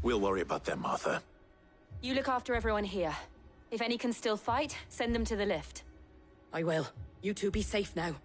We'll worry about them, Martha. You look after everyone here. If any can still fight, send them to the lift. I will. You two be safe now.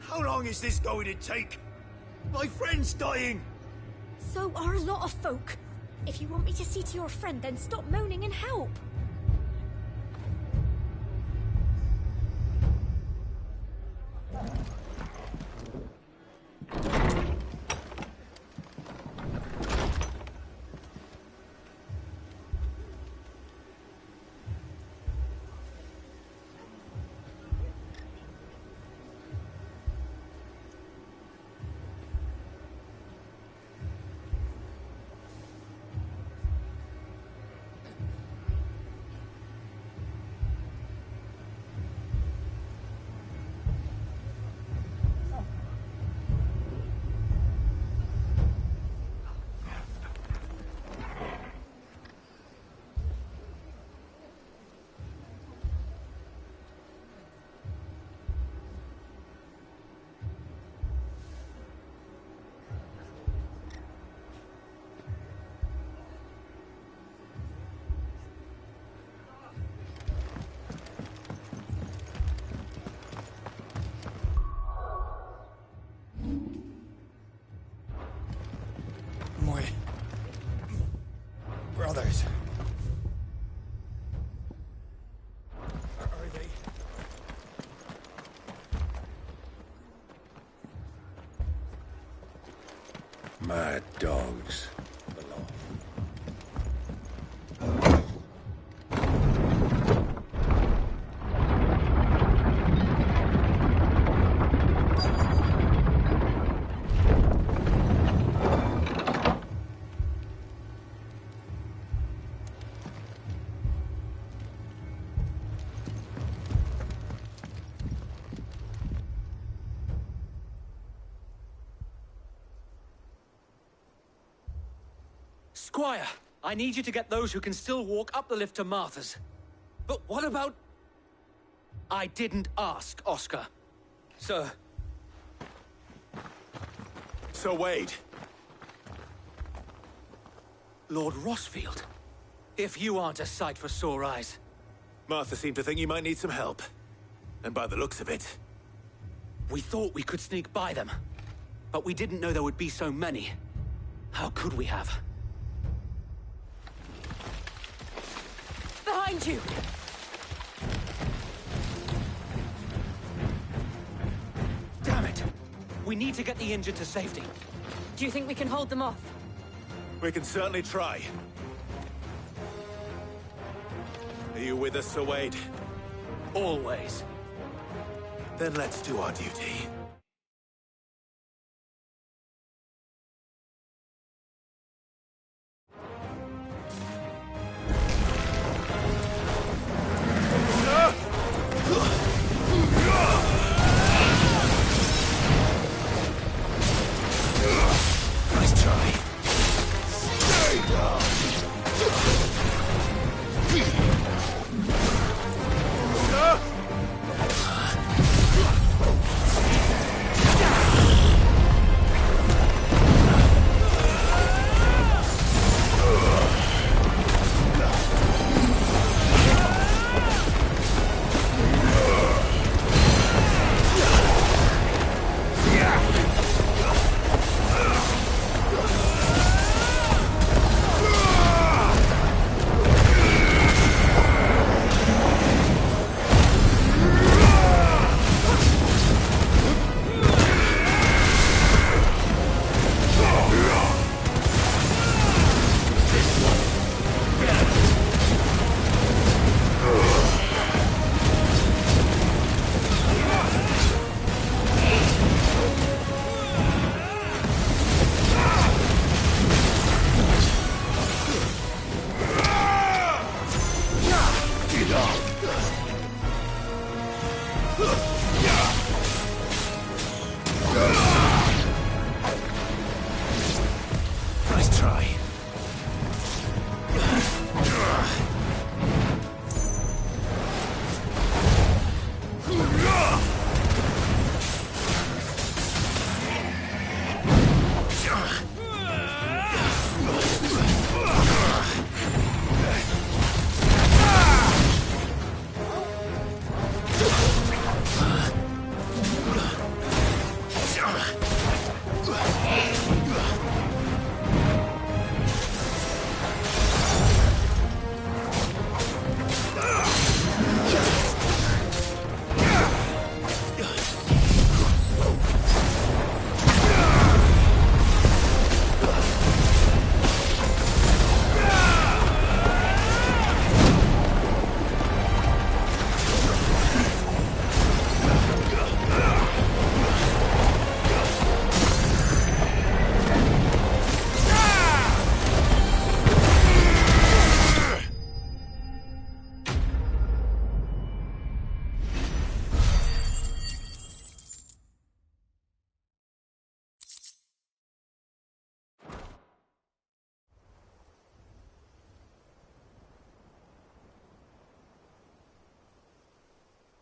How long is this going to take? My friend's dying! So are a lot of folk. If you want me to see to your friend, then stop moaning and help. Brothers. Are they? Mad dogs. Squire, I need you to get those who can still walk up the lift to Martha's. But what about... I didn't ask, Oscar. Sir. Sir Wade. Lord Rossfield. If you aren't a sight for sore eyes. Martha seemed to think you might need some help. And by the looks of it... We thought we could sneak by them. But we didn't know there would be so many. How could we have? Behind you! Damn it! We need to get the injured to safety. Do you think we can hold them off? We can certainly try. Are you with us, Sir Wade? Always. Then let's do our duty. Nice try. Stay down.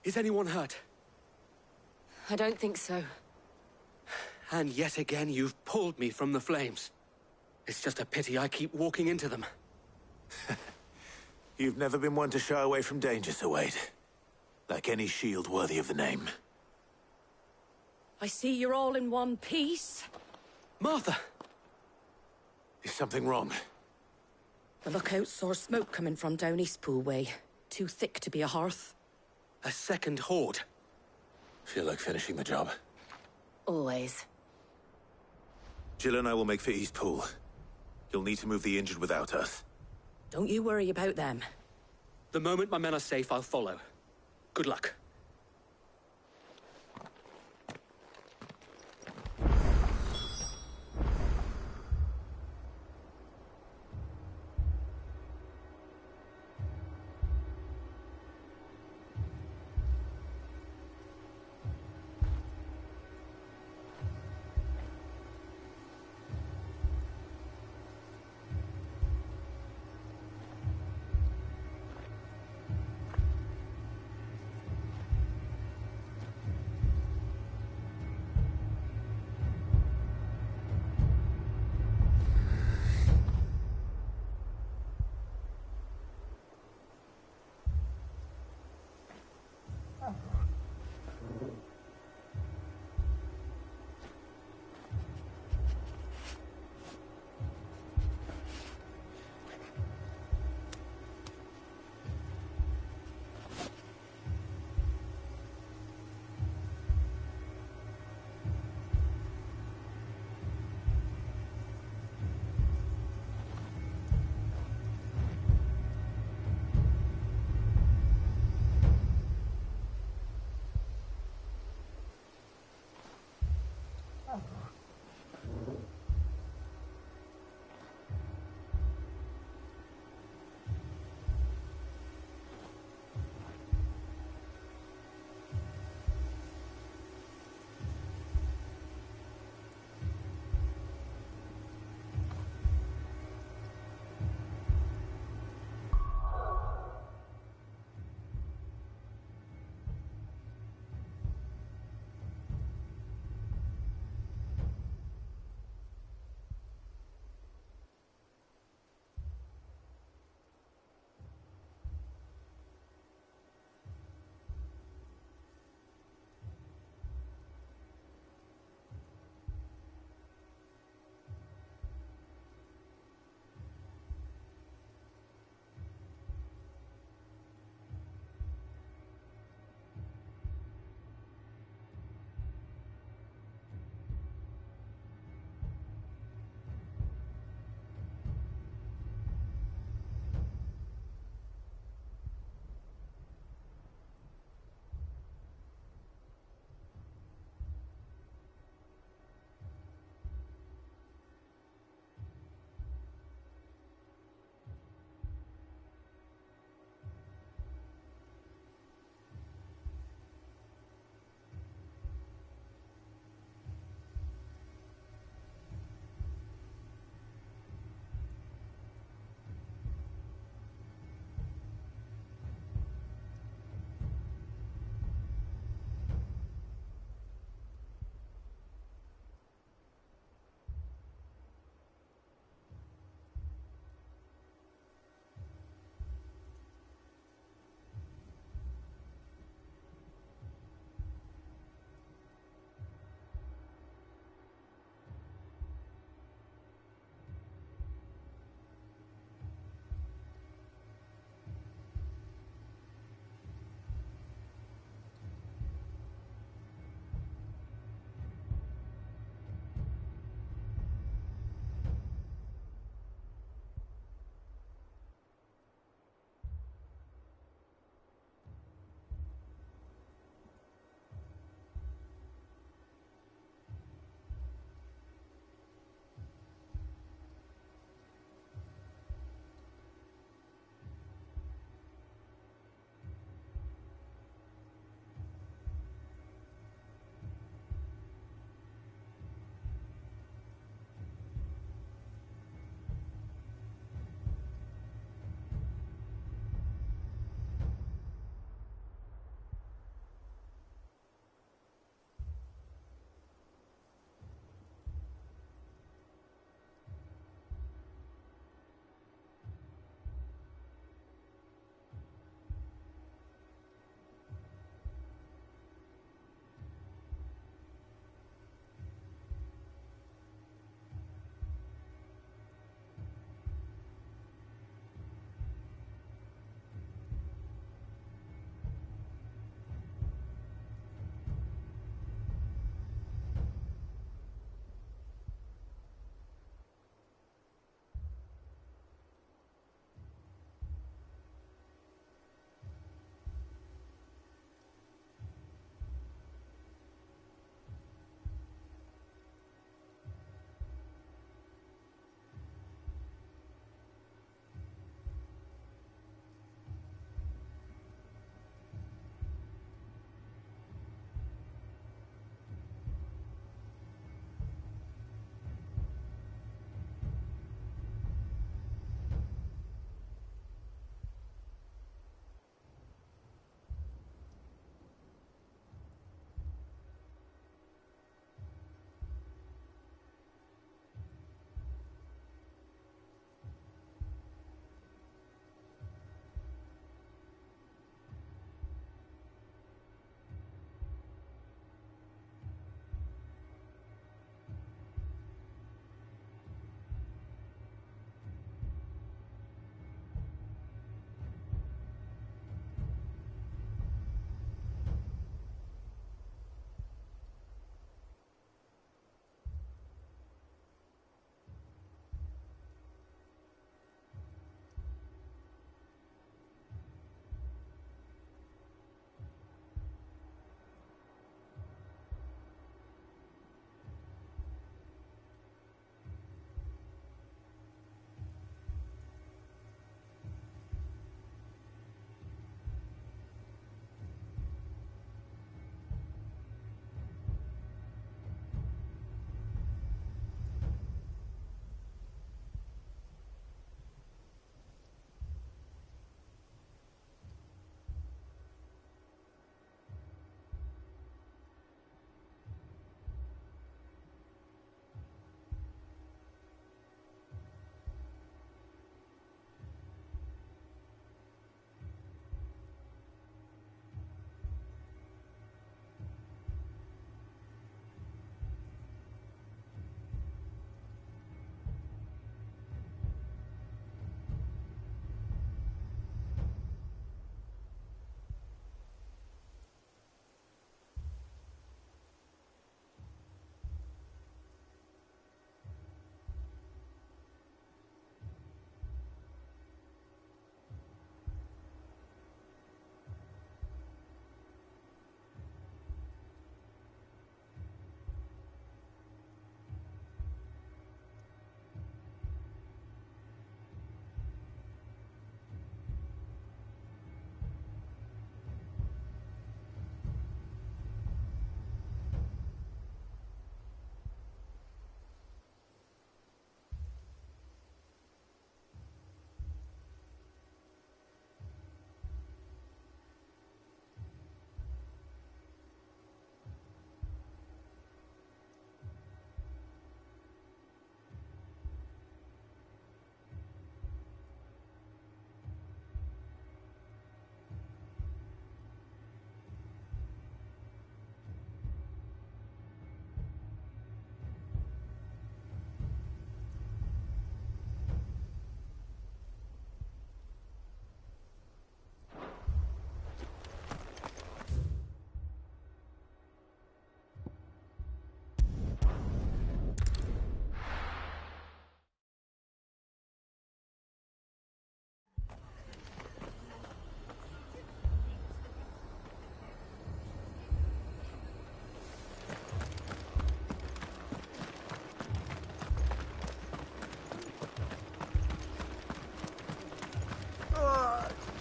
Is anyone hurt? I don't think so. And yet again, you've pulled me from the flames. It's just a pity I keep walking into them. You've never been one to shy away from danger, Sir Wade. Like any shield worthy of the name. I see you're all in one piece. Martha! Is something wrong? The lookout saw smoke coming from down Eastpool way. Too thick to be a hearth. A second horde. Feel like finishing the job. Always. Jill and I will make for Eastpool. You'll need to move the injured without us. Don't you worry about them. The moment my men are safe, I'll follow. Good luck.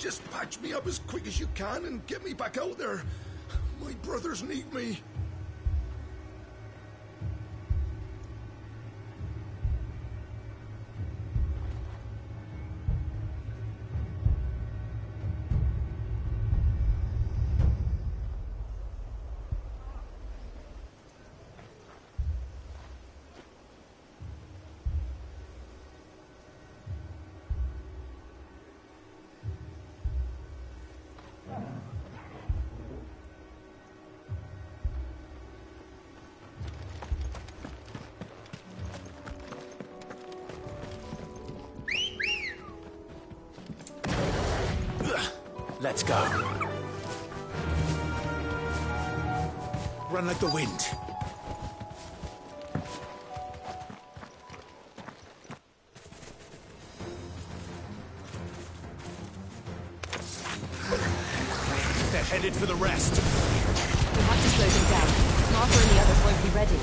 Just patch me up as quick as you can and get me back out there. My brothers need me. Let's go. Run like the wind. They're headed for the rest. We have to slow them down. Martha and the others won't be ready.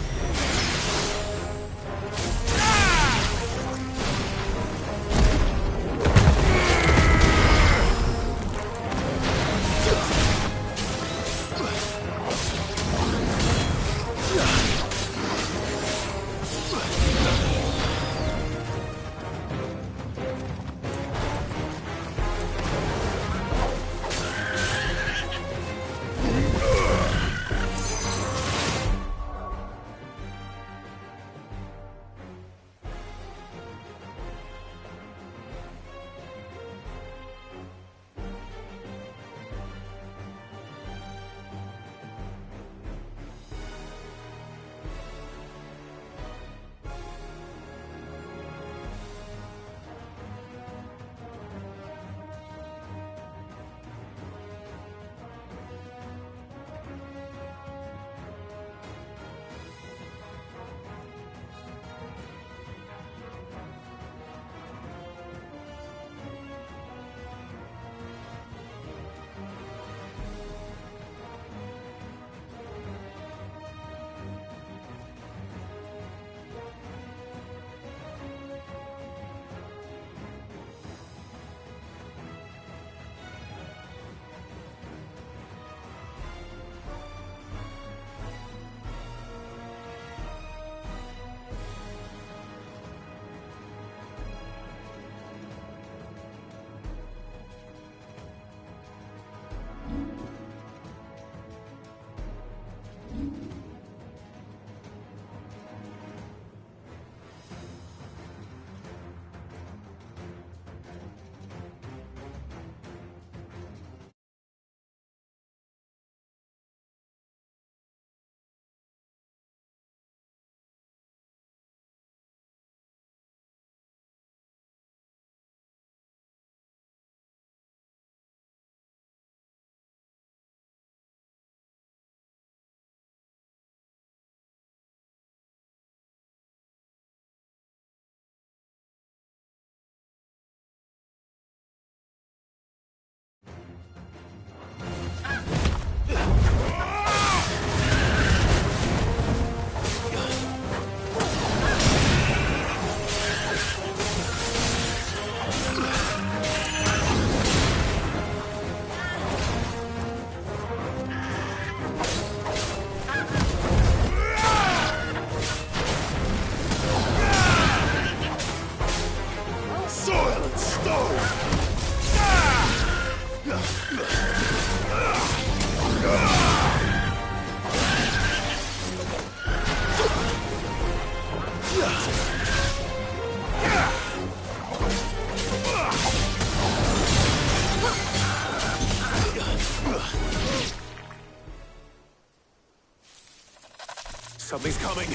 Something's coming.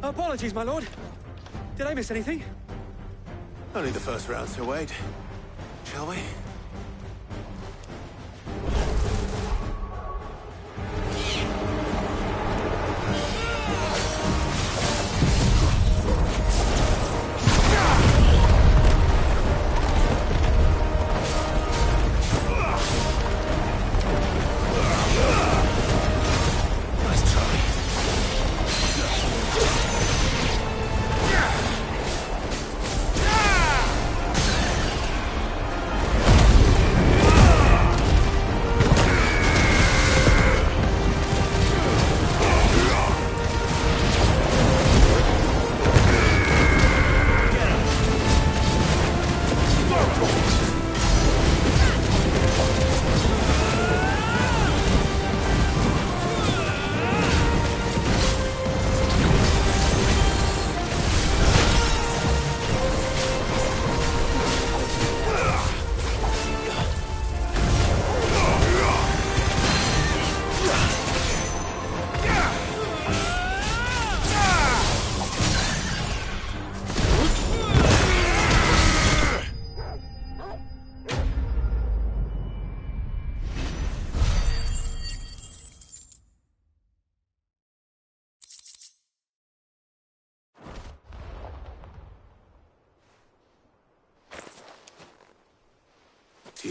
Apologies, my lord. Did I miss anything? Only the first round, so wait. Shall we?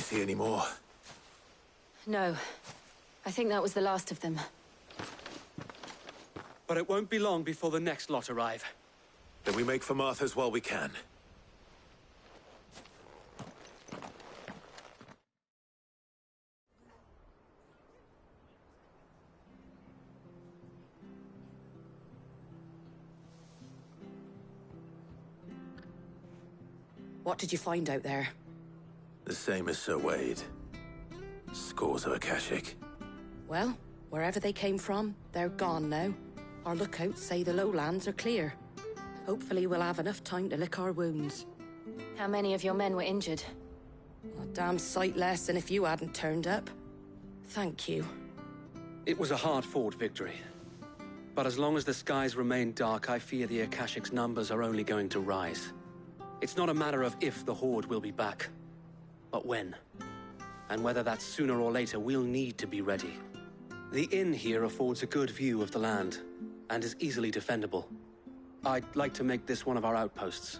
see any more? No. I think that was the last of them. But it won't be long before the next lot arrive. Then we make for Martha's while we can. What did you find out there? The same as Sir Wade. Scores of Akashic. Well, wherever they came from, they're gone now. Our lookouts say the lowlands are clear. Hopefully we'll have enough time to lick our wounds. How many of your men were injured? A damn sight less than if you hadn't turned up. Thank you. It was a hard-fought victory. But as long as the skies remain dark, I fear the Akashic's numbers are only going to rise. It's not a matter of if the Horde will be back, but when. And whether that's sooner or later, we'll need to be ready. The inn here affords a good view of the land, and is easily defendable. I'd like to make this one of our outposts.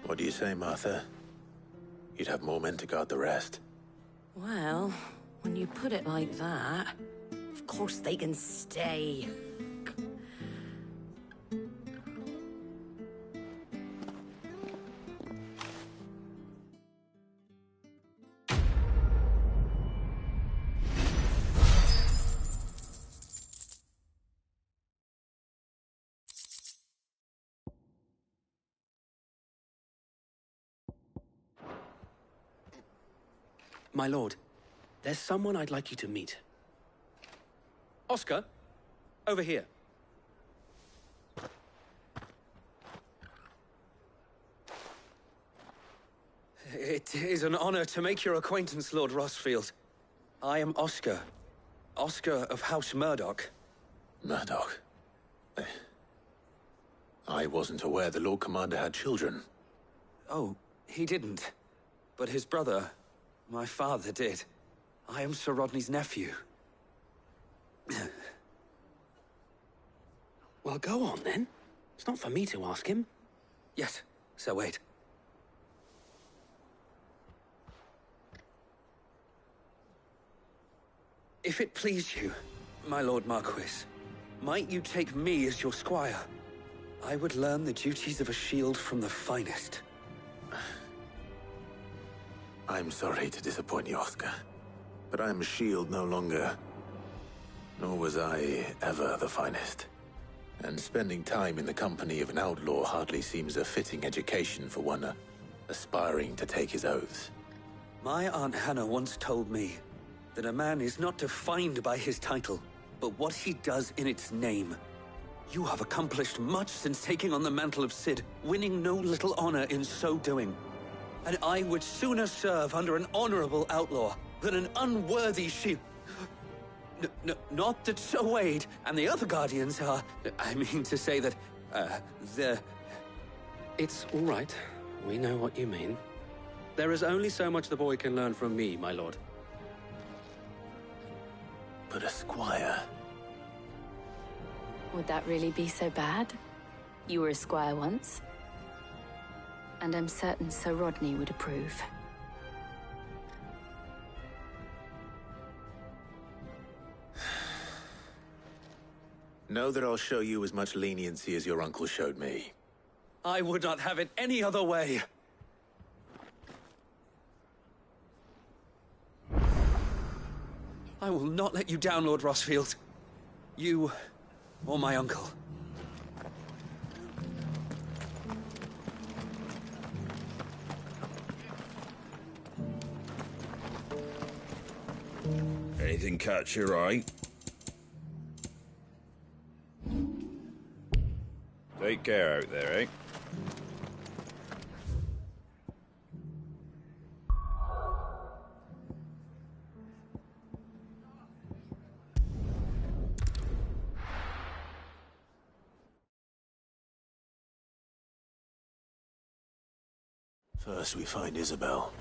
What do you say, Martha? You'd have more men to guard the rest. Well, when you put it like that, of course they can stay. My lord, there's someone I'd like you to meet. Oscar, over here. It is an honor to make your acquaintance, Lord Rosfield. I am Oscar. Oscar of House Murdoch. Murdoch? I wasn't aware the Lord Commander had children. Oh, he didn't. But his brother, my father, did. I am Sir Rodney's nephew. Well, go on then. It's not for me to ask him. Yes, Sir Wade. If it please you, my Lord Marquis, might you take me as your squire? I would learn the duties of a shield from the finest. I'm sorry to disappoint you, Oscar, but I'm a shield no longer. Nor was I ever the finest. And spending time in the company of an outlaw hardly seems a fitting education for one aspiring to take his oaths. My Aunt Hannah once told me that a man is not defined by his title, but what he does in its name. You have accomplished much since taking on the mantle of Cid, winning no little honor in so doing. And I would sooner serve under an honorable outlaw than an unworthy shield. Not that Sir Wade and the other Guardians are... I mean to say that, they're... It's all right. We know what you mean. There is only so much the boy can learn from me, my lord. But a squire... Would that really be so bad? You were a squire once. And I'm certain Sir Rodney would approve. Know that I'll show you as much leniency as your uncle showed me. I would not have it any other way. I will not let you down, Lord Rosfield. You, or my uncle. Anything catch your eye? Take care out there, eh? First we find Isabel.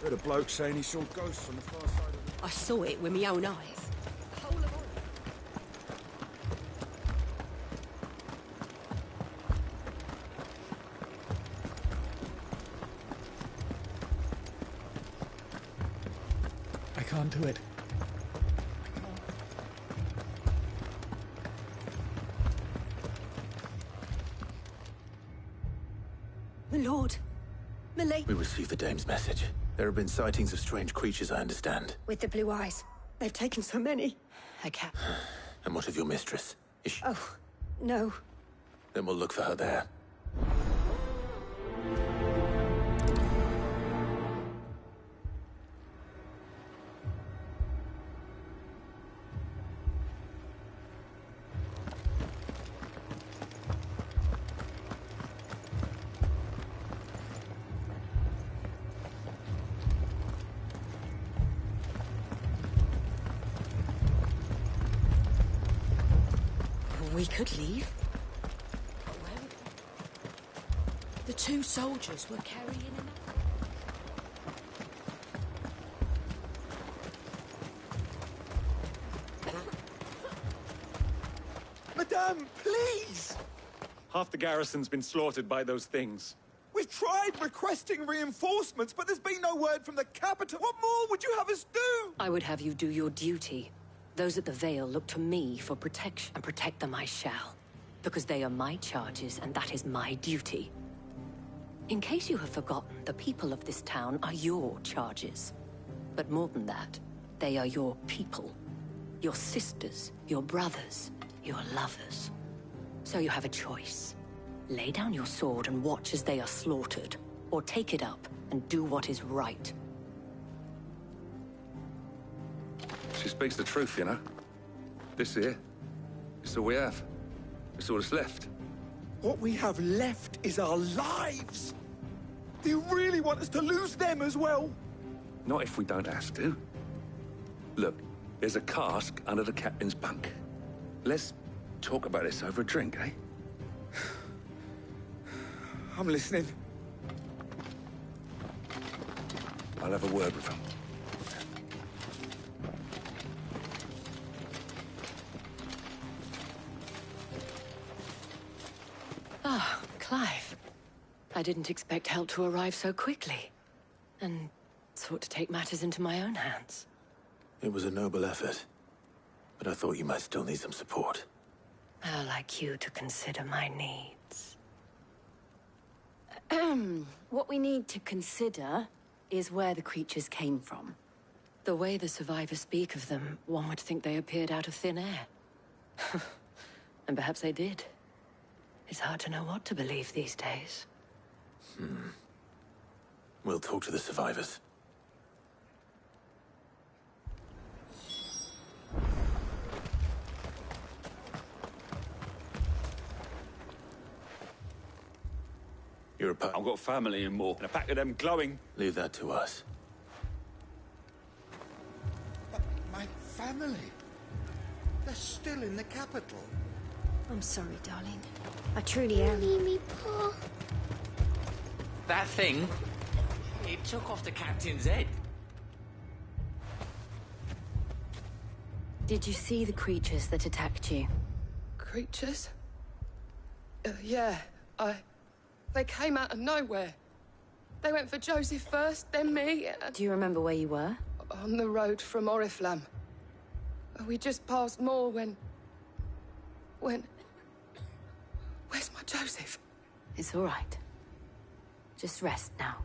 Heard a bloke saying he saw ghosts on the far side of the... I saw it with my own eyes. to it. My lord. Milady. We received the dame's message. There have been sightings of strange creatures, I understand. With the blue eyes. They've taken so many. I can't. And what of your mistress? Is she... Oh, no. Then we'll look for her there. We could leave. But where would we... The two soldiers were carrying him. Madame, please! Half the garrison's been slaughtered by those things. We've tried requesting reinforcements, but there's been no word from the capital. What more would you have us do? I would have you do your duty. Those at the Vale look to me for protection, and protect them I shall. Because they are my charges, and that is my duty. In case you have forgotten, the people of this town are your charges. But more than that, they are your people. Your sisters, your brothers, your lovers. So you have a choice. Lay down your sword and watch as they are slaughtered, or take it up and do what is right. She speaks the truth, you know. This here, it's all we have. It's all that's left. What we have left is our lives! Do you really want us to lose them as well? Not if we don't have to. Look, there's a cask under the captain's bunk. Let's talk about this over a drink, eh? I'm listening. I'll have a word with him. Ah, Clive. I didn't expect help to arrive so quickly. And sought to take matters into my own hands. It was a noble effort. But I thought you might still need some support. I'd like you to consider my needs. What we need to consider is where the creatures came from. The way the survivors speak of them, one would think they appeared out of thin air. And perhaps they did. It's hard to know what to believe these days. We'll talk to the survivors. You're a I've got family in Moore, and a pack of them glowing. Leave that to us. But my family? They're still in the capital. I'm sorry, darling. I truly am. Mimi, Pa. That thing, it took off the captain's head. Did you see the creatures that attacked you? Creatures? Yeah, They came out of nowhere. They went for Joseph first, then me. Do you remember where you were? On the road from Oriflamme. We just passed Moore when... Where's my Joseph? It's all right. Just rest now.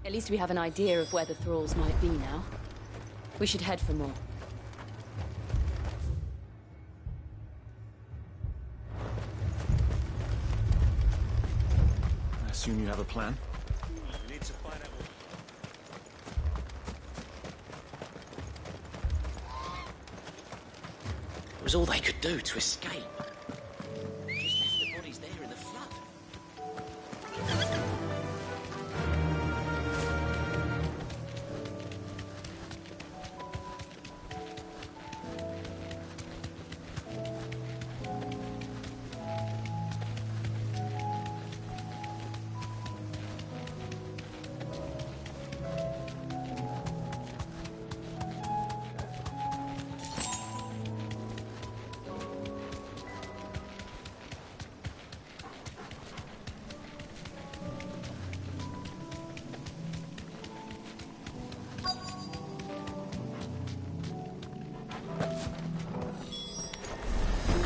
At least we have an idea of where the thralls might be now. We should head for more. I assume you have a plan? We need to find out what... It was all they could do to escape. Just left the bodies there in the flood.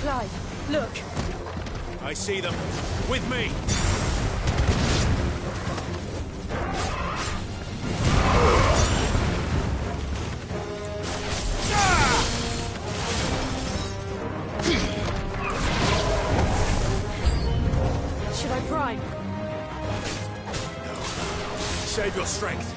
Clive, look! I see them. With me! Should I prime? No. Save your strength.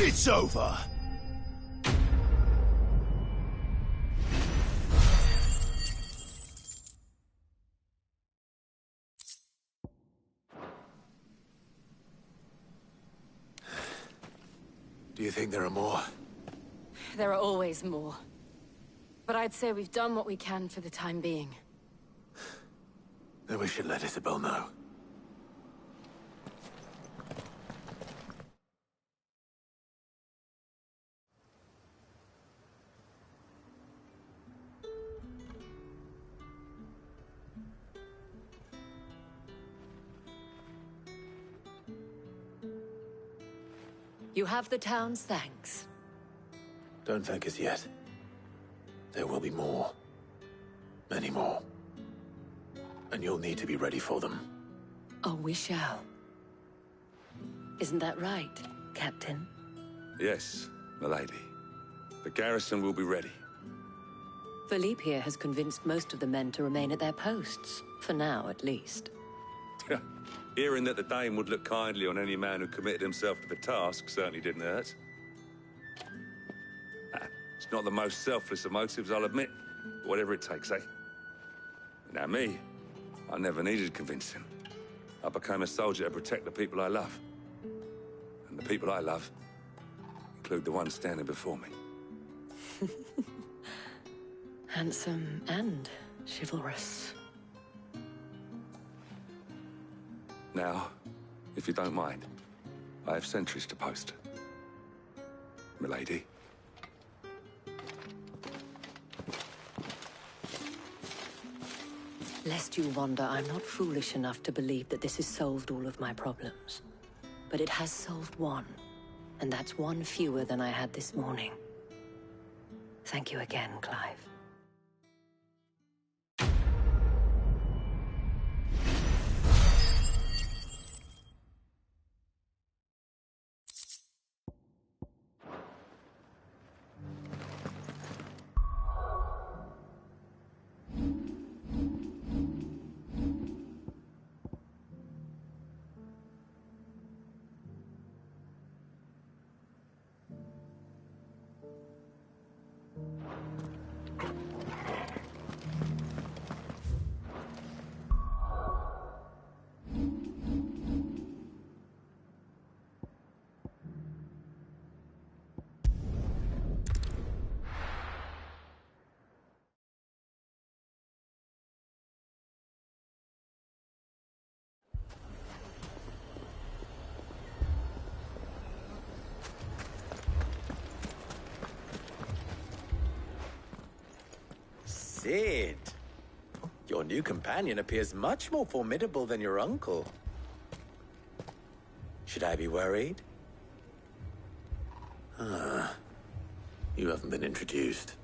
It's over. Do you think there are more? There are always more. But I'd say we've done what we can for the time being. Then we should let Isabel know. You have the town's thanks. Don't thank us yet. There will be more. Many more. And you'll need to be ready for them. Oh, we shall. Isn't that right, Captain? Yes, milady. The garrison will be ready. Philippe here has convinced most of the men to remain at their posts. For now, at least. Hearing that the Dane would look kindly on any man who committed himself to the task certainly didn't hurt. It's not the most selfless of motives, I'll admit. But whatever it takes, eh? Now me, I never needed convincing. I became a soldier to protect the people I love. And the people I love include the ones standing before me. Handsome and chivalrous. Now, if you don't mind, I have sentries to post. Milady. Lest you wonder, I'm not foolish enough to believe that this has solved all of my problems. But it has solved one, and that's one fewer than I had this morning. Thank you again, Clive. Cid. Your new companion appears much more formidable than your uncle. Should I be worried? You haven't been introduced.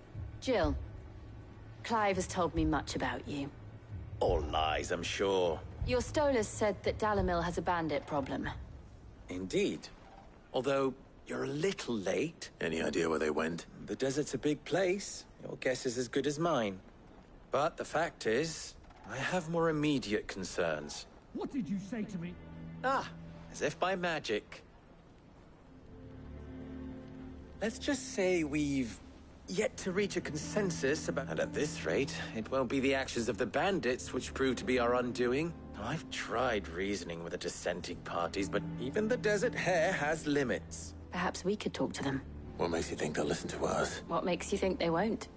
Jill. Clive has told me much about you. All lies, I'm sure. Your Stolas said that Dalamil has a bandit problem. Indeed. Although, you're a little late. Any idea where they went? The desert's a big place. Your guess is as good as mine. But the fact is, I have more immediate concerns. What did you say to me? Ah, as if by magic. Let's just say we've yet to reach a consensus about... And at this rate, it won't be the actions of the bandits which prove to be our undoing. I've tried reasoning with the dissenting parties, but even the Desert Hare has limits. Perhaps we could talk to them. What makes you think they'll listen to us? What makes you think they won't?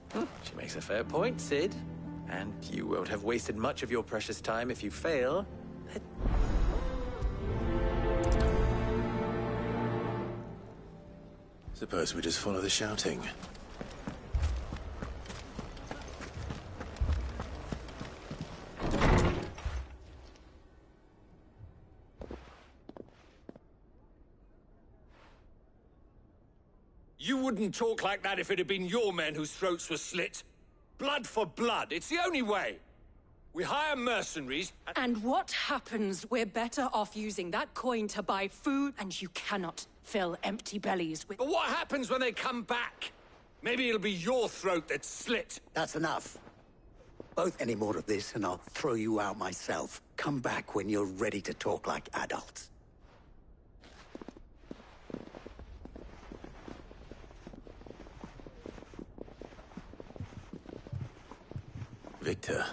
She makes a fair point, Cid. And you won't have wasted much of your precious time if you fail. Suppose we just follow the shouting. You wouldn't talk like that if it had been your men whose throats were slit. Blood for blood, it's the only way. We hire mercenaries And what happens? We're better off using that coin to buy food, and you cannot fill empty bellies with... But what happens when they come back? Maybe it'll be your throat that's slit. That's enough. Both any more of this, and I'll throw you out myself. Come back when you're ready to talk like adults. Victor.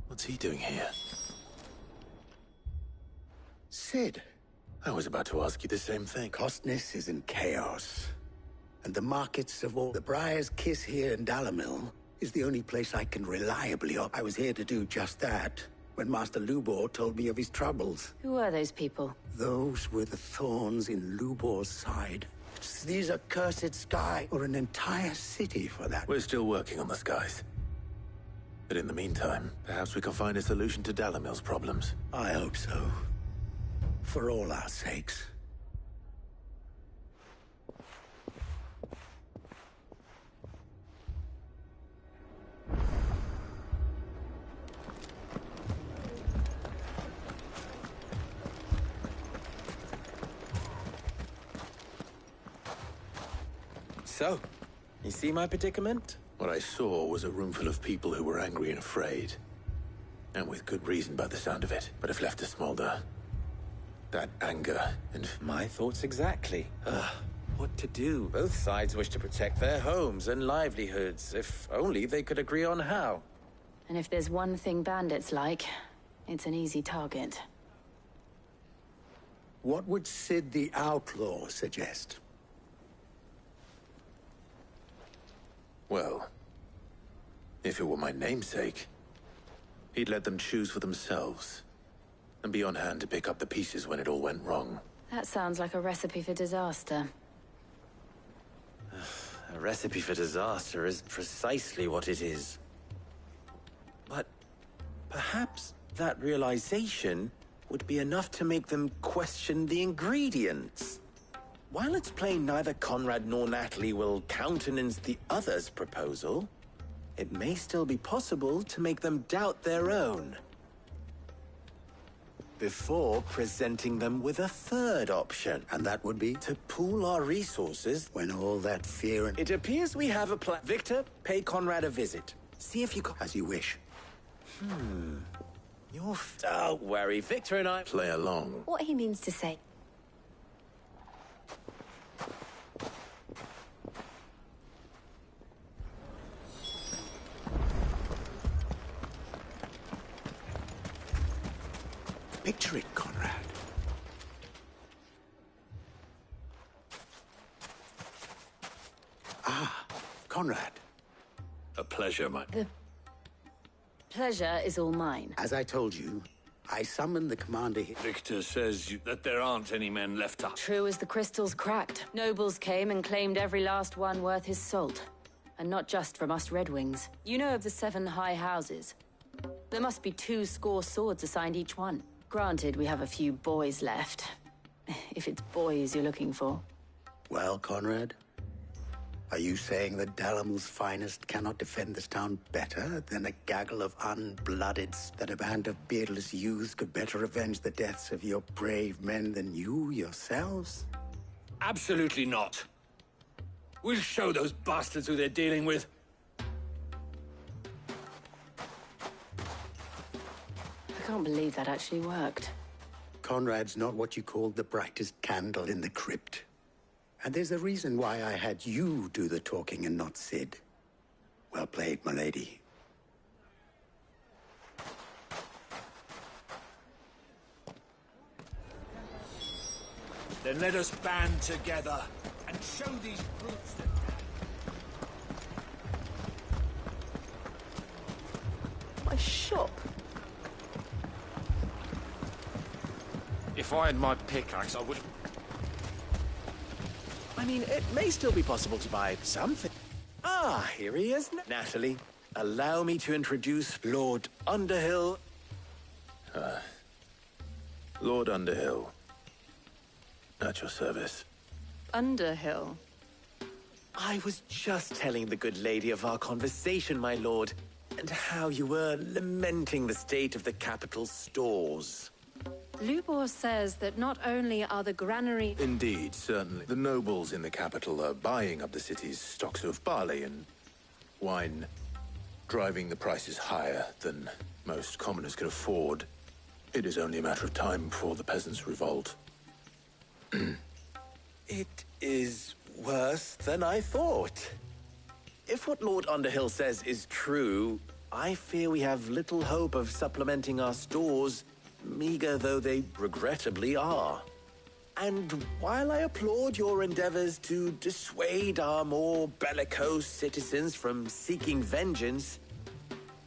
What's he doing here? Cid. I was about to ask you the same thing. Costness is in chaos. And the markets of all the Briar's Kiss here in Dalamil is the only place I can reliably op. I was here to do just that when Master Lubor told me of his troubles. Who are those people? Those were the thorns in Lubor's side. These are cursed sky, or an entire city for that. We're still working on the skies. But in the meantime, perhaps we can find a solution to Dalamil's problems. I hope so. For all our sakes. So, you see my predicament? What I saw was a room full of people who were angry and afraid. And with good reason by the sound of it. But if left to smolder, that anger and... My thoughts exactly. What to do? Both sides wish to protect their homes and livelihoods, if only they could agree on how. And if there's one thing bandits like, it's an easy target. What would Cid the Outlaw suggest? Well, if it were my namesake, he'd let them choose for themselves and be on hand to pick up the pieces when it all went wrong. That sounds like a recipe for disaster. A recipe for disaster is precisely what it is. But perhaps that realization would be enough to make them question the ingredients. While it's plain neither Conrad nor Natalie will countenance the other's proposal, it may still be possible to make them doubt their own. Before presenting them with a third option. And that would be? To pool our resources. When all that fear and... It appears we have a plan. Victor, pay Conrad a visit. See if you can... As you wish. Don't worry, Victor and I... Play along. What he means to say. Picture it, Conrad. Ah, Conrad. A pleasure, my... The pleasure is all mine. As I told you, I summoned the commander here. Victor says that there aren't any men left up. True as the crystals cracked. Nobles came and claimed every last one worth his salt. And not just from us Red Wings. You know of the 7 high houses. There must be 2 swords assigned each one. Granted, we have a few boys left. If it's boys you're looking for. Well, Conrad? Are you saying that Dalamil's finest cannot defend this town better than a gaggle of unbloodeds, that a band of beardless youths could better avenge the deaths of your brave men than you yourselves? Absolutely not. We'll show those bastards who they're dealing with. I can't believe that actually worked. Conrad's not what you call the brightest candle in the crypt. And there's a reason why I had you do the talking and not Cid. Well played, my lady. Then let us band together and show these brutes that... My shop. If I had my pickaxe, I would... I mean, it may still be possible to buy something. Ah, here he is. Natalie, allow me to introduce Lord Underhill. Lord Underhill. At your service. Underhill? I was just telling the good lady of our conversation, my lord, and how you were lamenting the state of the capital's stores. Lubor says that not only are the granary... Indeed, certainly. The nobles in the capital are buying up the city's stocks of barley and wine, driving the prices higher than most commoners can afford. It is only a matter of time before the peasants revolt. It is worse than I thought. If what Lord Underhill says is true, I fear we have little hope of supplementing our stores, meager though they regrettably are. And while I applaud your endeavors to dissuade our more bellicose citizens from seeking vengeance,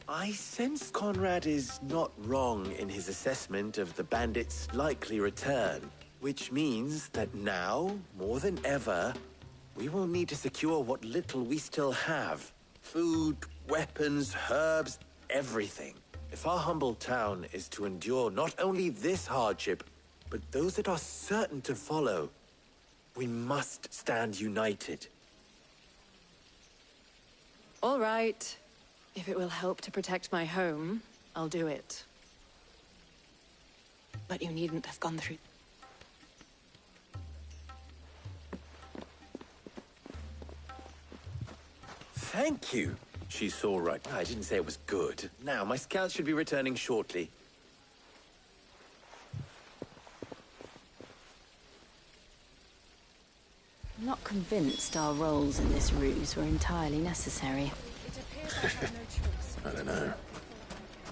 I sense Conrad is not wrong in his assessment of the bandits' likely return, which means that now, more than ever, we will need to secure what little we still have. Food, weapons, herbs, everything. If our humble town is to endure not only this hardship, but those that are certain to follow, we must stand united. All right. If it will help to protect my home, I'll do it. But you needn't have gone through... Thank you. She saw right. I didn't say it was good. Now, my scouts should be returning shortly. I'm not convinced our roles in this ruse were entirely necessary. I don't know.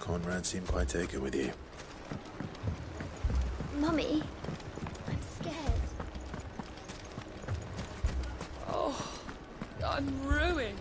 Conrad seemed quite taken with you. Mummy, I'm scared. Oh, I'm ruined.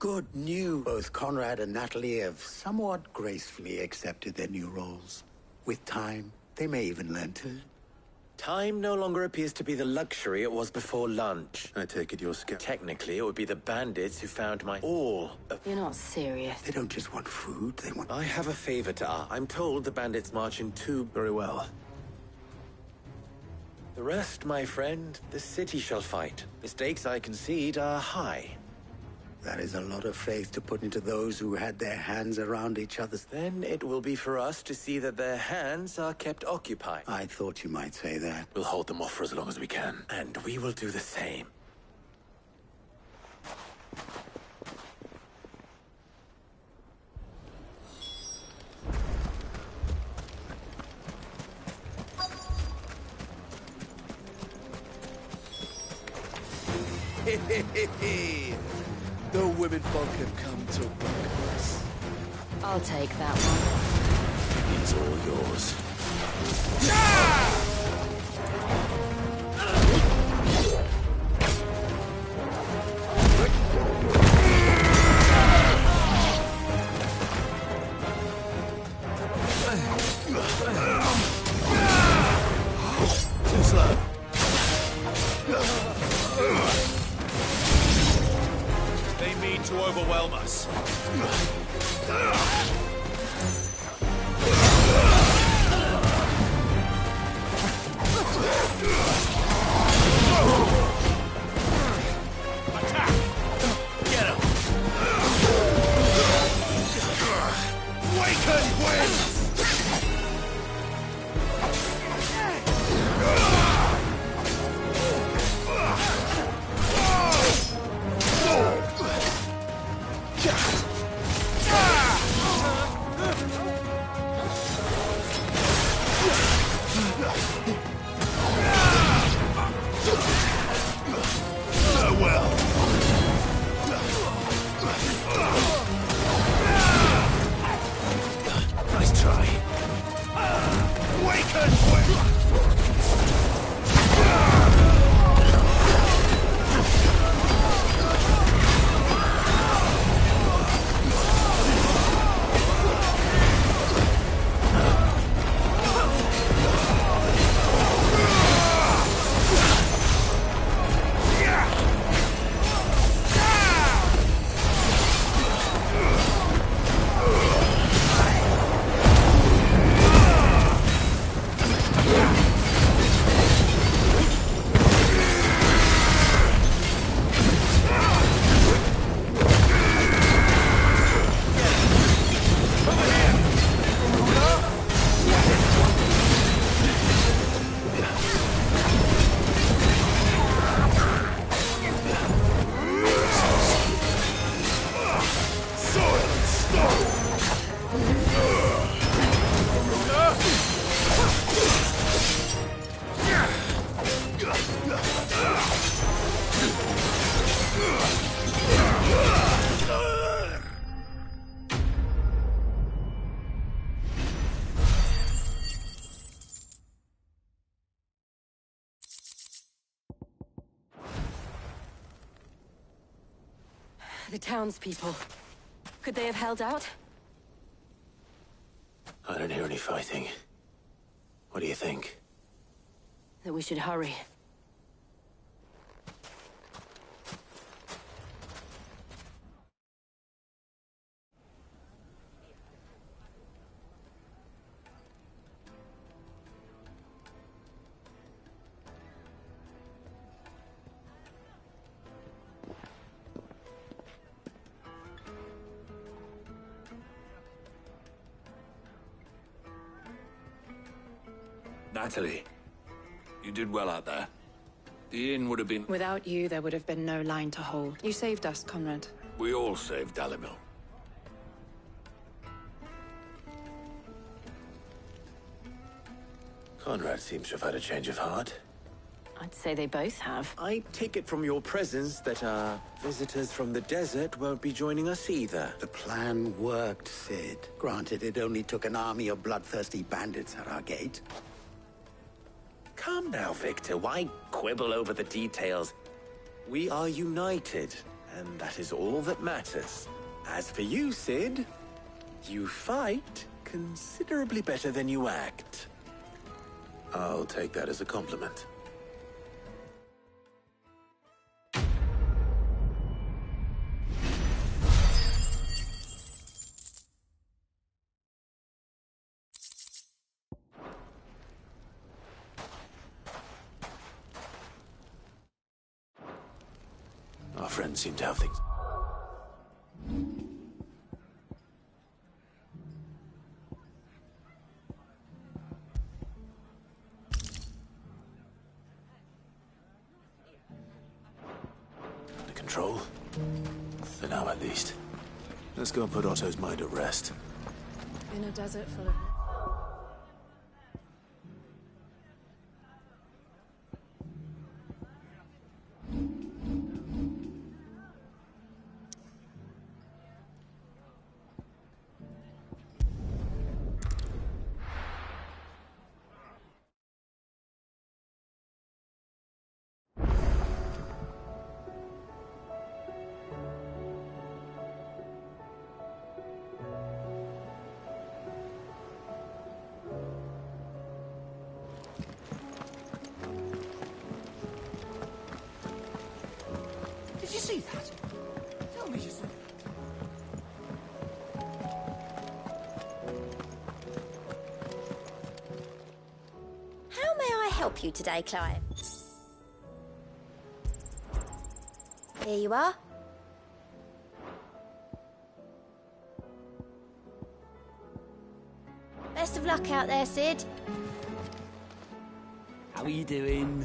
Good news. Both Conrad and Natalie have somewhat gracefully accepted their new roles. With time, they may even learn to... Time no longer appears to be the luxury it was before lunch. I take it you're scared. Technically, it would be the bandits who found my all of... You're not serious. They don't just want food, they want... I have a favor to ask. I'm told the bandits march in two. Very well. The rest, my friend, the city shall fight. The stakes, I concede, are high. That is a lot of faith to put into those who had their hands around each other's... Then it will be for us to see that their hands are kept occupied. I thought you might say that. We'll hold them off for as long as we can. And we will do the same. The women folk have come to welcome us. I'll take that one. It's all yours. Too slow. They mean to overwhelm us. Attack! Get him! Waken winds! Nice try. Waken! The townspeople. Could they have held out? I don't hear any fighting. What do you think? That we should hurry. Natalie, you did well out there. The inn would have been... Without you, there would have been no line to hold. You saved us, Conrad. We all saved Dalimil. Conrad seems to have had a change of heart. I'd say they both have. I take it from your presence that our visitors from the desert won't be joining us either. The plan worked, Sid. Granted, it only took an army of bloodthirsty bandits at our gate. Calm now, Victor. Why quibble over the details? We are united, and that is all that matters. As for you, Sid, you fight considerably better than you act. I'll take that as a compliment. Our friends seem to have things. Under control? For now, at least. Let's go and put Otto's mind at rest. In a desert full of... you see that? Tell me you saw. How may I help you today, Clive? Here you are. Best of luck out there, Sid. How are you doing?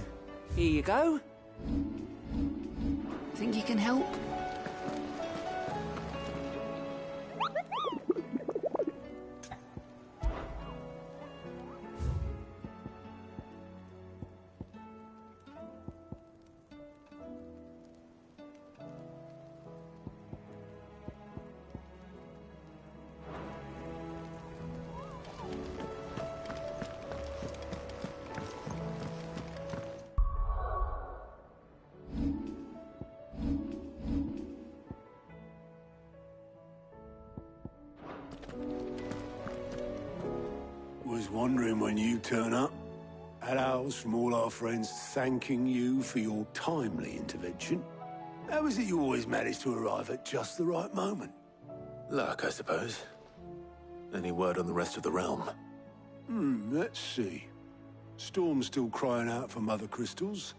Here you go. Think you can help? Was wondering when you turn up. Had owls from all our friends thanking you for your timely intervention. How is it you always manage to arrive at just the right moment? Luck, I suppose. Any word on the rest of the realm? Let's see. Storm's still crying out for Mother Crystals.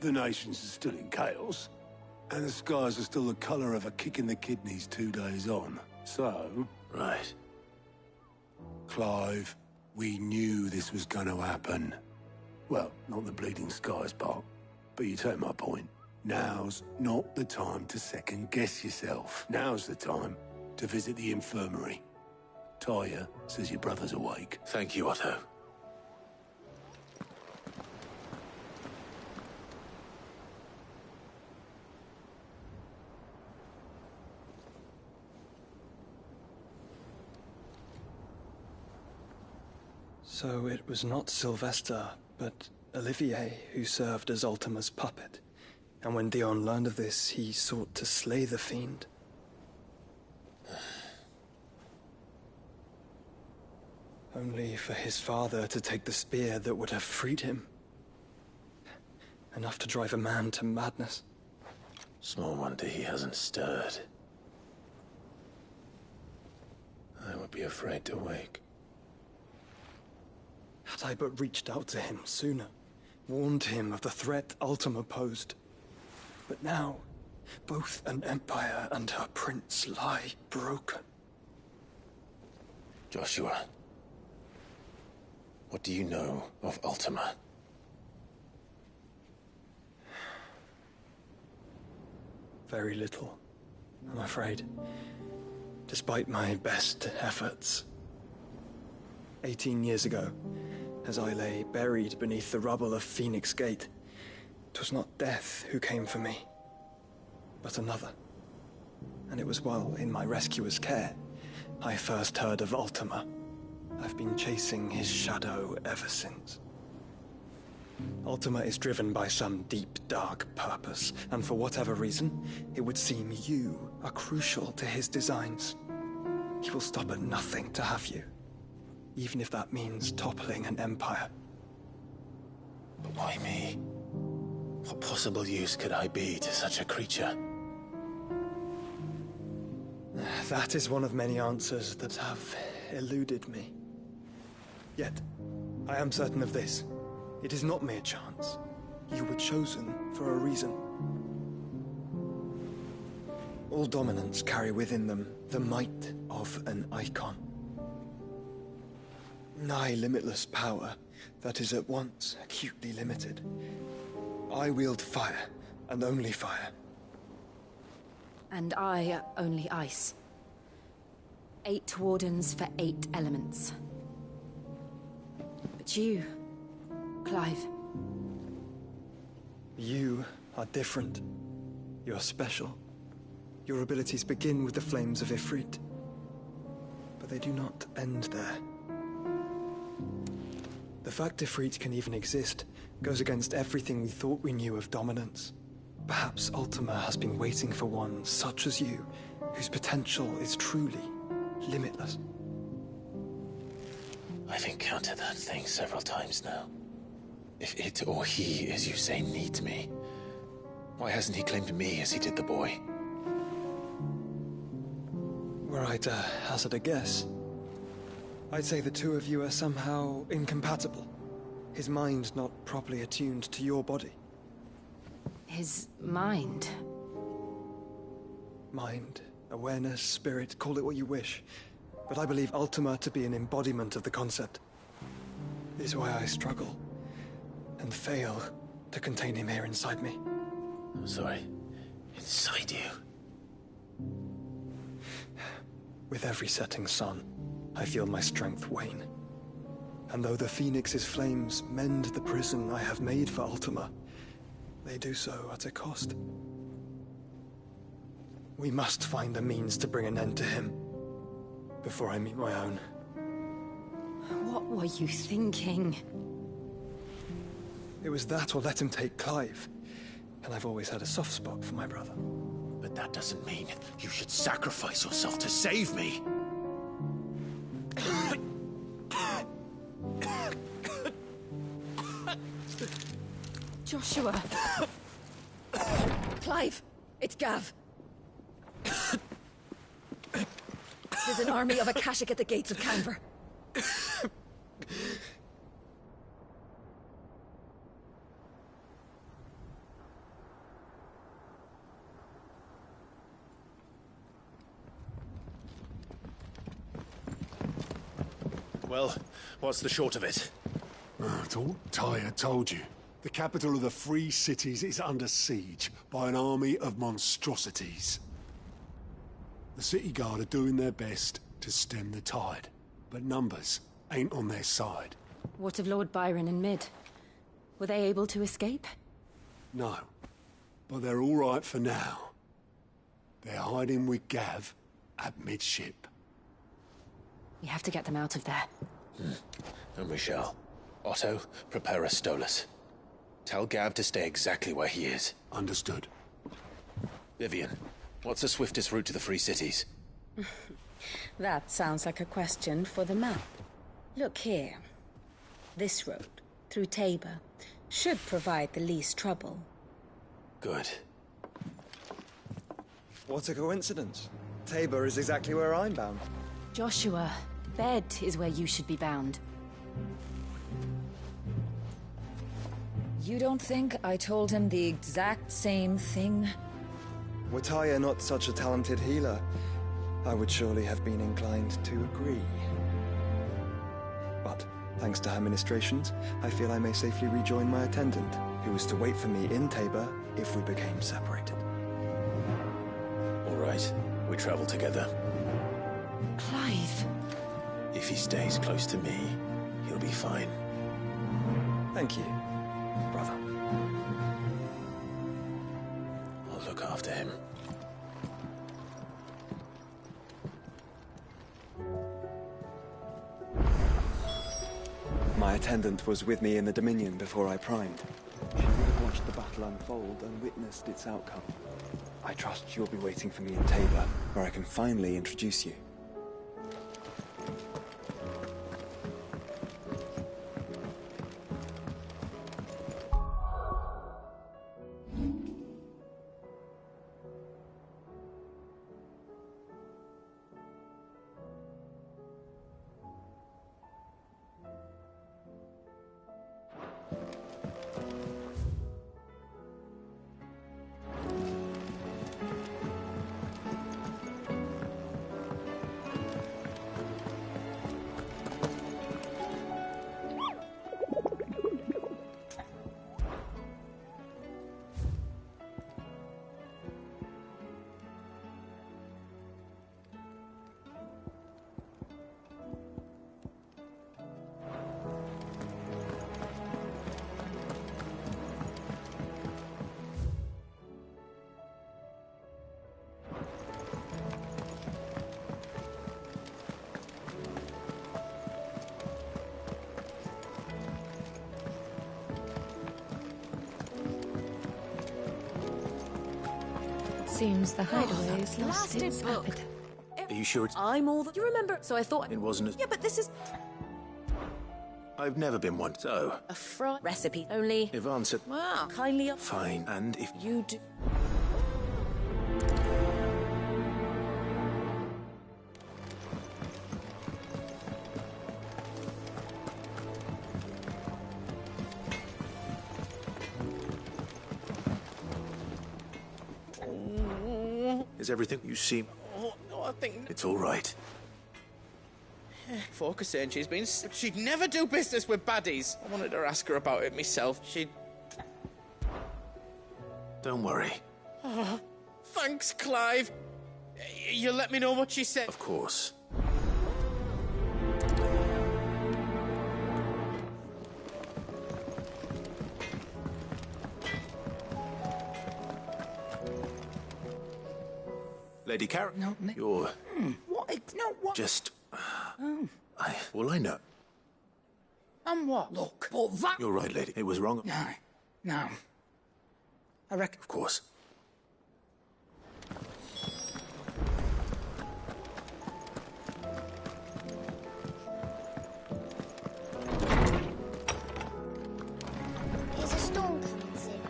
The nations are still in chaos. And the skies are still the colour of a kick in the kidneys 2 days on. So... Right. Clive, we knew this was going to happen. Well, not the bleeding skies part, but you take my point. Now's not the time to second-guess yourself. Now's the time to visit the infirmary. Talia says your brother's awake. Thank you, Otto. So it was not Sylvester, but Olivier who served as Ultima's puppet. And when Dion learned of this, he sought to slay the fiend. Only for his father to take the spear that would have freed him. Enough to drive a man to madness. Small wonder he hasn't stirred. I would be afraid to wake. Had I but reached out to him sooner, warned him of the threat Ultima posed. But now, both an empire and her prince lie broken. Joshua, what do you know of Ultima? Very little, I'm afraid. Despite my best efforts. 18 years ago, as I lay buried beneath the rubble of Phoenix Gate, 'twas not death who came for me, but another. And it was while in my rescuer's care, I first heard of Ultima. I've been chasing his shadow ever since. Ultima is driven by some deep, dark purpose, and for whatever reason, it would seem you are crucial to his designs. He will stop at nothing to have you, even if that means toppling an empire. But why me? What possible use could I be to such a creature? That is one of many answers that have eluded me. Yet, I am certain of this. It is not mere chance. You were chosen for a reason. All dominants carry within them the might of an icon. Nigh limitless power that is at once acutely limited. I wield fire, and only fire. And I only ice. 8 wardens for 8 elements. But you, Clive. You are different. You're special. Your abilities begin with the flames of Ifrit. But they do not end there. The fact Ifrit can even exist goes against everything we thought we knew of dominance. Perhaps Ultima has been waiting for one such as you, whose potential is truly limitless. I've encountered that thing several times now. If it or he, as you say, needs me, Why hasn't he claimed me as he did the boy? Were I to hazard a guess, I'd say the two of you are somehow incompatible. His mind not properly attuned to your body. His mind? Mind, awareness, spirit, call it what you wish. But I believe Ultima to be an embodiment of the concept. Is why I struggle and fail to contain him here inside me. I'm sorry. Inside you? With every setting sun, I feel my strength wane. And though the Phoenix's flames mend the prison I have made for Ultima, they do so at a cost. We must find a means to bring an end to him before I meet my own. What were you thinking? It was that or let him take Clive. And I've always had a soft spot for my brother. But that doesn't mean you should sacrifice yourself to save me. Joshua! Clive! It's Gav! There's an army of Akashic at the gates of Canver. Well, what's the short of it? It's all Tyr told you. The capital of the Free Cities is under siege by an army of monstrosities. The City Guard are doing their best to stem the tide, but numbers ain't on their side. What of Lord Byron and Mid? Were they able to escape? No, but they're all right for now. They're hiding with Gav at midship. We have to get them out of there. And we shall. Otto, prepare a Stolas. Tell Gav to stay exactly where he is. Understood. Vivian, what's the swiftest route to the Free Cities? That sounds like a question for the map. Look here. This road, through Tabor, should provide the least trouble. Good. What a coincidence. Tabor is exactly where I'm bound. Joshua, bed is where you should be bound. You don't think I told him the exact same thing? Were Tyr not such a talented healer, I would surely have been inclined to agree. But, thanks to her ministrations, I feel I may safely rejoin my attendant, who was to wait for me in Tabor if we became separated. All right, we travel together. Clive. If he stays close to me, he'll be fine. Thank you, brother. I'll look after him. My attendant was with me in the Dominion before I primed. She would have watched the battle unfold and witnessed its outcome. I trust you'll be waiting for me in Tabor, where I can finally introduce you. Seems the hideaway is lost blasted its book. appetite. Are you sure it's... I'm all that you remember, so I thought... It wasn't as... Yeah, but this is... I've never been one, so... A fried recipe only. If answered... Wow. Kindly... Fine, and if... You do... Is everything you seem... Oh, no, I think... It's all right. Focus saying she's been... She'd never do business with baddies. I wanted to ask her about it myself. She'd... Don't worry. Oh, thanks, Clive. You let me know what she said. Of course. Lady Karen, No, you're... What? No, what? Just... Oh. Well, I know. And what? Look, but that... You're right, lady. It was wrong. No. I reckon... Of course. Is a storm coming soon?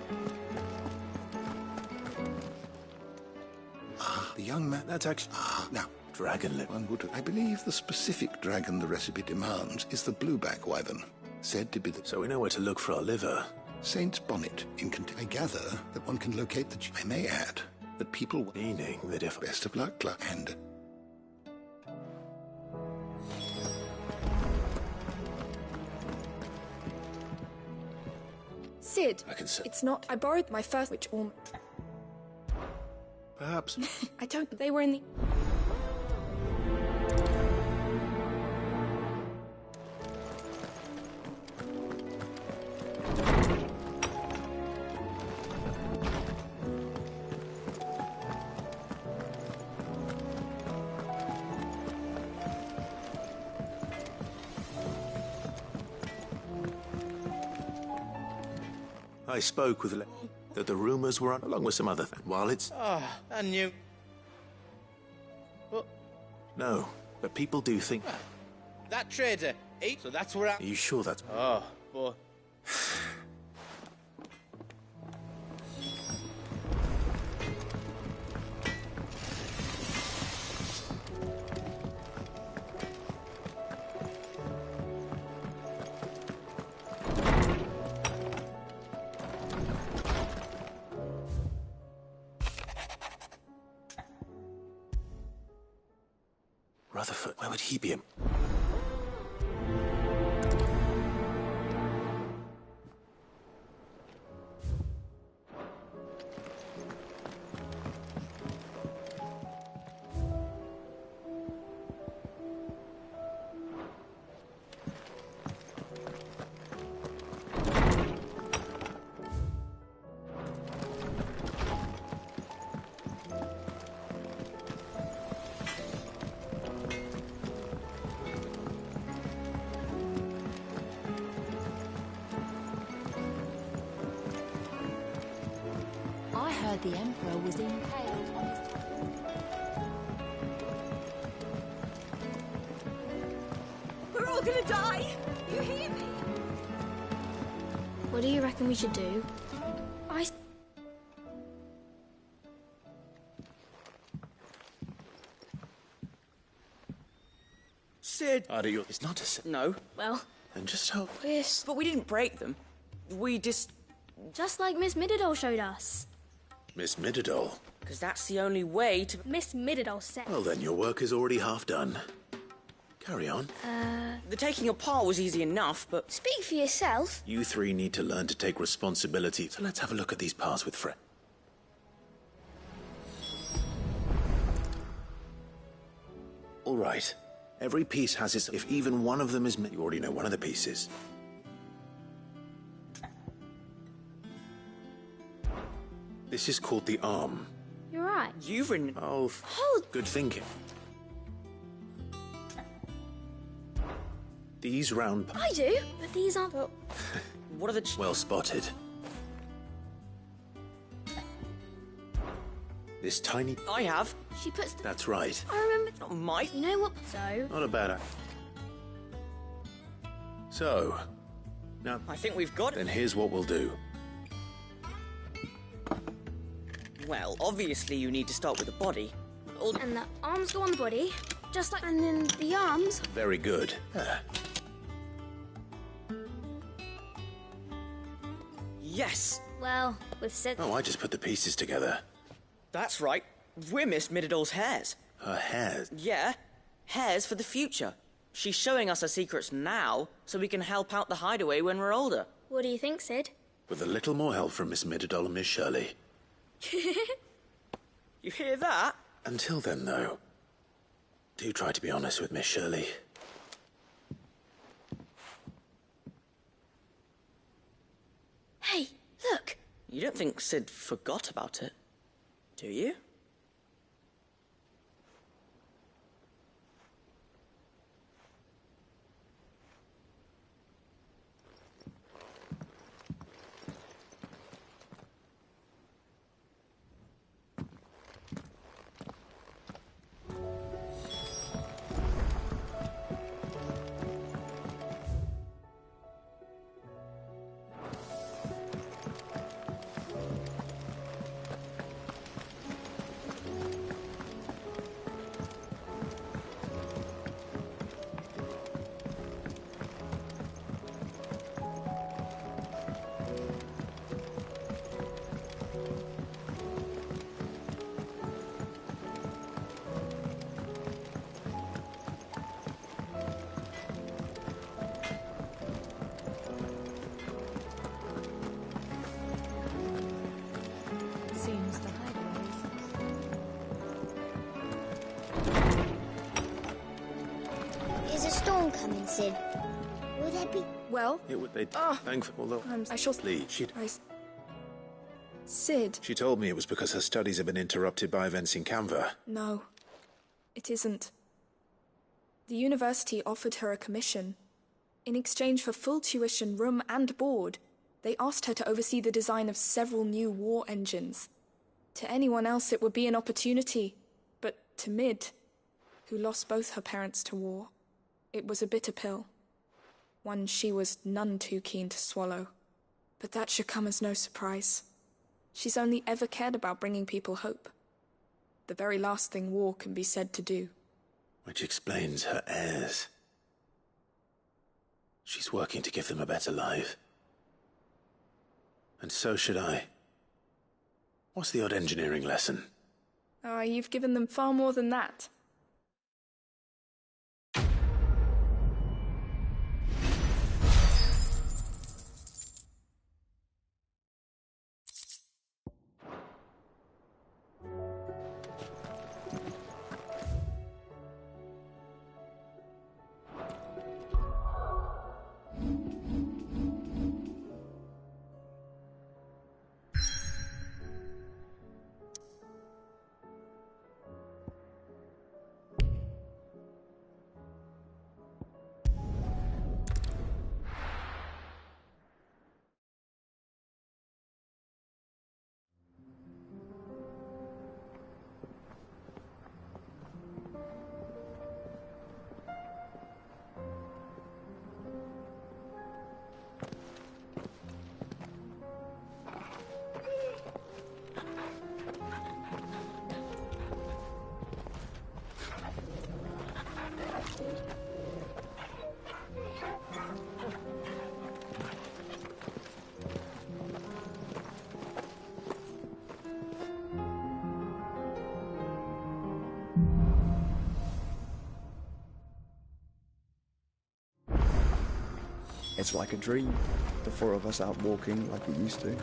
The young man... That's actually... Now, dragon lip. I believe the specific dragon the recipe demands is the blueback wyvern, said to be the... So we know where to look for our liver. Saint's bonnet. I gather that one can locate the... I may add that people... Meaning that if... Best of luck, Clark. And... Sid, I can say... it's not... I borrowed my first, which all... Perhaps. I don't... They were in the... I spoke with that the rumors were on, along with some other things. While it's... Oh, I knew... But... No, but people do think... That trader, so that's where I... Are you sure that's... Oh, boy. Rutherford, where would he be? I heard the Emperor was impaled on his... We're all gonna die! You hear me? What do you reckon we should do? Sid! It's not a... No. Well... And just how... But we didn't break them. We just... Just like Miss Mididol showed us. Miss Mididol. Because that's the only way to... Miss Mididol said... Well, then your work is already half done. Carry on. The taking apart was easy enough, but... Speak for yourself. You three need to learn to take responsibility. So let's have a look at these parts with Fred. All right. Every piece has its... If even one of them is... You already know one of the pieces. This is called the arm. You're right. You've written... Oh, Hold... good thinking. These round... I do, but these aren't... What are the... Well spotted. This tiny... I have. She puts... That's right. I remember... Not my... You know what? So... Not a bad... So, now... I think we've got it. Then here's what we'll do. Well, obviously you need to start with the body. And the arms go on the body, just like... And then the arms... Very good. Yes! Well, with Sid... Oh, I just put the pieces together. That's right. We're Miss Mididol's hairs. Her hairs? Yeah. Hairs for the future. She's showing us her secrets now, so we can help out the hideaway when we're older. What do you think, Sid? With a little more help from Miss Mididol and Miss Shirley. You hear that? Until then, though, do try to be honest with Miss Shirley. Hey, look! You don't think Sid forgot about it, do you? Seems the hideaway Is a storm coming, Sid? Will there be... Well? It would be thankful, although... I shall... Sid. She told me it was because her studies had been interrupted by events in Canva. No, it isn't. The university offered her a commission. In exchange for full tuition, room and board, they asked her to oversee the design of several new war engines. To anyone else it would be an opportunity, but to Mid, who lost both her parents to war, it was a bitter pill. One she was none too keen to swallow. But that should come as no surprise. She's only ever cared about bringing people hope. The very last thing war can be said to do. Which explains her heirs. She's working to give them a better life. And so should I. What's the odd engineering lesson? Ah, you've given them far more than that. It's like a dream. The four of us out walking like we used to.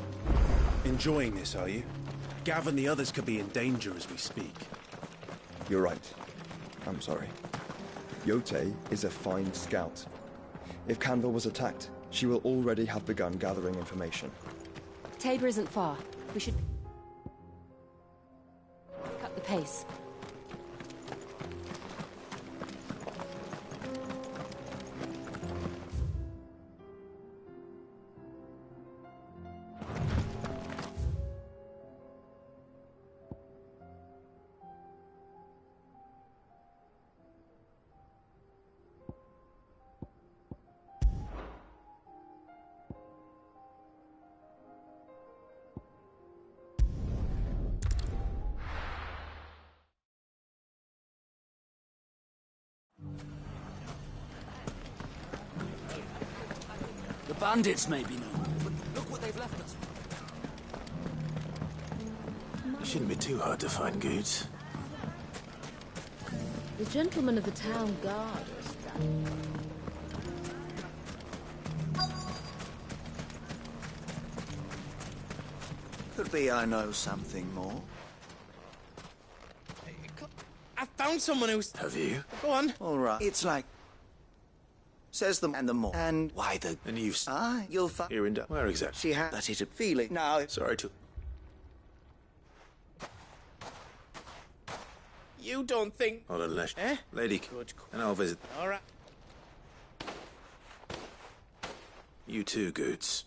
Enjoying this, are you? Gav and the others could be in danger as we speak. You're right. I'm sorry. Yote is a fine scout. If Canva was attacked, she will already have begun gathering information. Tabor isn't far. We should... pick up the pace. Bandits may be known, but look what they've left us. It shouldn't be too hard to find goods. The gentlemen of the town guard are strapped. Could be I know something more. I found someone who's... Have you? Go on. All right. It's like... Says them and the more. And why the... And you've... you'll find... Here in... Where exactly? She had... But it's a feeling. Now... Sorry to... You don't think... Hold on, Lesh. Eh? Lady, Good. and I'll visit. All right. You too, Goods.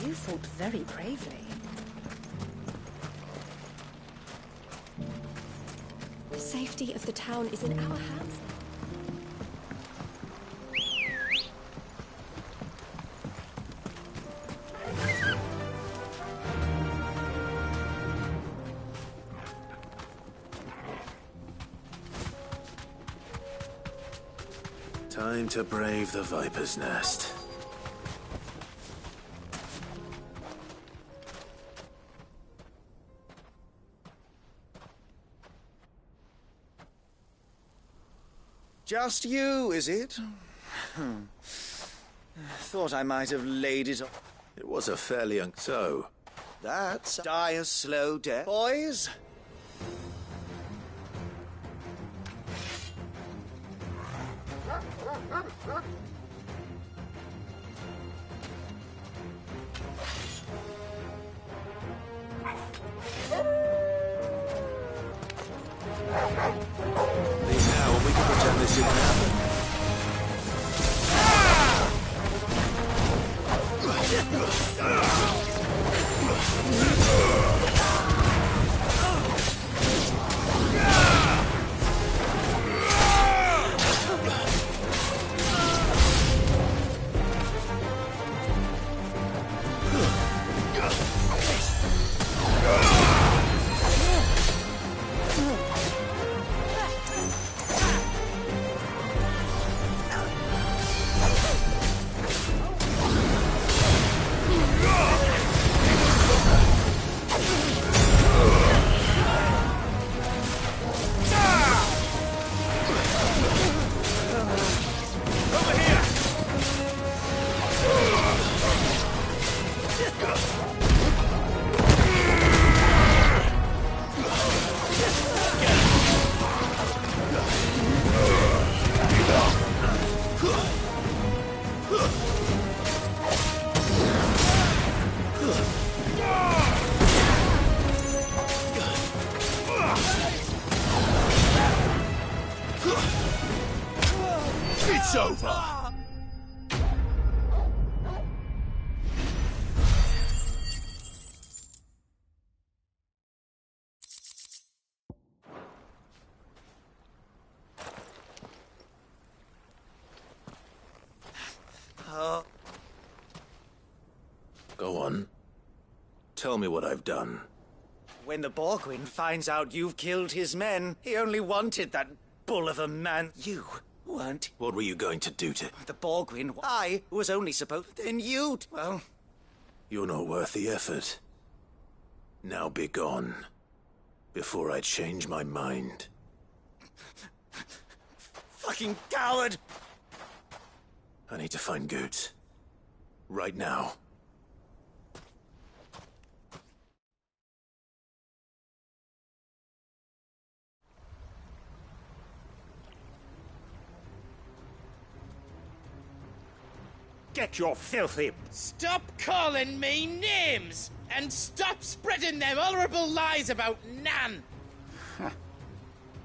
You fought very bravely. The safety of the town is in our hands. Time to brave the Viper's Nest. Just you, is it? Thought I might have laid it on. It was a fairly so. That's die a slow death, boys. Leave now and we can pretend this didn't happen. It's over! Go on. Tell me what I've done. When the Borgwyn finds out you've killed his men, he only wanted that bull of a man. You weren't. What were you going to do to... The Borgwyn. I was only supposed... Then you'd... Well... You're not worth the effort. Now be gone. Before I change my mind. Fucking coward! I need to find Goods. Right now. Get your filthy... Stop calling me names! And stop spreading them horrible lies about Nan!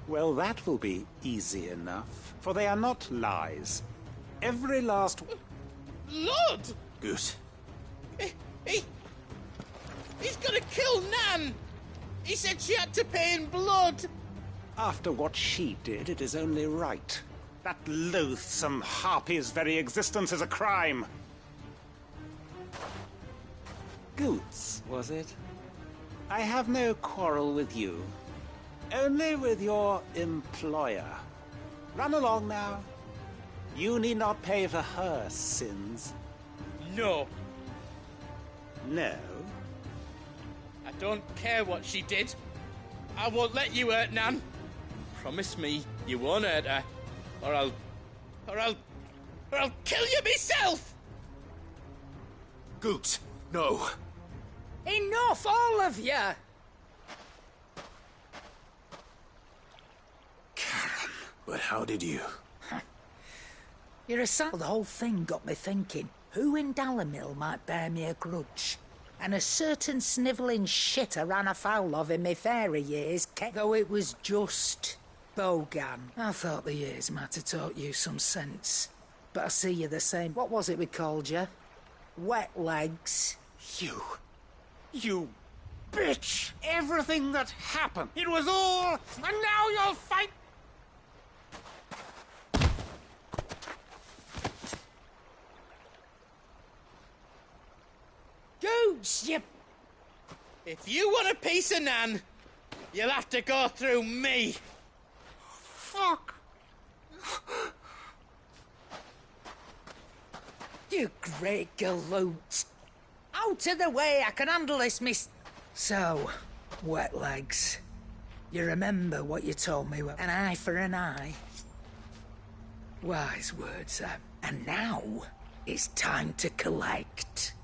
Well, that will be easy enough, for they are not lies. Every last... Lord! Goose. He's gonna kill Nan! He said she had to pay in blood! After what she did, it is only right. That loathsome harpy's very existence is a crime. Goots, was it? I have no quarrel with you. Only with your employer. Run along now. You need not pay for her sins. No. No? I don't care what she did. I won't let you hurt Nan. Promise me you won't hurt her, or I'll kill you myself! Goots, no. Enough, all of you! But how did you? You're a son. The whole thing got me thinking, who in Dalimil might bear me a grudge? And a certain snivelling shit I ran afoul of in my fairy years, though it was just Bogan. I thought the years might have taught you some sense. But I see you the same. What was it we called you? Wet legs. You bitch! Everything that happened, It was all, and now you'll fight. Goots, you... If you want a piece of Nan, you'll have to go through me. Fuck. You great galoot. Out of the way, I can handle this, miss... So, wet legs. You remember what you told me? An eye for an eye? Wise words, sir. And now, it's time to collect.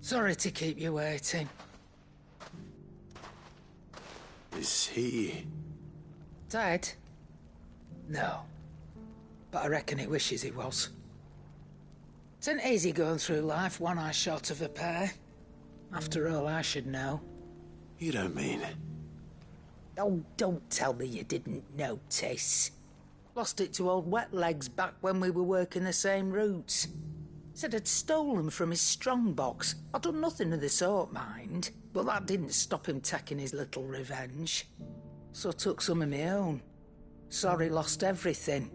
Sorry to keep you waiting. Is he... Dead? No. But I reckon he wishes he was. It ain't easy going through life one eye short of a pair. After all, I should know. You don't mean... Oh, don't tell me you didn't notice. Lost it to old Wet Legs back when we were working the same routes. Said I'd stolen from his strongbox. I'd done nothing of the sort, mind. But that didn't stop him taking his little revenge. So I took some of my own. Sorry lost everything.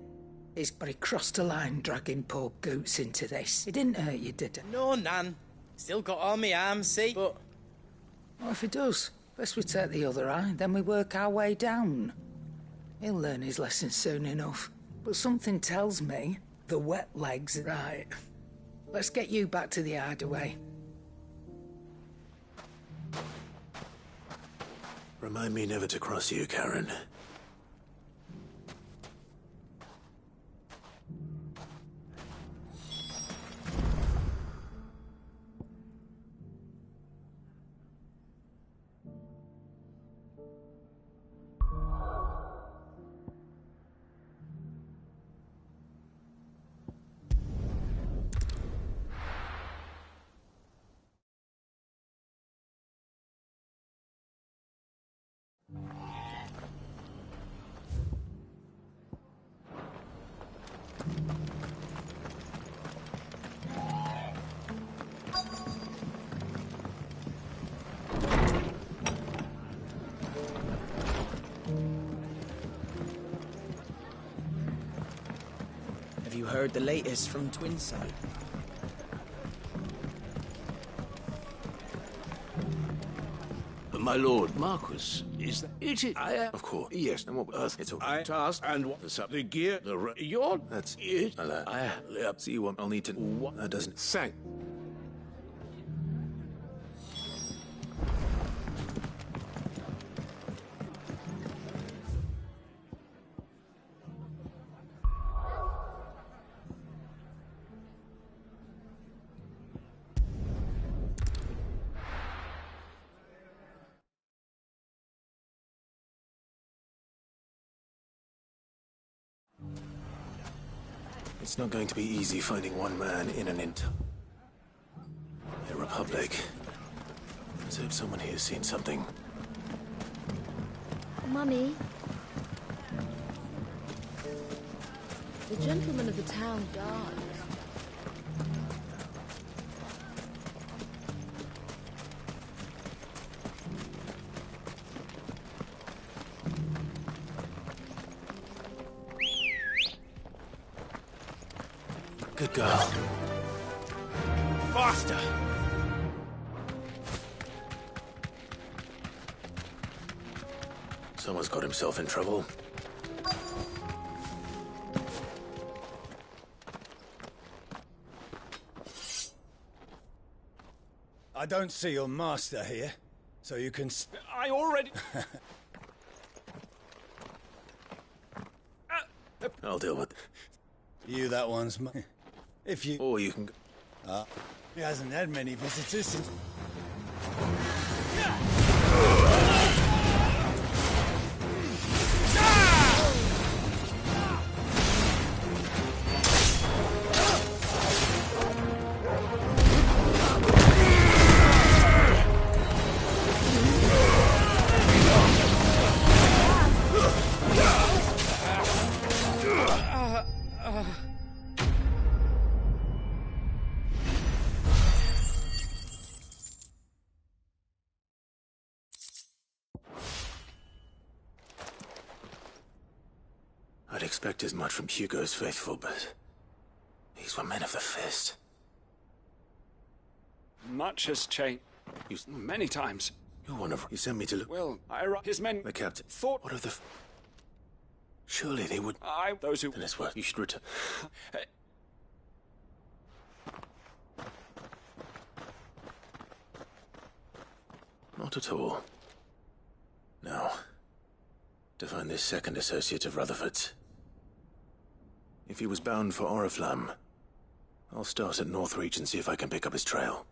But he crossed a line dragging poor Goots into this. It didn't hurt you, did it? No, Nan. Still got all my arms, see? But... What if he does? First we take the other eye, then we work our way down. He'll learn his lesson soon enough. But something tells me the Wet Legs... Right. Let's get you back to the hideaway. Remind me never to cross you, Karen. Have you heard the latest from Twinside? My lord Marquis, is that it? Of course. Yes, and what earth? It's all... I task and what the gear, your... That's it. See you won't. I'll need to... What? That doesn't... Sang. It's not going to be easy finding one man in an int. Republic. Let's hope someone here has seen something. Mummy? The gentleman of the town guard. Good girl. Faster! Someone's got himself in trouble. I don't see your master here, so you can... I already... I'll deal with... You that one's... If you... Or you can... He hasn't had many visitors since... I'd expect as much from Hugo's faithful, but these were men of the fist. Much has changed. Many times. You're one of... You sent me to look... Well, his men... The captain... Thought... What of the... Surely they would... Those who... Then it's worth... You should return... Not at all. Now, to find this second associate of Rutherford's. If he was bound for Oriflamme, I'll start at Northreach and see if I can pick up his trail.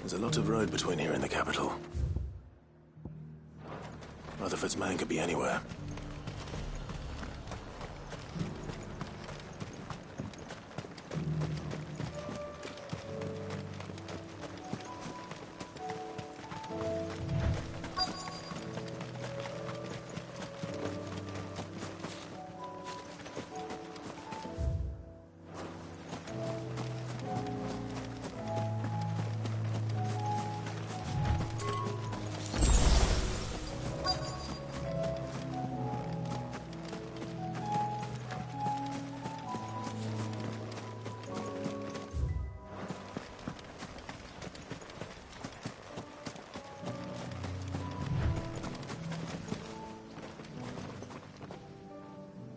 There's a lot of road between here and the capital. Rutherford's man could be anywhere.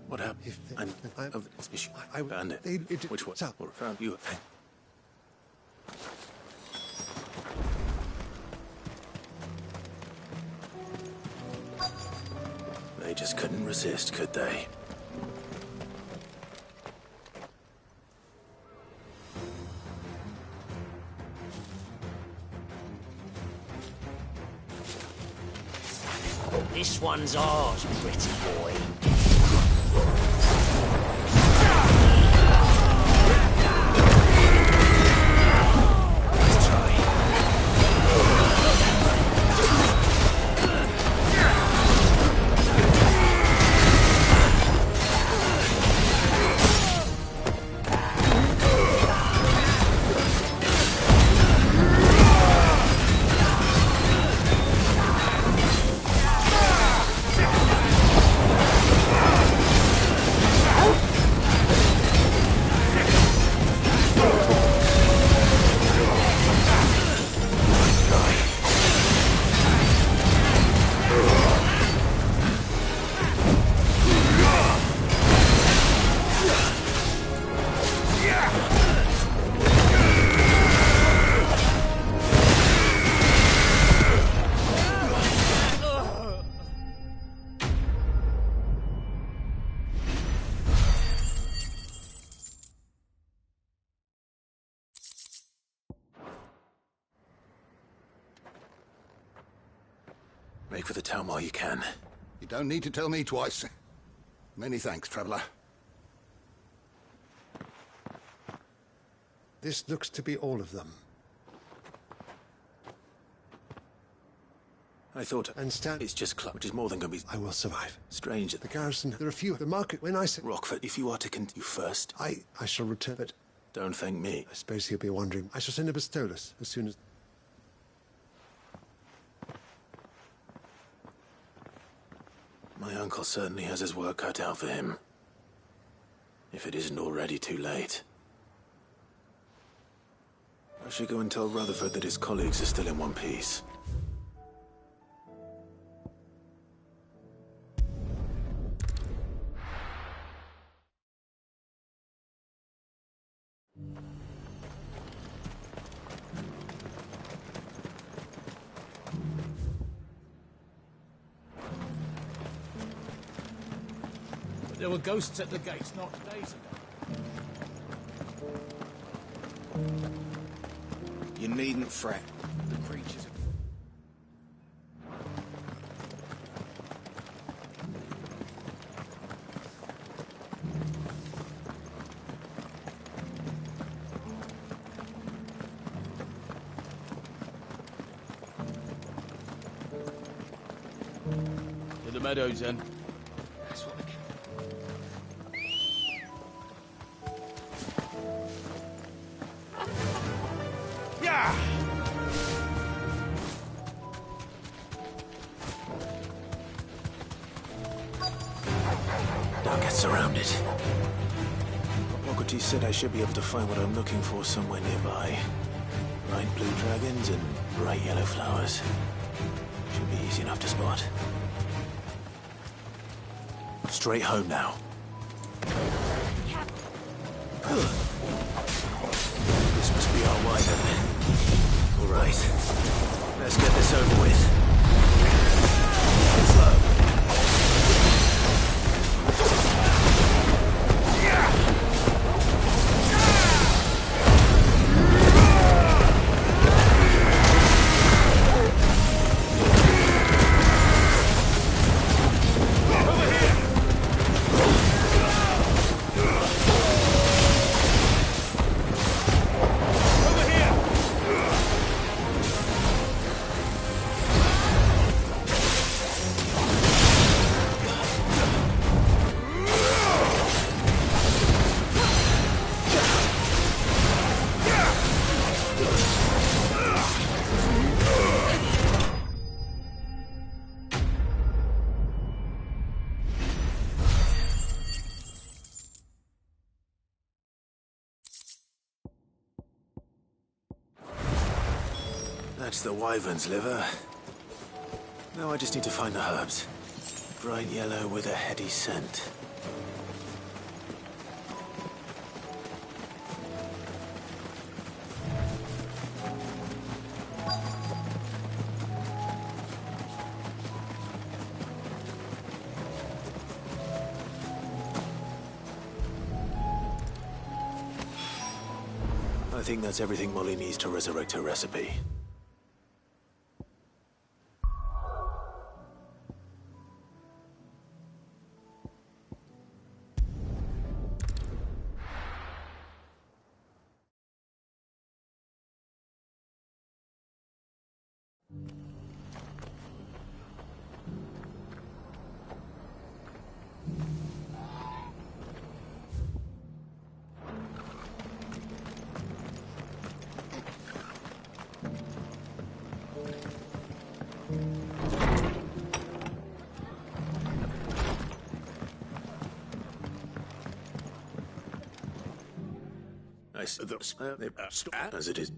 What happened? I found it. Which one? Or found you? just couldn't resist, could they? This one's ours, pretty boy. Make for the town while you can. You don't need to tell me twice. Many thanks, traveler. This looks to be all of them. I thought... And Stan... It's just club, which is more than gonna be... I will survive. Strange. The garrison, there are few at the market. When I said... Rockford, if you are to continue first... I shall return, but... Don't thank me. I suppose he'll be wondering. I shall send a Bastolus as soon as... My uncle certainly has his work cut out for him. If it isn't already too late. I should go and tell Rutherford that his colleagues are still in one piece. There were ghosts at the gates not days ago. You needn't fret. The creatures... To the meadows, then. Don't get surrounded. Hippocrates said I should be able to find what I'm looking for somewhere nearby. Bright blue dragons and bright yellow flowers. Should be easy enough to spot. Straight home now. This must be our wyvern. All right. Let's get this over with. Slow. That's the wyvern's liver. Now I just need to find the herbs. Bright yellow with a heady scent. think that's everything Molly needs to resurrect her recipe. As it is.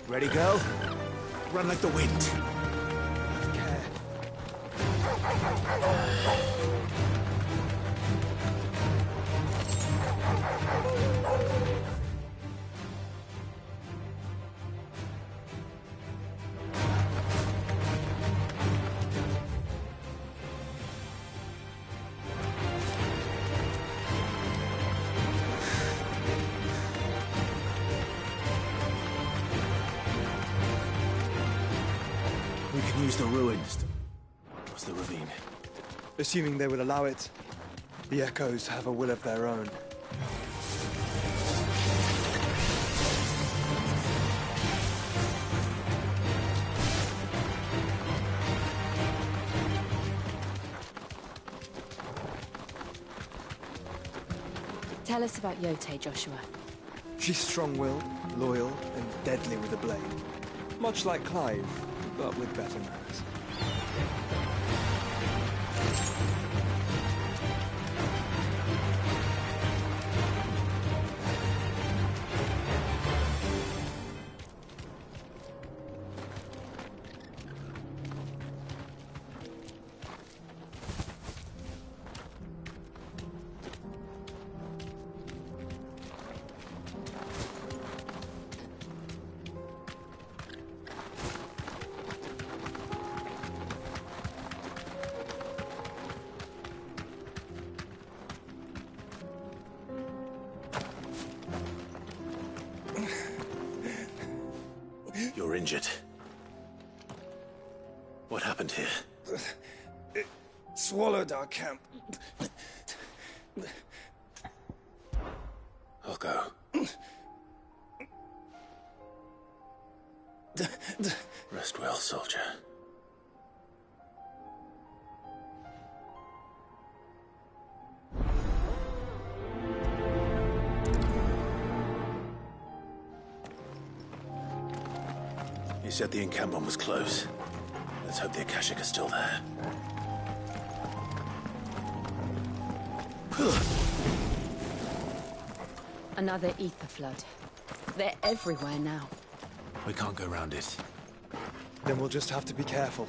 Ready, go? Run like the wind. We can use the ruins. What's the ravine? Assuming they will allow it, the Echoes have a will of their own. Tell us about Yote, Joshua. She's strong-willed, loyal, and deadly with a blade. Much like Clive, but with better manners. You're injured. What happened here? It swallowed our camp. I'll go. Rest well, soldier. You said the encampment was close. Let's hope the Akashic are still there. Another ether flood. They're everywhere now. We can't go around it. Then we'll just have to be careful.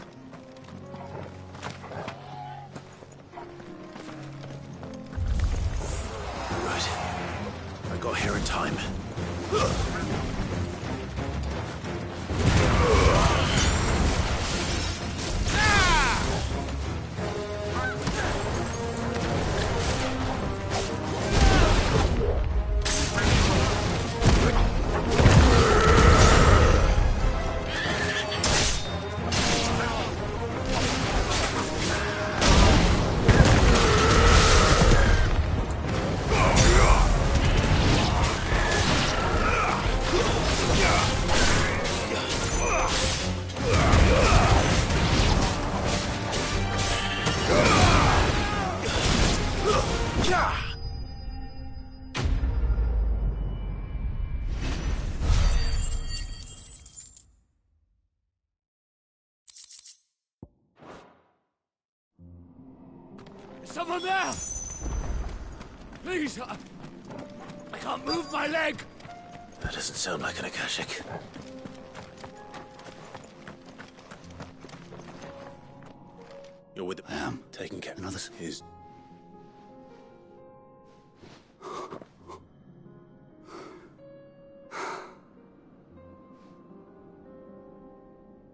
got here in time. Is someone there? Please, I can't move my leg. That doesn't sound like an Akashic. You're with the... I am. Taking care And others. Is...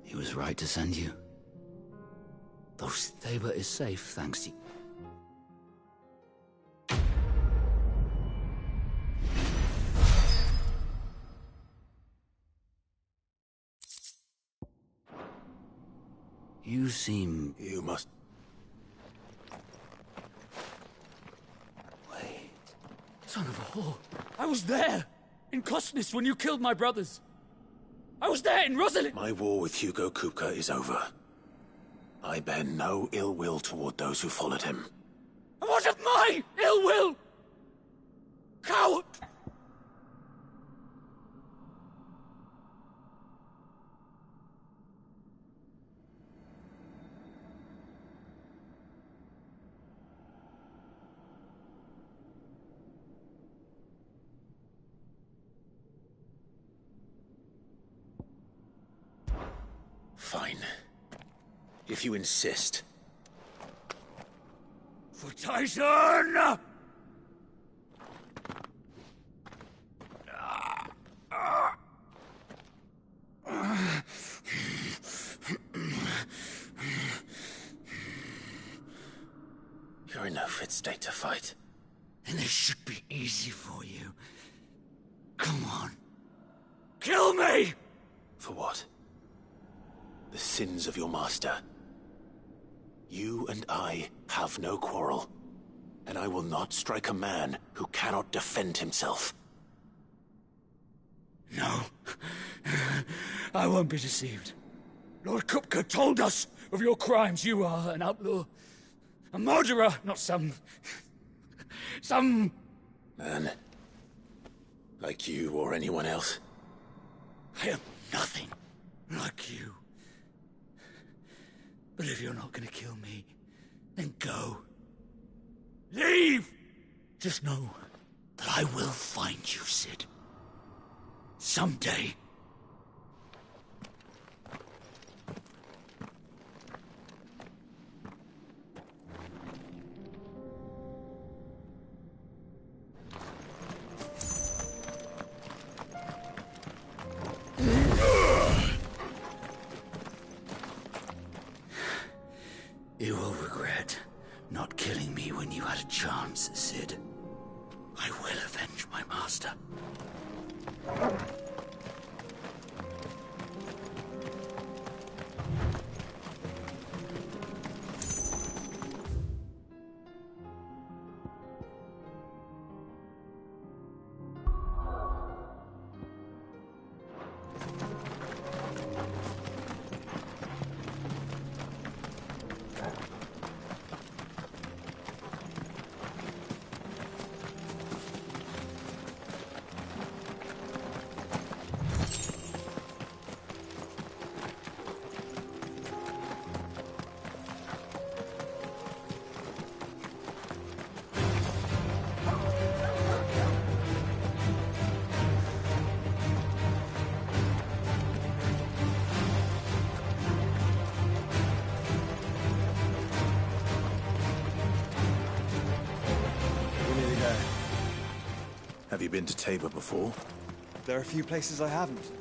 He was right to send you. Though Theba is safe, thanks to you. You seem... You must... Wait. Son of a whore. I was there, in Cosnes, when you killed my brothers. I was there in Rosalind. My war with Hugo Kupka is over. I bear no ill will toward those who followed him. And what of my ill will? Coward! Fine. If you insist. For Tyson! You're in no fit state to fight. And this should be easy for you. Come on. Kill me! For what? The sins of your master. You and I have no quarrel, and I will not strike a man who cannot defend himself. No. I won't be deceived. Lord Kupka told us of your crimes. You are an outlaw. A murderer, not some man. Like you or anyone else. I am nothing like you. But if you're not gonna kill me, then go. Leave! Just know that I will find you, Sid. Someday. You will regret not killing me when you had a chance, Sid. I will avenge my master. Have you been to Tabor before? There are a few places I haven't.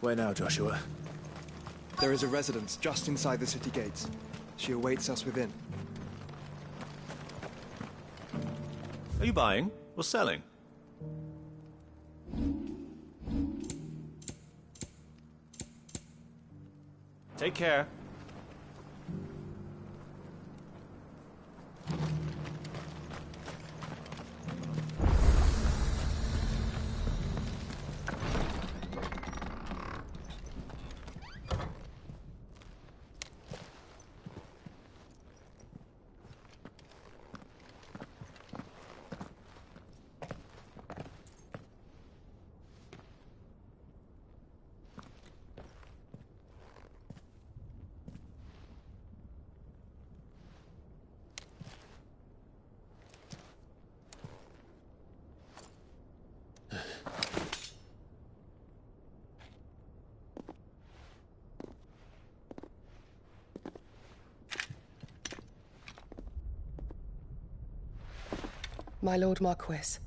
Where now, Joshua? There is a residence just inside the city gates. She awaits us within. Are you buying or selling? Take care. My Lord Marquis,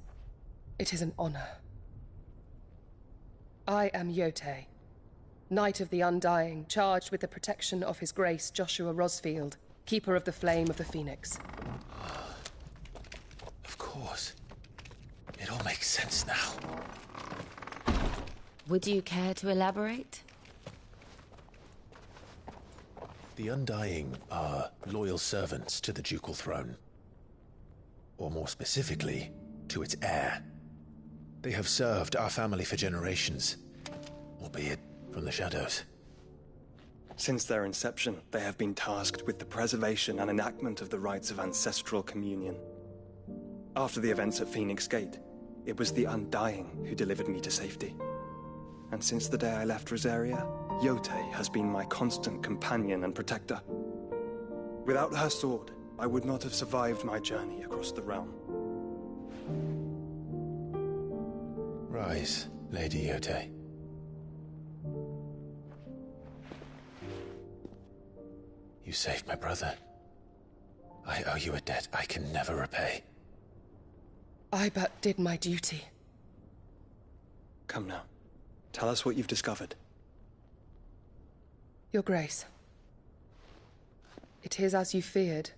it is an honor. I am Yotei, Knight of the Undying, charged with the protection of His Grace Joshua Rosfield, Keeper of the Flame of the Phoenix. Of course. It all makes sense now. Would you care to elaborate? The Undying are loyal servants to the ducal throne. Or more specifically, to its heir. They have served our family for generations, albeit from the shadows. Since their inception, they have been tasked with the preservation and enactment of the rites of ancestral communion. After the events at Phoenix Gate, it was the Undying who delivered me to safety. And since the day I left Rosaria, Yotei has been my constant companion and protector. Without her sword, I would not have survived my journey across the realm. Rise, Lady Yotei. You saved my brother. I owe you a debt I can never repay. I but did my duty. Come now. Tell us what you've discovered. Your Grace. It is as you feared.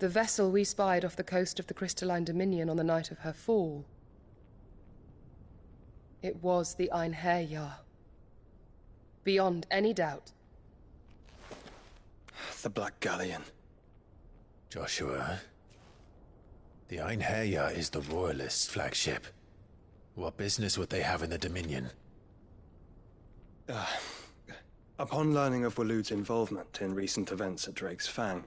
The vessel we spied off the coast of the Crystalline Dominion on the night of her fall. It was the Einherjar. Beyond any doubt. The Black Galleon. Joshua, the Einherjar is the Royalists' flagship. What business would they have in the Dominion? Upon learning of Waloed's involvement in recent events at Drake's Fang,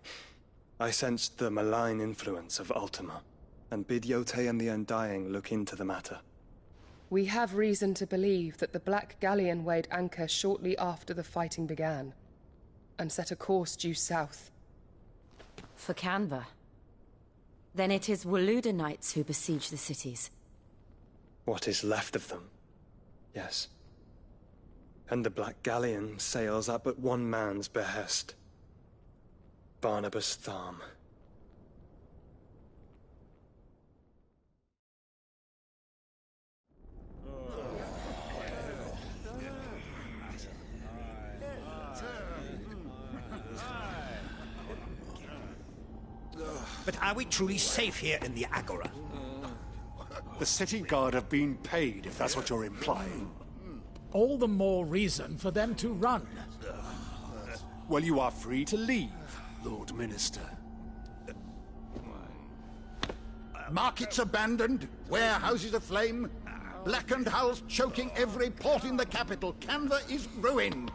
I sensed the malign influence of Ultima, and bid Yotei and the Undying look into the matter. We have reason to believe that the Black Galleon weighed anchor shortly after the fighting began, and set a course due south. For Canva. Then it is Waloeda Knights who besiege the cities. What is left of them, yes. And the Black Galleon sails at but one man's behest. Barnabas Tharm. But are we truly safe here in the Agora? The city guard have been paid, if that's what you're implying. All the more reason for them to run. Well, you are free to leave, Lord Minister. Markets abandoned, warehouses aflame, blackened hulls choking every port in the capital. Canva is ruined.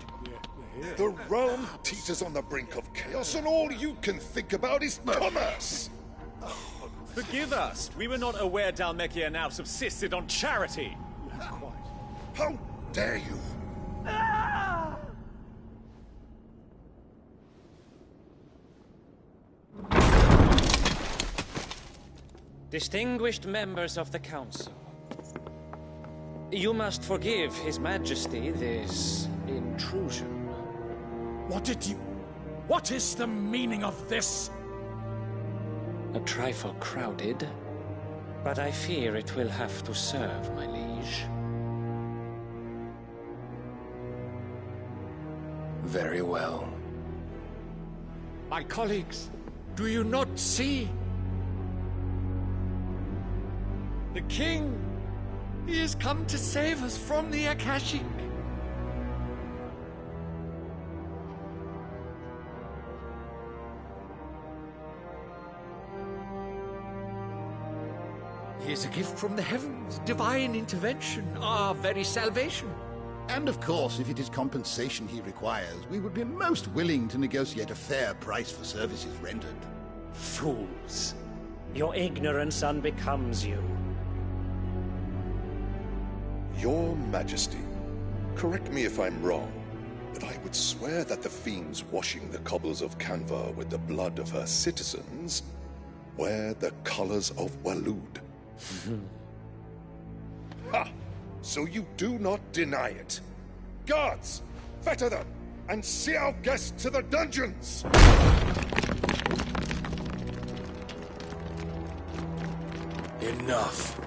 The realm teeters on the brink of chaos, and all you can think about is commerce! Forgive us! We were not aware Dhalmekia now subsisted on charity! How dare you! Distinguished members of the Council, you must forgive His Majesty this intrusion. What is the meaning of this? A trifle crowded, but I fear it will have to serve, my liege. Very well. My colleagues, do you not see? The king! He has come to save us from the Akashic! He is a gift from the heavens, divine intervention, our very salvation. And of course, if it is compensation he requires, we would be most willing to negotiate a fair price for services rendered. Fools! Your ignorance unbecomes you. Your Majesty, correct me if I'm wrong, but I would swear that the fiends washing the cobbles of Canva with the blood of her citizens wear the colors of Waloed. Ha! So you do not deny it. Guards, fetter them, and see our guests to the dungeons! Enough.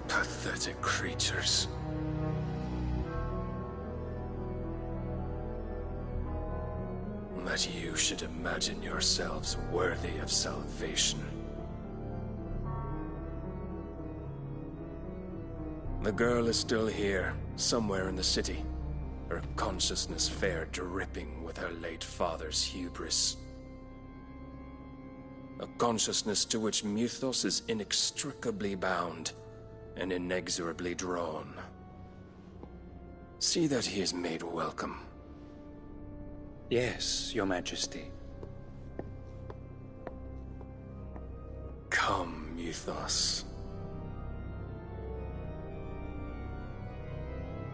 Pathetic creatures. That you should imagine yourselves worthy of salvation. The girl is still here, somewhere in the city, her consciousness fair dripping with her late father's hubris. A consciousness to which Mythos is inextricably bound and inexorably drawn. See that he is made welcome. Yes, Your Majesty. Come, Mythos.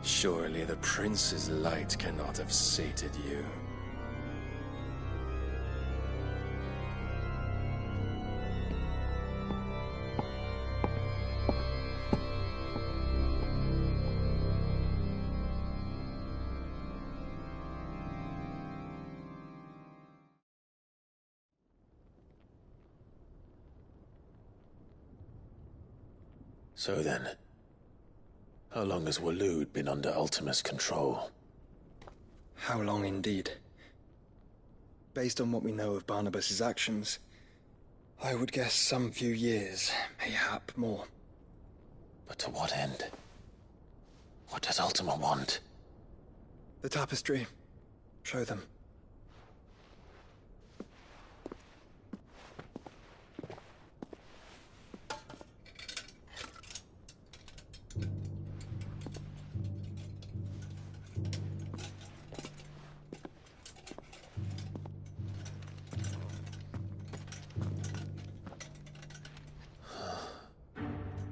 Surely the prince's light cannot have sated you. So then, how long has Waloed been under Ultima's control? How long indeed? Based on what we know of Barnabas's actions, I would guess some few years, mayhap more. But to what end? What does Ultima want? The tapestry. Show them.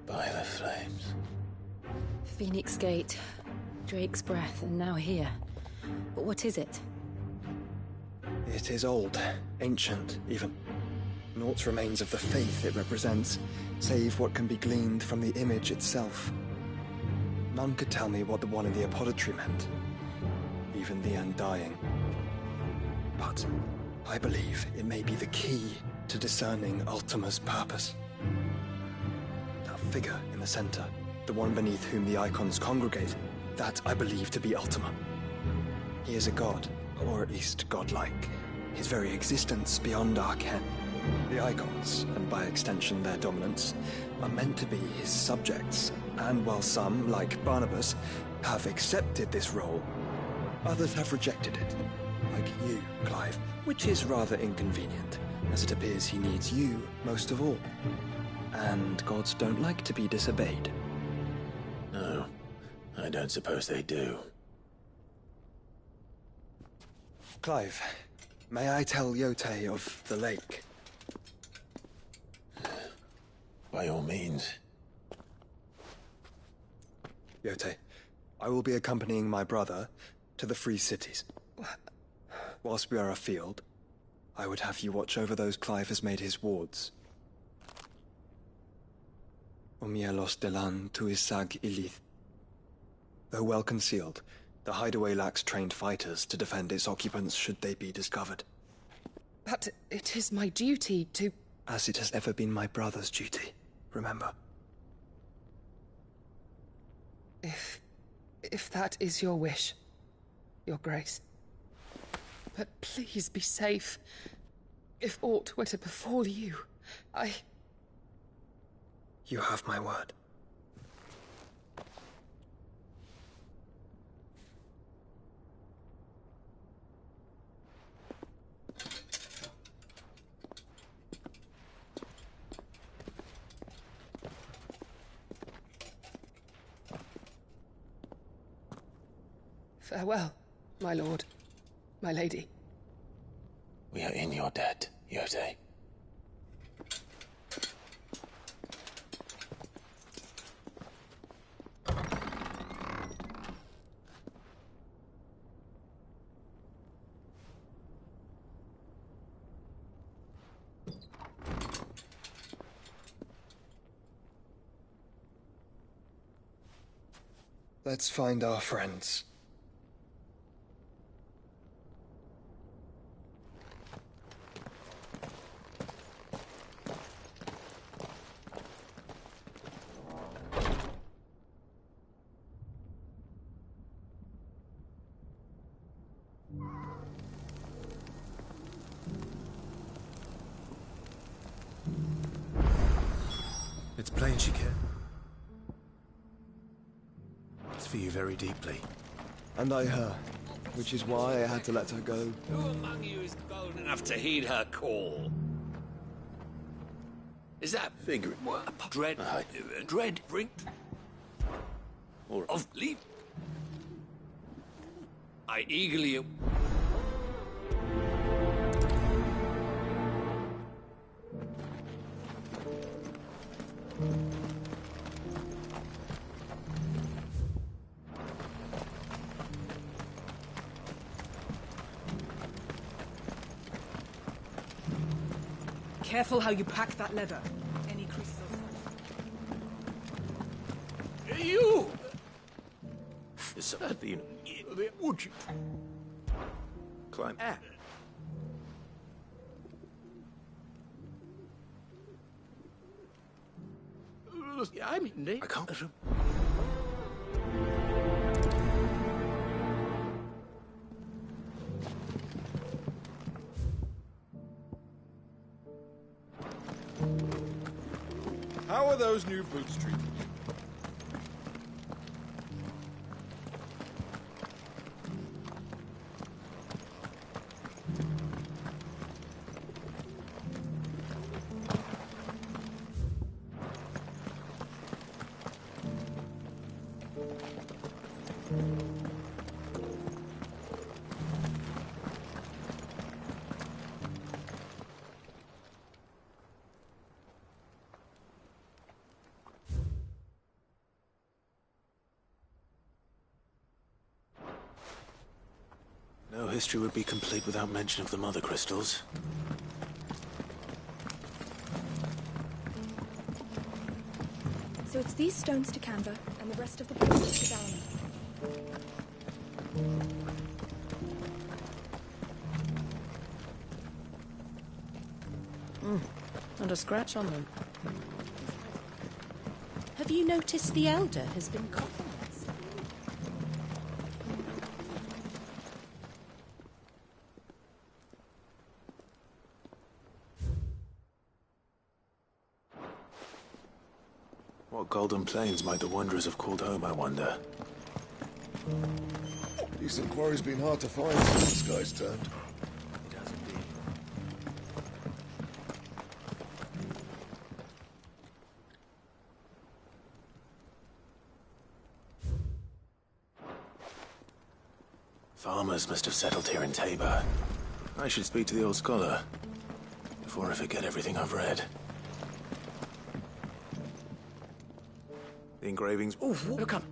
By the flames. Phoenix Gate, Drake's Breath, and now here. But what is it? It is old, ancient, even. Naught remains of the faith it represents, save what can be gleaned from the image itself. None could tell me what the one in the apothecary meant, even the Undying. But I believe it may be the key to discerning Ultima's purpose. That figure in the center, the one beneath whom the icons congregate, that I believe to be Ultima. He is a god, or at least godlike, his very existence beyond our ken. The icons, and by extension their dominance, are meant to be his subjects, and while some, like Barnabas, have accepted this role, others have rejected it, like you, Clive, which is rather inconvenient, as it appears he needs you most of all. And gods don't like to be disobeyed. No, I don't suppose they do. Clive, may I tell Yote of the lake? By all means. Yote, I will be accompanying my brother to the Free Cities. Whilst we are afield, I would have you watch over those Clive has made his wards. Omielos delan tuisag ilith. Though well concealed, the hideaway lacks trained fighters to defend its occupants should they be discovered. But it is my duty to... As it has ever been my brother's duty, remember. If that is your wish, Your Grace. But please be safe. If aught were to befall you, You have my word. Farewell, my lord, my lady. We are in your debt, Yode. Let's find our friends. It's plain she cares. It's for you very deeply. And I her, which is why I had to let her go. Who among you is bold enough to heed her call? Is that figure? Dread, dread, brink of leave? I eagerly. Careful how you pack that leather. Any creases of... You! This been... Would you... Climb... I mean, I can't... How are those new boots treated? No history would be complete without mention of the Mother Crystals. So it's these stones to Canva, and the rest of the process to Dalaman. Not a scratch on them. Have you noticed the Elder has been coughing? What golden plains might the Wanderers have called home, I wonder? Decent quarry's been hard to find since the sky's turned. It has indeed. Farmers must have settled here in Tabor. I should speak to the old scholar before I forget everything I've read. The engravings. Oh, look up.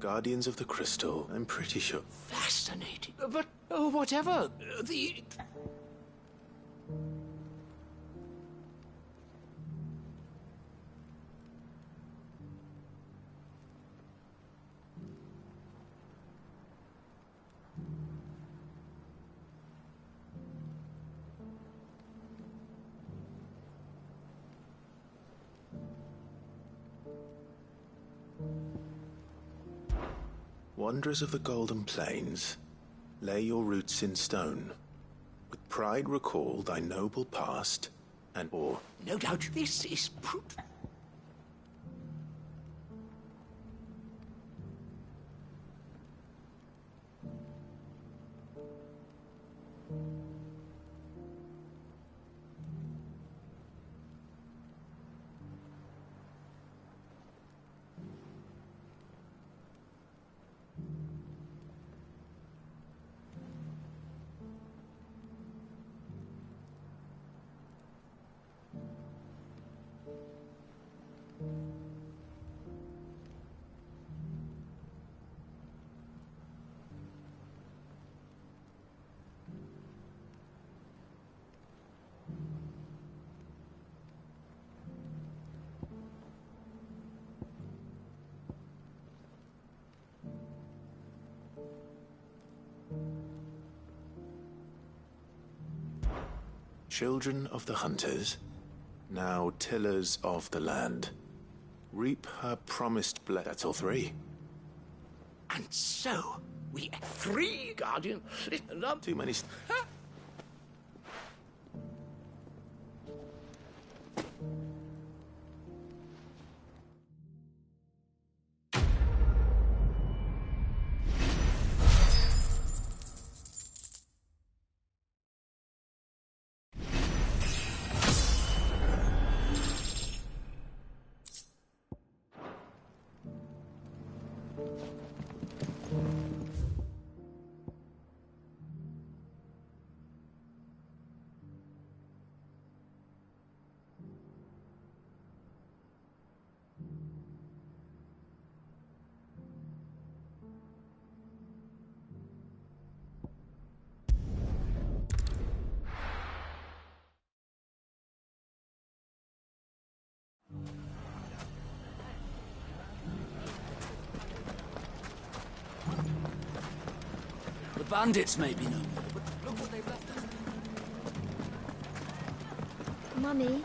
Guardians of the Crystal, I'm pretty sure. Fascinating. But, whatever. The... Wanderers of the Golden Plains, lay your roots in stone. With pride recall thy noble past, and or... No doubt this is proof. Children of the Hunters, now tillers of the land, reap her promised That's all three. And so, we 3 Guardians... Too many... Bandits may be no more, but look what they've left us. Mummy.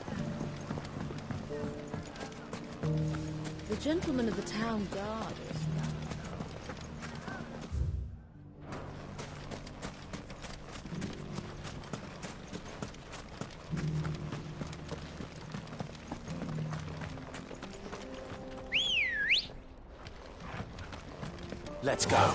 The gentleman of the town guard is... Let's go.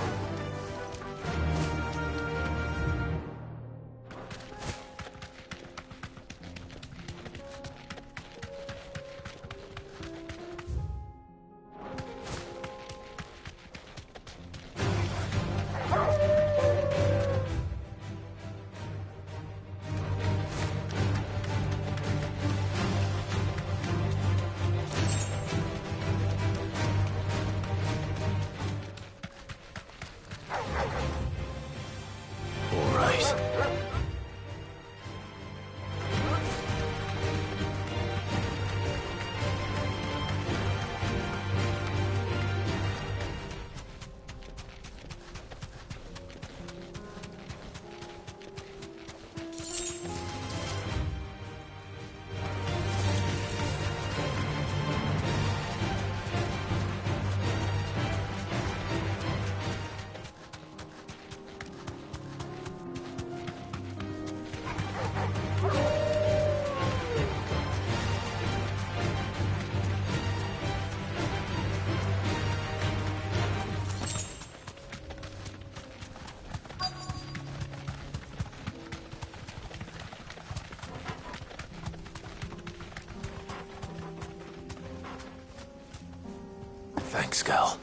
Thanks, Gal.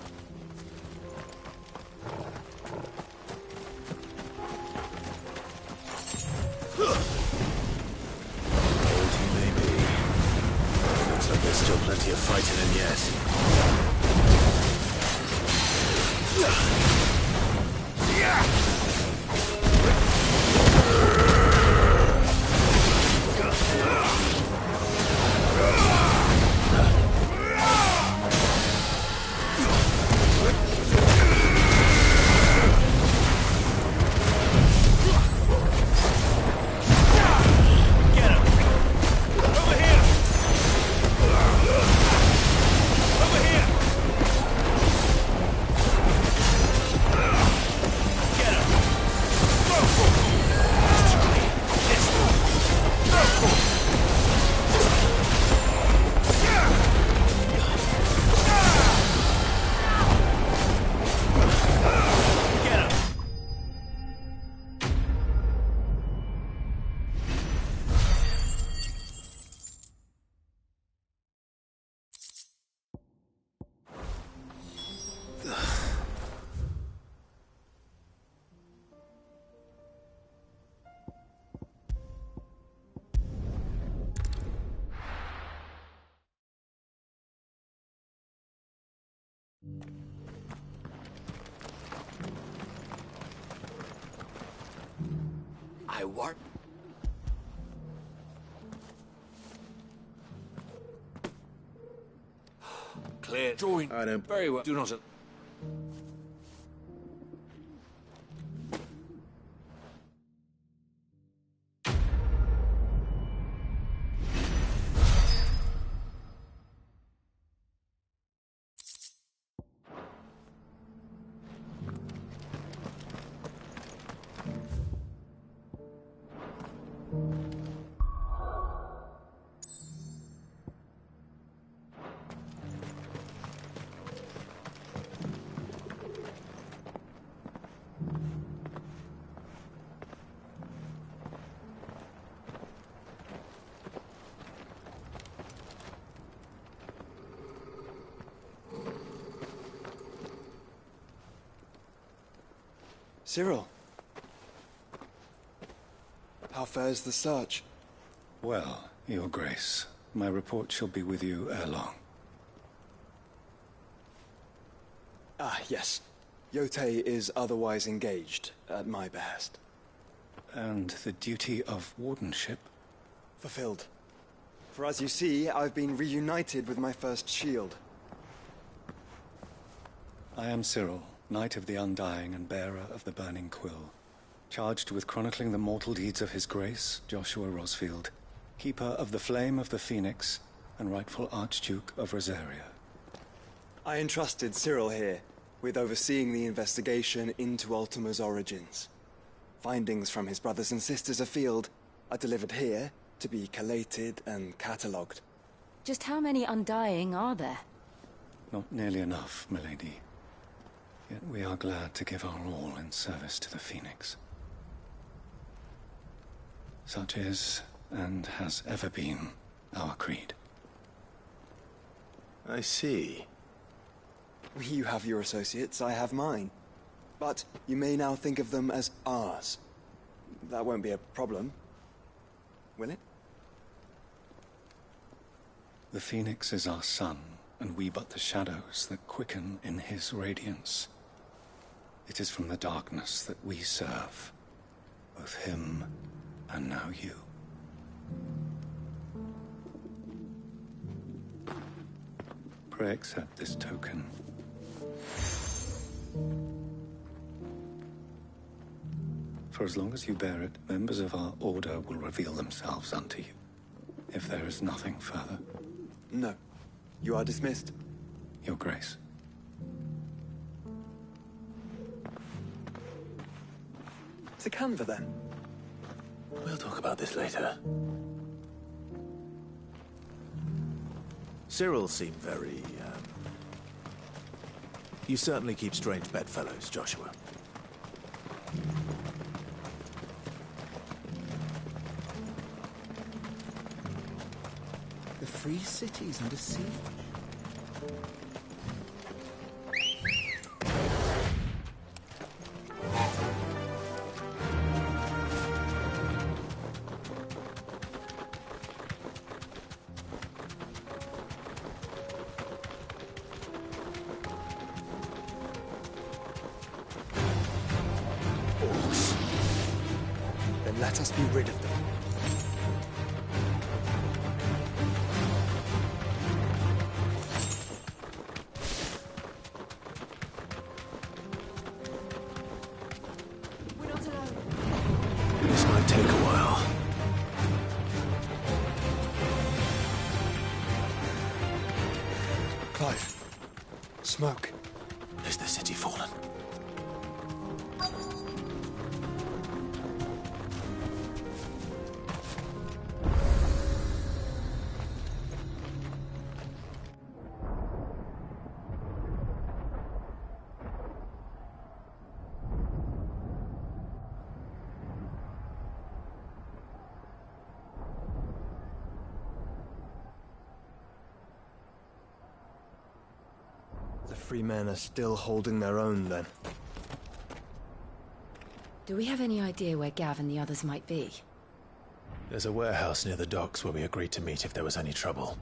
Old he may be. Looks like there's still plenty of fighting in yet. I warp. Clear. Join. I don't. Very well. Do not. Cyril. How fares the search? Well, Your Grace, my report shall be with you ere long. Ah, yes. Yotei is otherwise engaged, at my behest. And the duty of wardenship? Fulfilled. For as you see, I've been reunited with my first shield. I am Cyril, Knight of the Undying and bearer of the Burning Quill, charged with chronicling the mortal deeds of His Grace, Joshua Rosfield, keeper of the Flame of the Phoenix and rightful Archduke of Rosaria. I entrusted Cyril here with overseeing the investigation into Ultima's origins. Findings from his brothers and sisters afield are delivered here to be collated and catalogued. Just how many Undying are there? Not nearly enough, milady. Yet we are glad to give our all in service to the Phoenix. Such is, and has ever been, our creed. I see. You have your associates, I have mine. But you may now think of them as ours. That won't be a problem, will it? The Phoenix is our sun, and we but the shadows that quicken in his radiance. It is from the darkness that we serve, both him and now you. Pray accept this token. For as long as you bear it, members of our order will reveal themselves unto you. If there is nothing further. No. You are dismissed. Your Grace. To Canva, then. We'll talk about this later. Cyril seemed very, You certainly keep strange bedfellows, Joshua. The free city's under siege. Let us be rid of them. We're not alone. This might take a while. Clive. Smoke. Is the city fallen? The free men are still holding their own, then. Do we have any idea where Gav and the others might be? There's a warehouse near the docks where we agreed to meet if there was any trouble.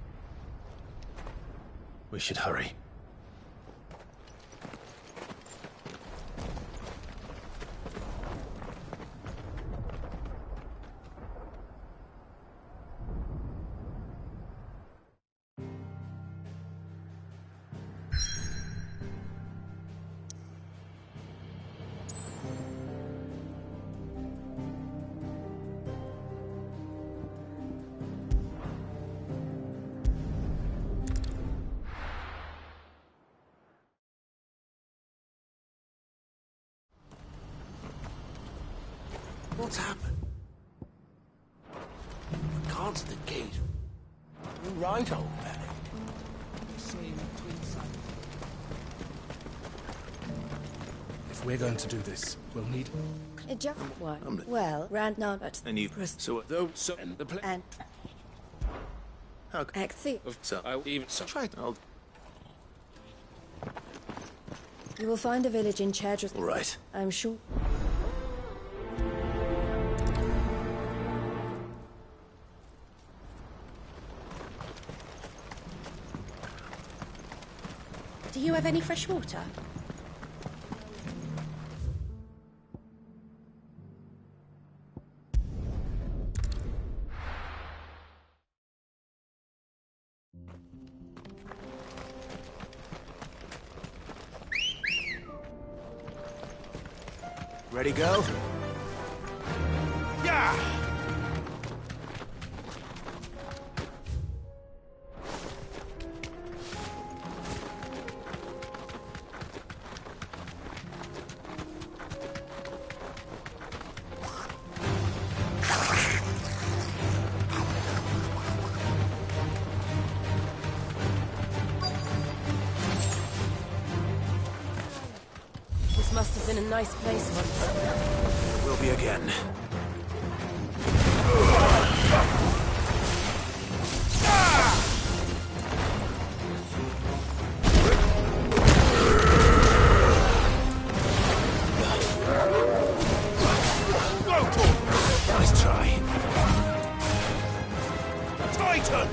We should hurry. What's happened? The guards at the gate. You're right, old man. If we're going to do this, we'll need... What? Well, Rand not at And you... So, though, so... And the and How... Exi. So, I even... So, try it. I'll... You will find a village in Chadris. All right. I'm sure. Do you have any fresh water? Ready, go? Yeah! This must have been a nice place once. It will be again. Nice try. Titan!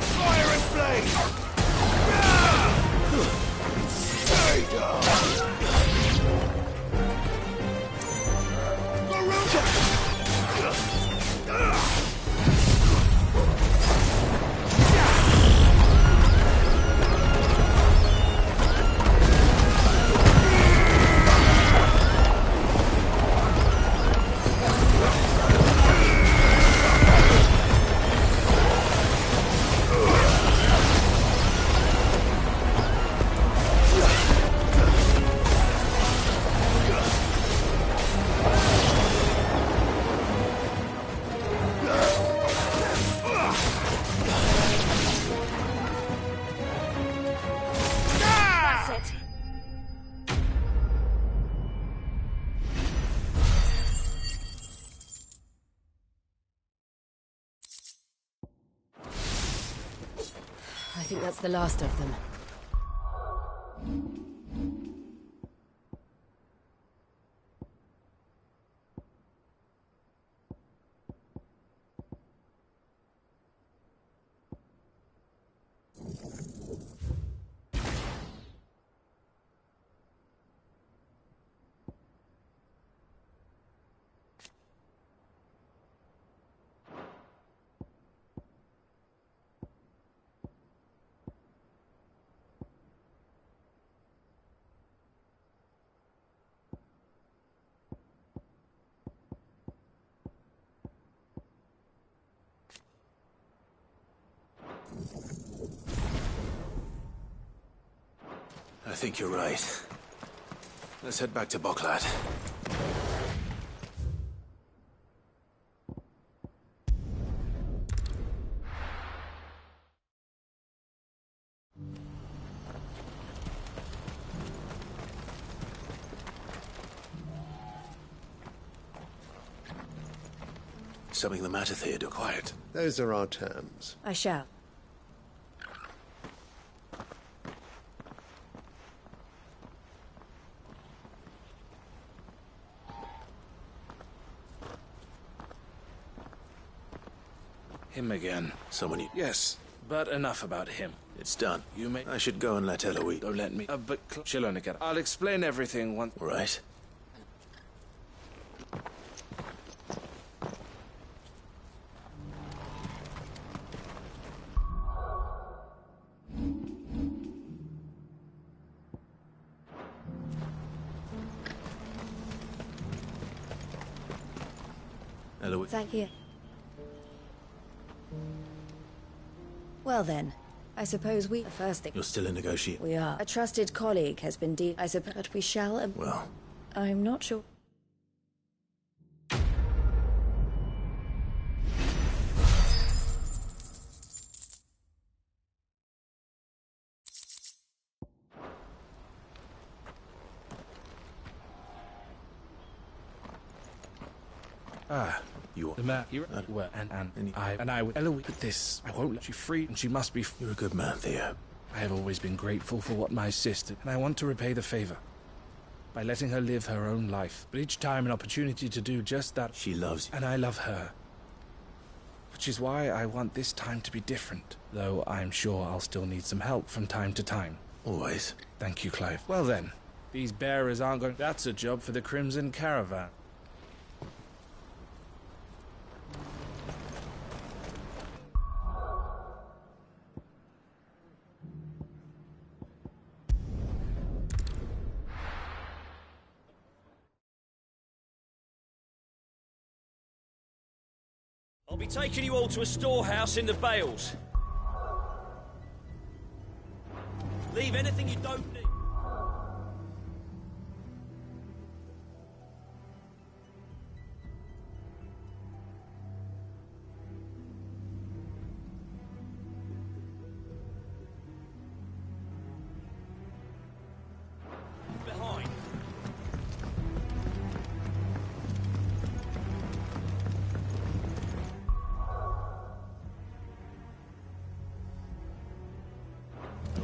Fire and flame! Stay down! I think that's the last of them. think you're right. Let's head back to Boklad. Something the matter, Theodore? Quiet. Those are our terms. I shall. Him again. Someone you... Yes, but enough about him. It's done. You may... I should go and let Eloise... Don't let me... but she'll only get... I'll explain everything once... All right. Eloise... Thank you. Well then, I suppose we... The first thing... You're still in negotiation? We are. A trusted colleague has been I suppose that we shall... Well... I'm not sure... Ah, you're the man. You're well, and I would Eloise at this. I won't let you free, and she must be. You're a good man, Theo. I have always been grateful for what my sister, and I want to repay the favor by letting her live her own life. But each time an opportunity to do just that, she loves you, and I love her. Which is why I want this time to be different. Though I'm sure I'll still need some help from time to time. Always. Thank you, Clive. Well then, these bearers aren't going. That's a job for the Crimson Caravan. I'll be taking you all to a storehouse in the Bales. Leave anything you don't need. Behind.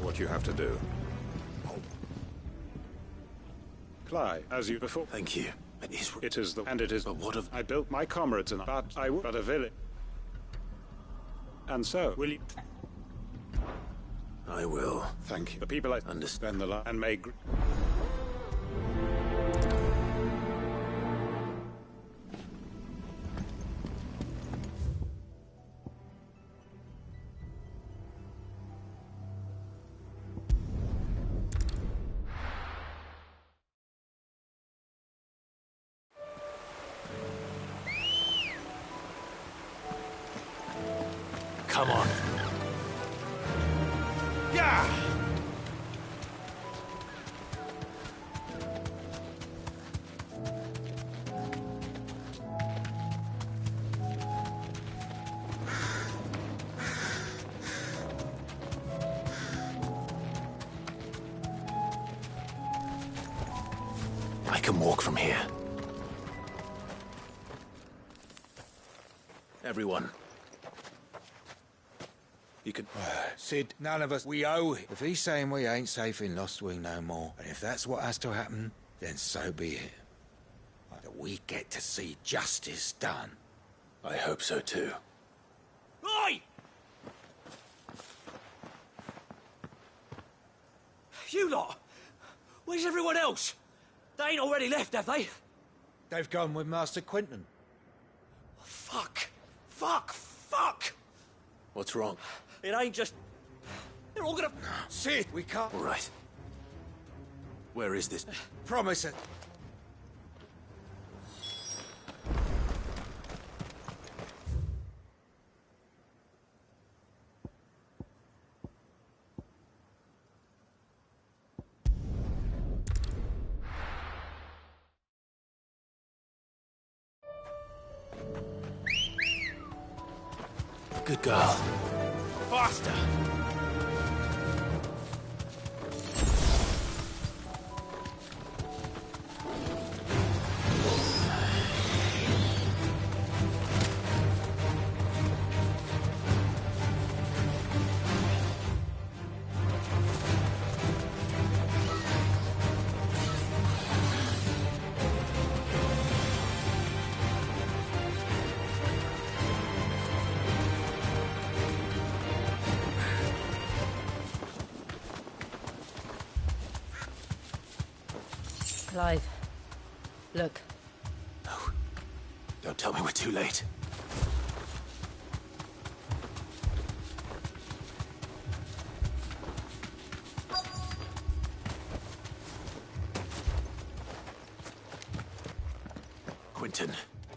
What you have to do. Clive, as you before. Thank you. It is the and it is. But what of I built my comrades and but I would but a village. And so will you? I will. Thank you. The people I understand the law and may. Come on. Yeah! I can walk from here. Everyone. You can... Sid, none of us, we owe him. If he's saying we ain't safe in Lostwing no more, and if that's what has to happen, then so be it. That we get to see justice done. I hope so too. Oi! You lot! Where's everyone else? They ain't already left, have they? They've gone with Master Quinton. Fuck! Fuck! Fuck! What's wrong? It ain't just... They're all gonna... Sid, we can't... All right. Where is this? Promise it. Good girl. Faster! Clive, look. No. Don't tell me we're too late. Quentin,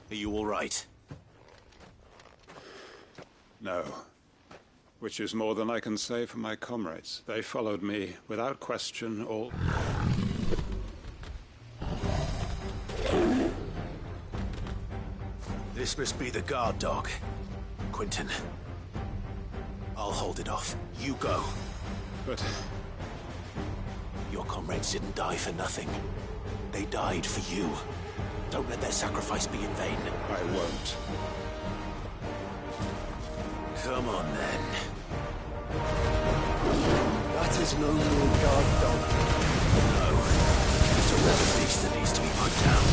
are you all right? No. Which is more than I can say for my comrades. They followed me without question all... This must be the guard dog. Quentin. I'll hold it off. You go. But... Your comrades didn't die for nothing. They died for you. Don't let their sacrifice be in vain. I won't. Come on, then. That is no mere guard dog. No. It's a rebel beast that needs to be put down.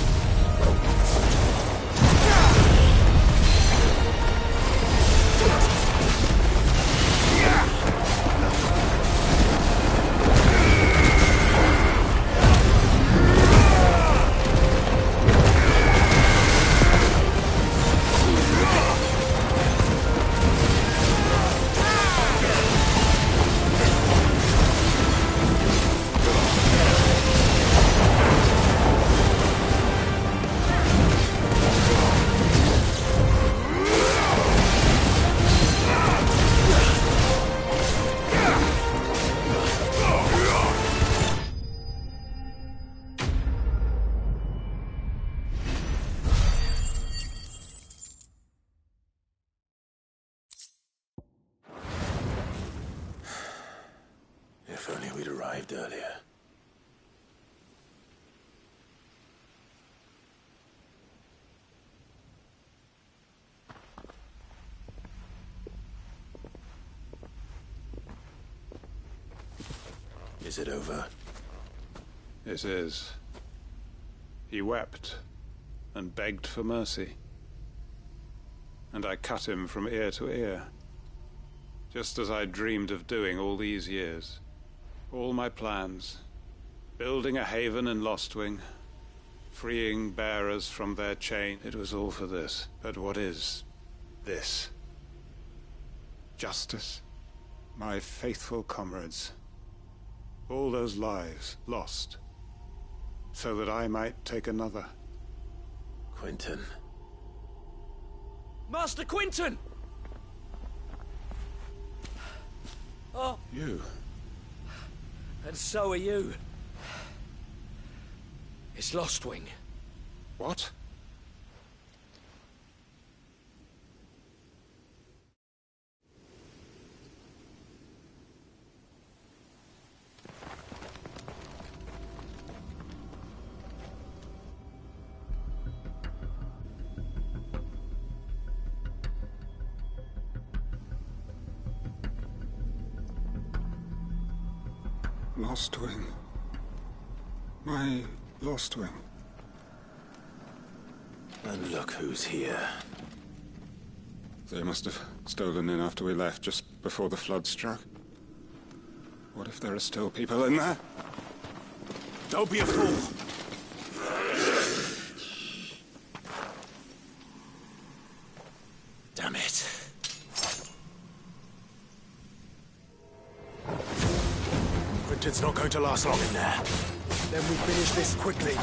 If only we'd arrived earlier. Is it over? It is. He wept and begged for mercy. And I cut him from ear to ear. Just as I dreamed of doing all these years. All my plans. Building a haven in Lostwing. Freeing bearers from their chain. It was all for this. But what is this? Justice? My faithful comrades. All those lives lost. So that I might take another. Quentin. Master Quentin! Oh. You. And so are you. It's Lostwing. What? Lostwing. My Lostwing. And look who's here. They must have stolen in after we left, just before the flood struck. What if there are still people in there? Don't be a fool! Damn it. Quentin's not going to last long in there. Then we finish this quickly.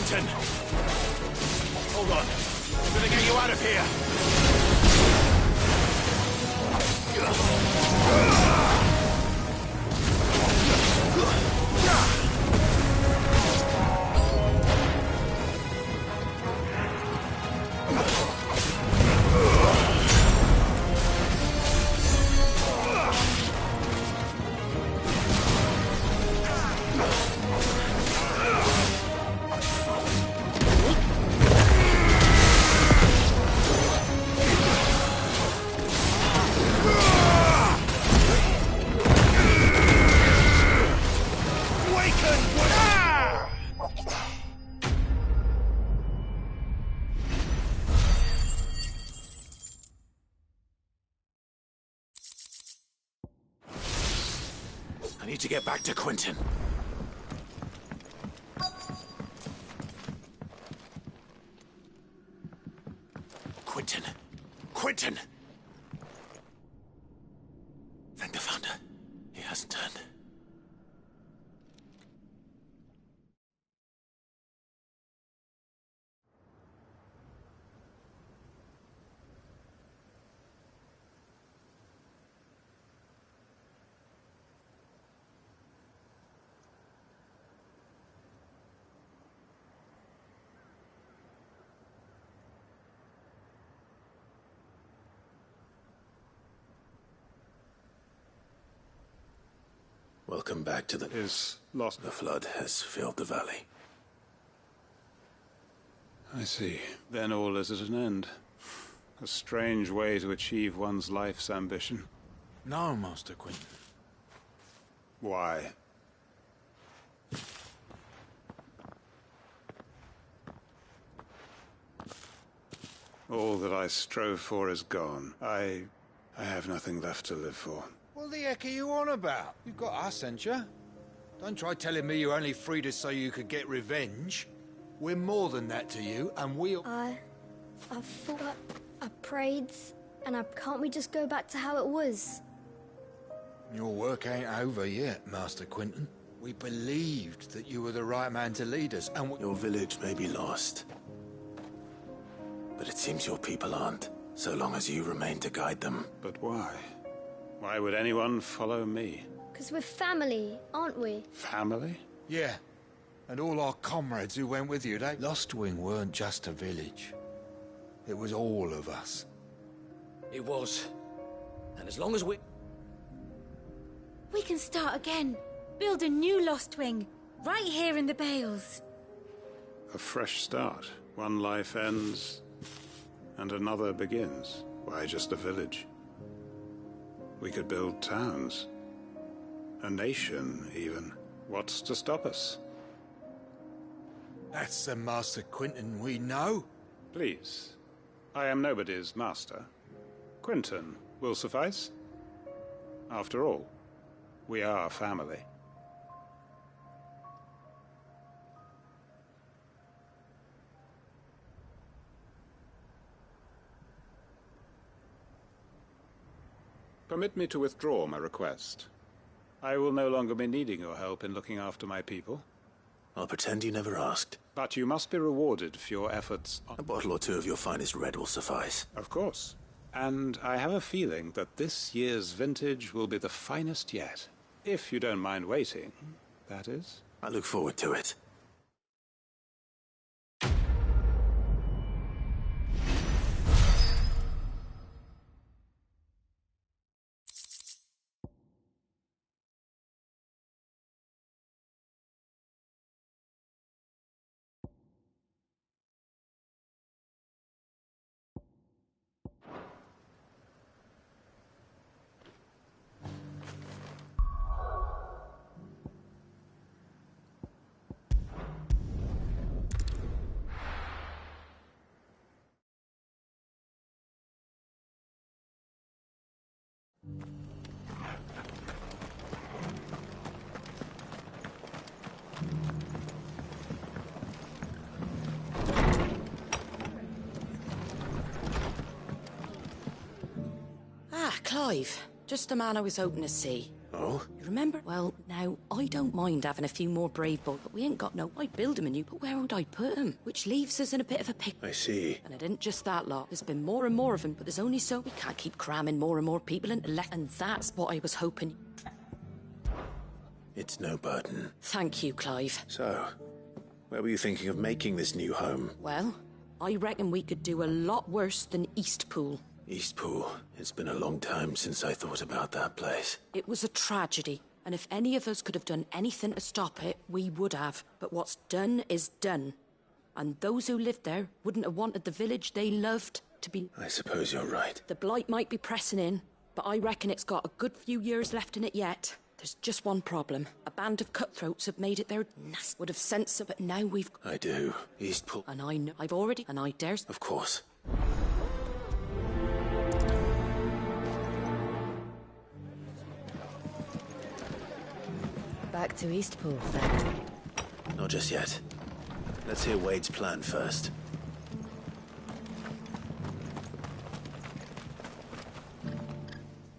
Quentin! Hold on. I'm gonna get you out of here! I need to get back to Quentin. Quentin! Quentin! Thank the Founder. He hasn't turned. Welcome back to the... Is lost. The flood has filled the valley. I see. Then all is at an end. A strange way to achieve one's life's ambition. No, Master Quentin. Why? All that I strove for is gone. I have nothing left to live for. What the heck are you on about? You've got us, ain't you? Don't try telling me you only freed us so you could get revenge. We're more than that to you, and we'll... I thought, I prayed, and can't we just go back to how it was? Your work ain't over yet, Master Quentin. We believed that you were the right man to lead us, and Your village may be lost. But it seems your people aren't, so long as you remain to guide them. But why? Why would anyone follow me? Because we're family, aren't we? Family? Yeah. And all our comrades who went with you, they... Lostwing weren't just a village. It was all of us. It was. And as long as we... We can start again. Build a new Lostwing. Right here in the Bales. A fresh start. One life ends, and another begins. Why just a village? We could build towns. A nation, even. What's to stop us? That's the Master Quentin we know. Please. I am nobody's master. Quentin will suffice. After all, we are family. Permit me to withdraw my request. I will no longer be needing your help in looking after my people. I'll pretend you never asked. But you must be rewarded for your efforts. A bottle or two of your finest red will suffice. Of course. And I have a feeling that this year's vintage will be the finest yet. If you don't mind waiting, that is. I look forward to it. Clive. Just the man I was hoping to see. Oh? You remember? Well, now, I don't mind having a few more brave boys, but we ain't got no... I'd build him a new, but where would I put him? Which leaves us in a bit of a pick. I see. And it isn't just that lot. There's been more and more of them, but there's only so... We can't keep cramming more and more people into left, and that's what I was hoping... It's no burden. Thank you, Clive. So, where were you thinking of making this new home? Well, I reckon we could do a lot worse than Eastpool. Eastpool. It's been a long time since I thought about that place. It was a tragedy, and if any of us could have done anything to stop it, we would have. But what's done is done. And those who lived there wouldn't have wanted the village they loved to be... I suppose you're right. The blight might be pressing in, but I reckon it's got a good few years left in it yet. There's just one problem. A band of cutthroats have made it their nest. Would have sent some, but now we've... I do. Eastpool. And I know. I've already... And I dare... Of course. Back to Eastpool, then. Not just yet. Let's hear Wade's plan first.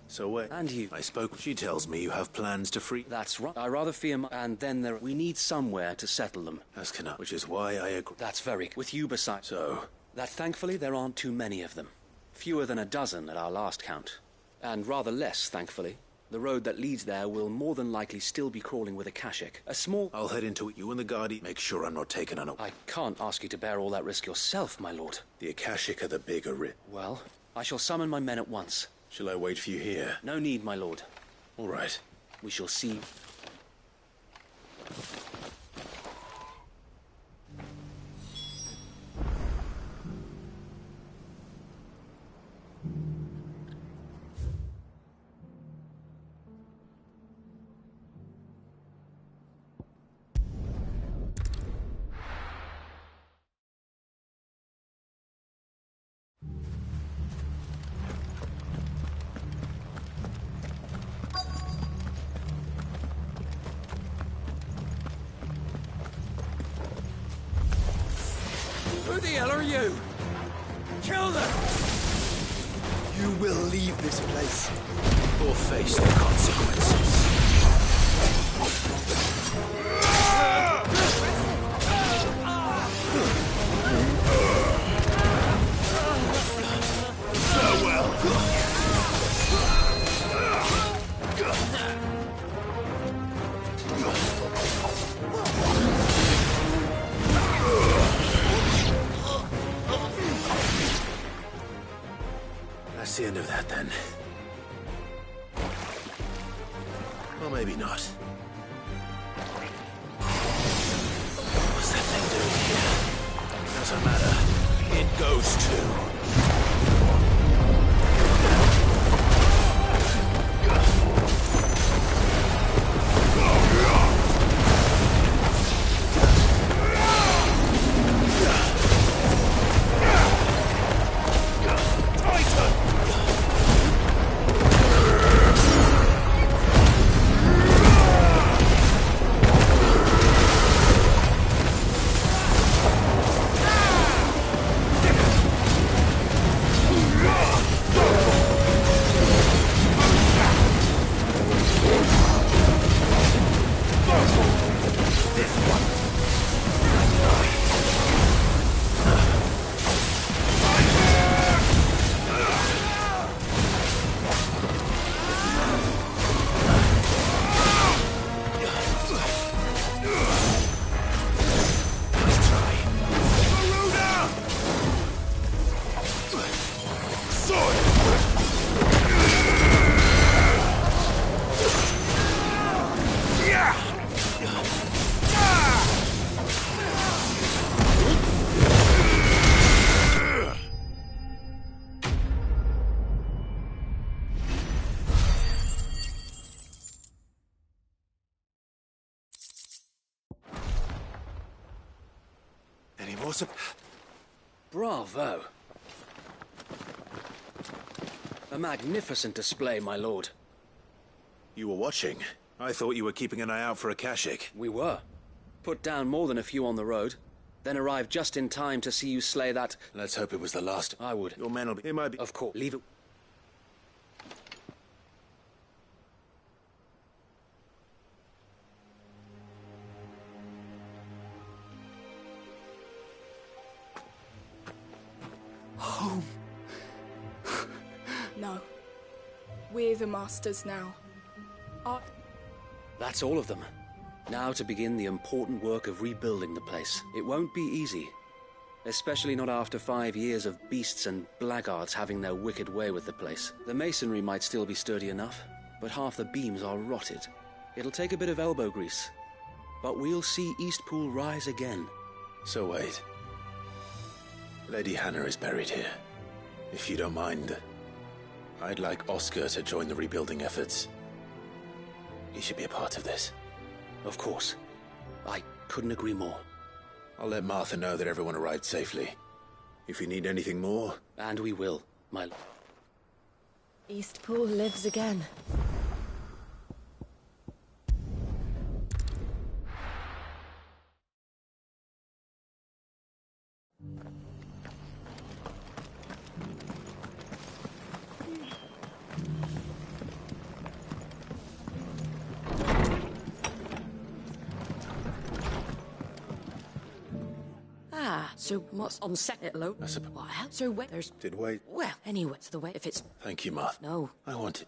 So Wade... And you. I spoke. She tells me you have plans to free... That's right. I rather fear and then there... We need somewhere to settle them. As cannot, which is why I agree. That's very... With you beside... So? That thankfully there aren't too many of them. Fewer than a dozen at our last count. And rather less, thankfully. The road that leads there will more than likely still be crawling with Akashic. A small... I'll head into it. You and the Guardian. Make sure I'm not taken on a... I can't ask you to bear all that risk yourself, my lord. The Akashic are the bigger risk. Well, I shall summon my men at once. Shall I wait for you here? No need, my lord. All right. We shall see... Who the hell are you? Kill them! You will leave this place. Or face the consequences. Farewell. That's the end of that, then. Well, maybe not. What's that thing doing here? Doesn't matter. It goes too. Bravo. A magnificent display, my lord. You were watching. I thought you were keeping an eye out for a Kashik. We were. Put down more than a few on the road, then arrived just in time to see you slay that... Let's hope it was the last. I would. Your men will be... It might be... Of course. Leave it... Home. No. We're the masters now. That's all of them. Now to begin the important work of rebuilding the place. It won't be easy. Especially not after 5 years of beasts and blackguards having their wicked way with the place. The masonry might still be sturdy enough, but half the beams are rotted. It'll take a bit of elbow grease. But we'll see Eastpool rise again. So wait. Lady Hannah is buried here. If you don't mind, I'd like Oscar to join the rebuilding efforts. He should be a part of this. Of course. I couldn't agree more. I'll let Martha know that everyone arrived safely. If you need anything more... And we will, my... Eastpool lives again. So what's on set it low? What else? So wait, there's... Did wait? Well, anyway, so the way if it's... Thank you, Martha. No. I want it.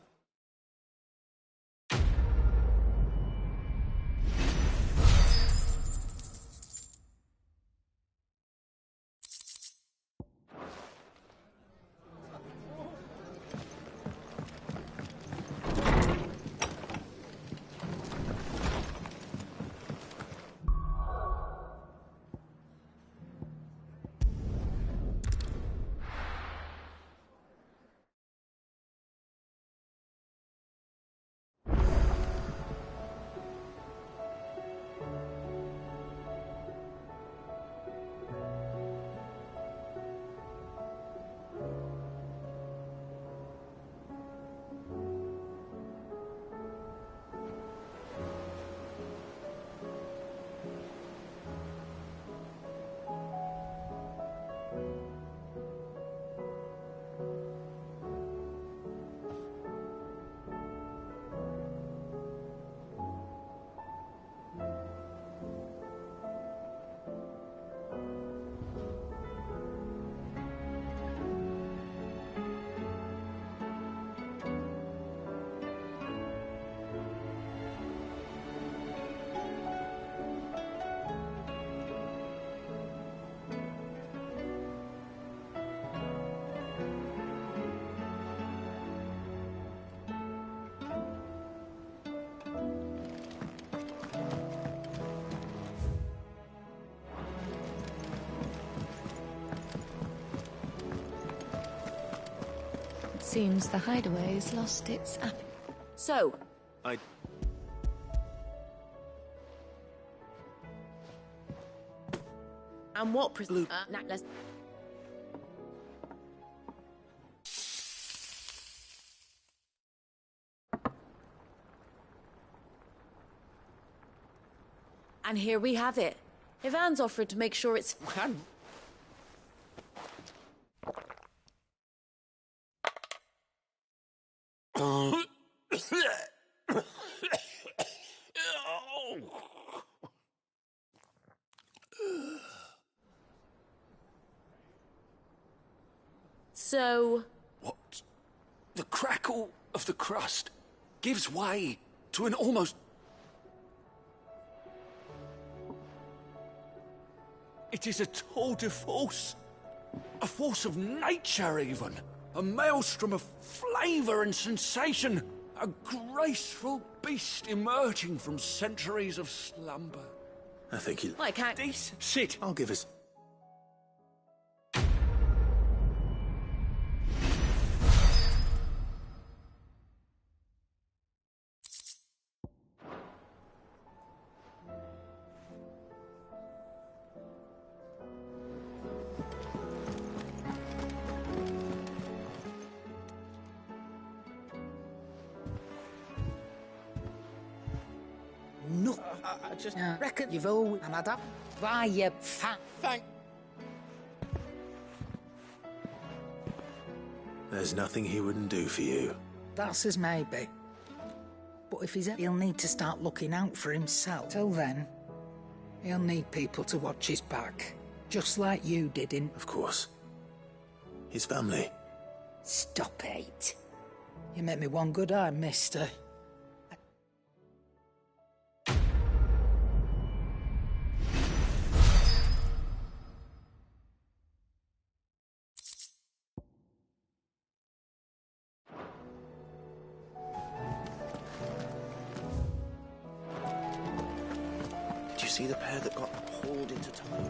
Seems the hideaway's lost its appetite. So... And what prelude? Let's... And here we have it. Ivan's offered to make sure it's... So... What? The crackle of the crust gives way to an almost... It is a tour de force. A force of nature, even. A maelstrom of flavour and sensation. A graceful beast emerging from centuries of slumber. I think you... I can't... Sit. I'll give us... I just reckon you've always... And I don't... Why, you fat... Thank... There's nothing he wouldn't do for you. That's as maybe. But if he'll need to start looking out for himself. Till then, he'll need people to watch his back. Just like you did in... Of course. His family. Stop it. You make me one good eye, mister. Did you see the pair that got hauled into time?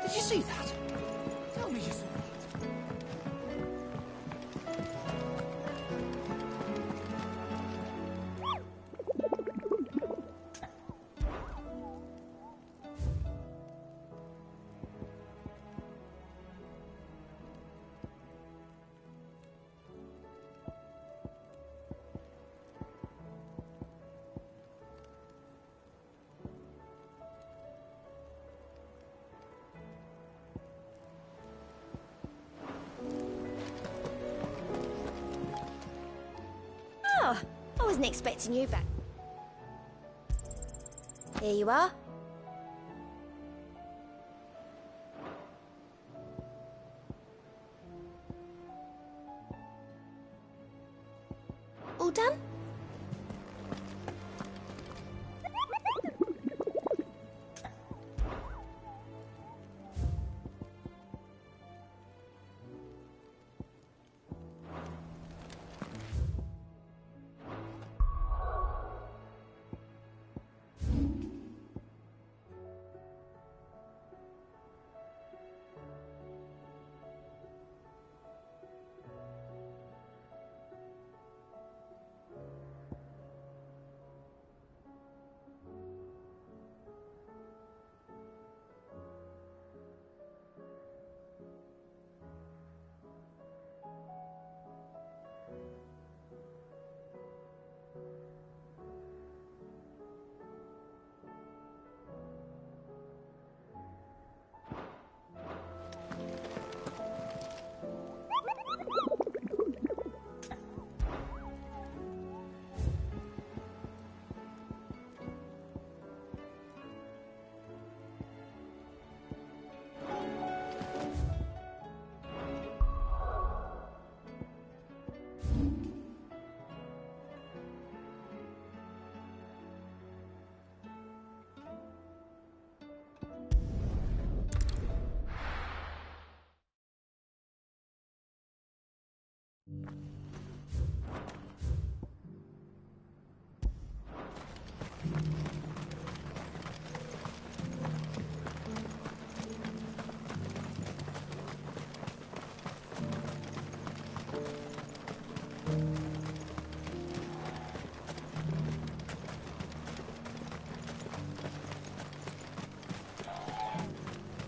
Did you see that? Tell me you saw it. Oh, I wasn't expecting you back. Here you are. All done?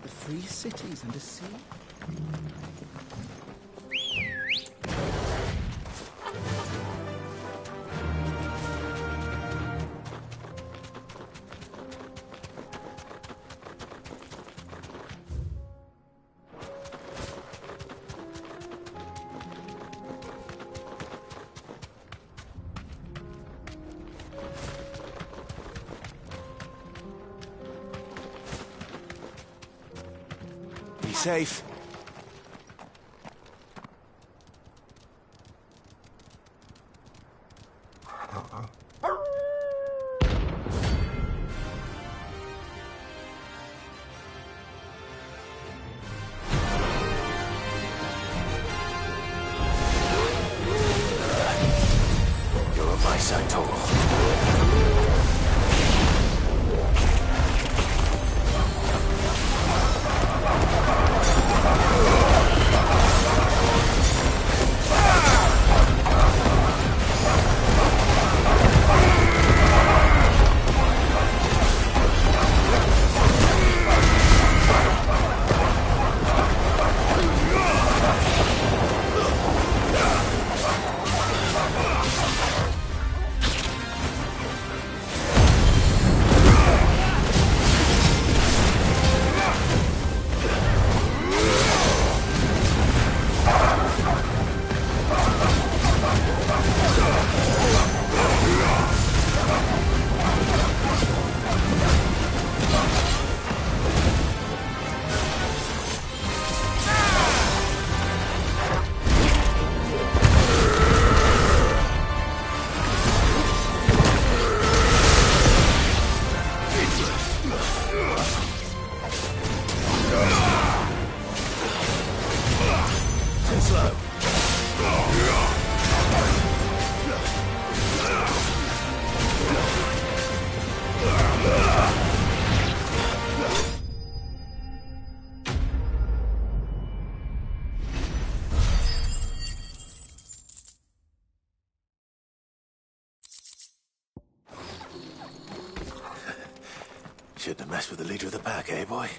The free cities and a sea. safe. You're on my side, Torgal. Too slow. Shouldn't have messed with the leader of the pack, eh, boy?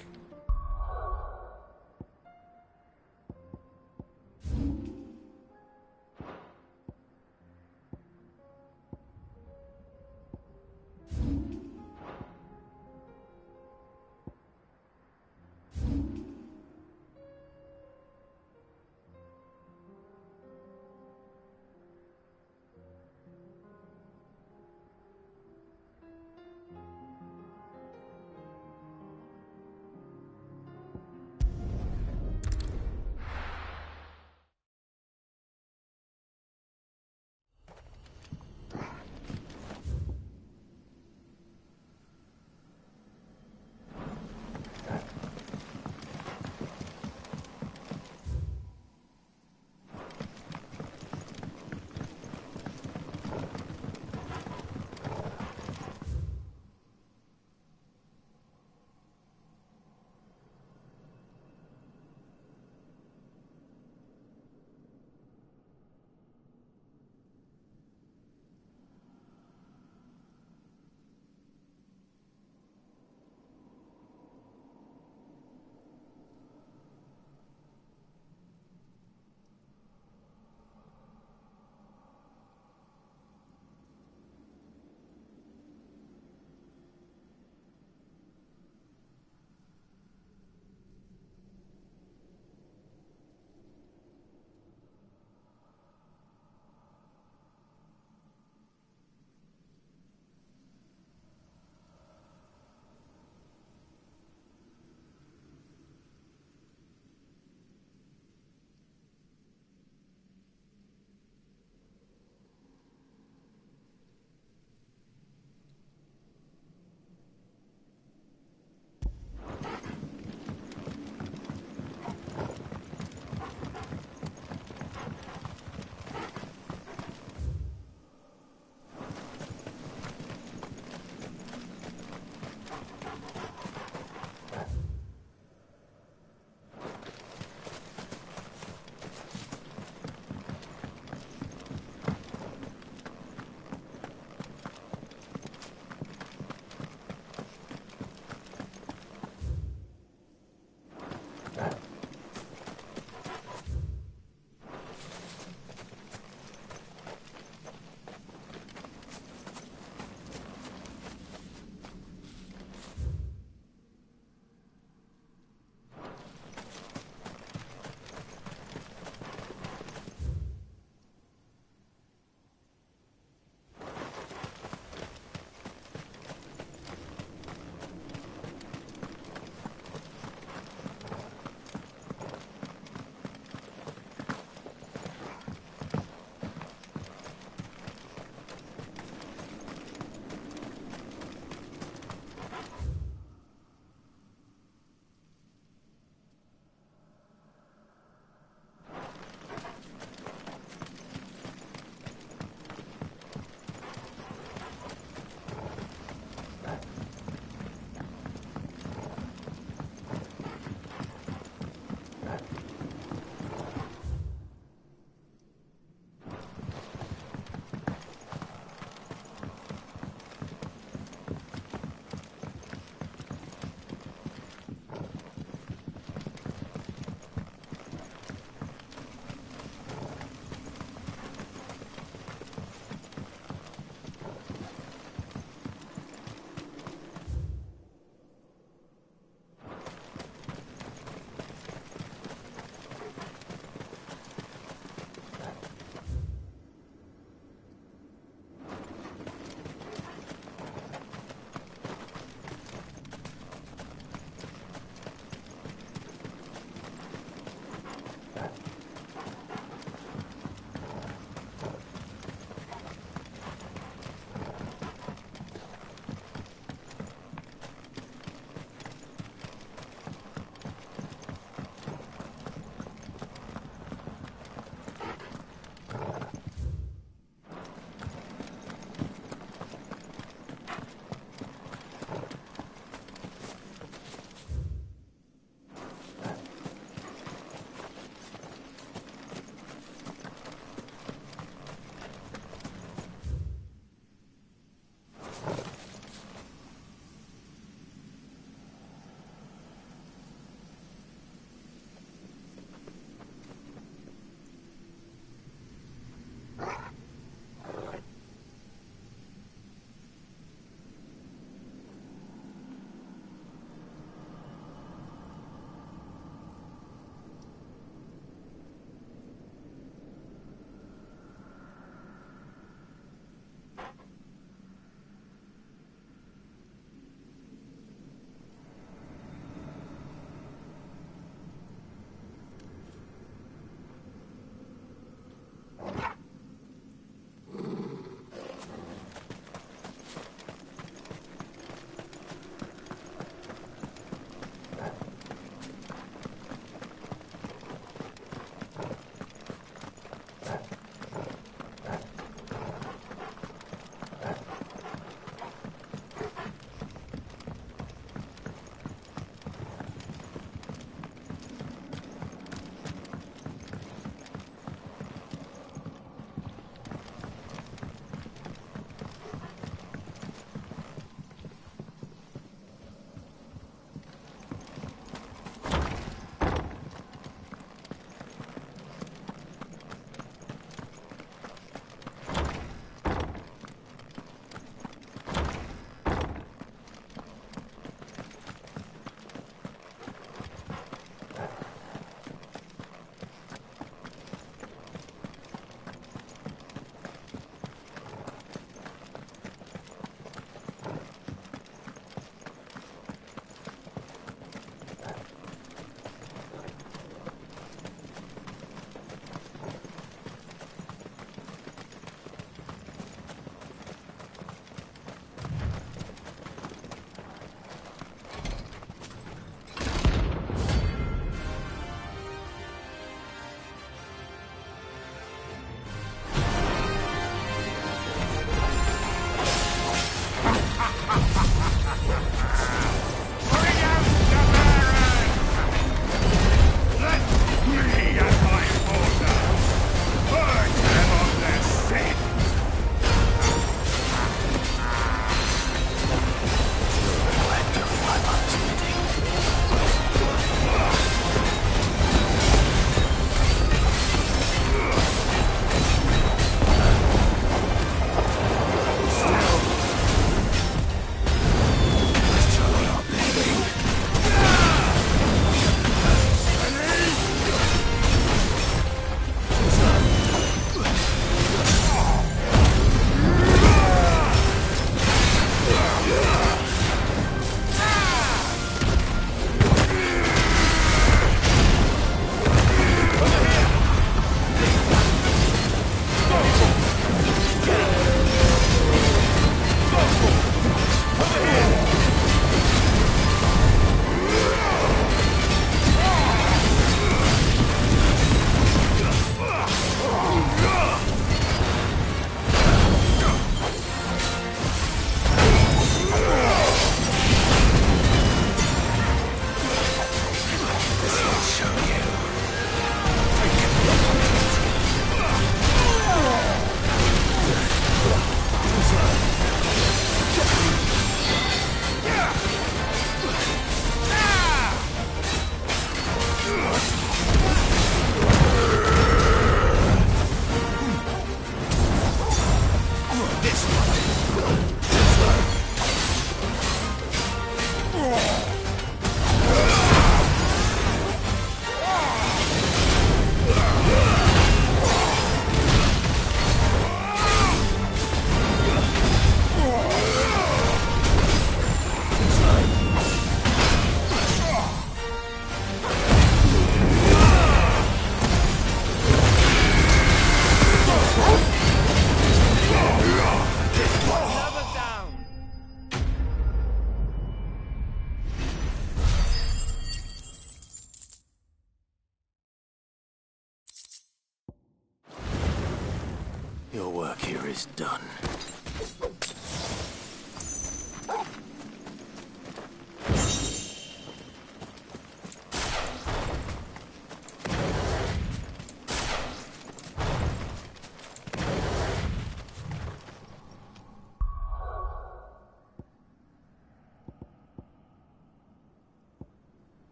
Your work here is done.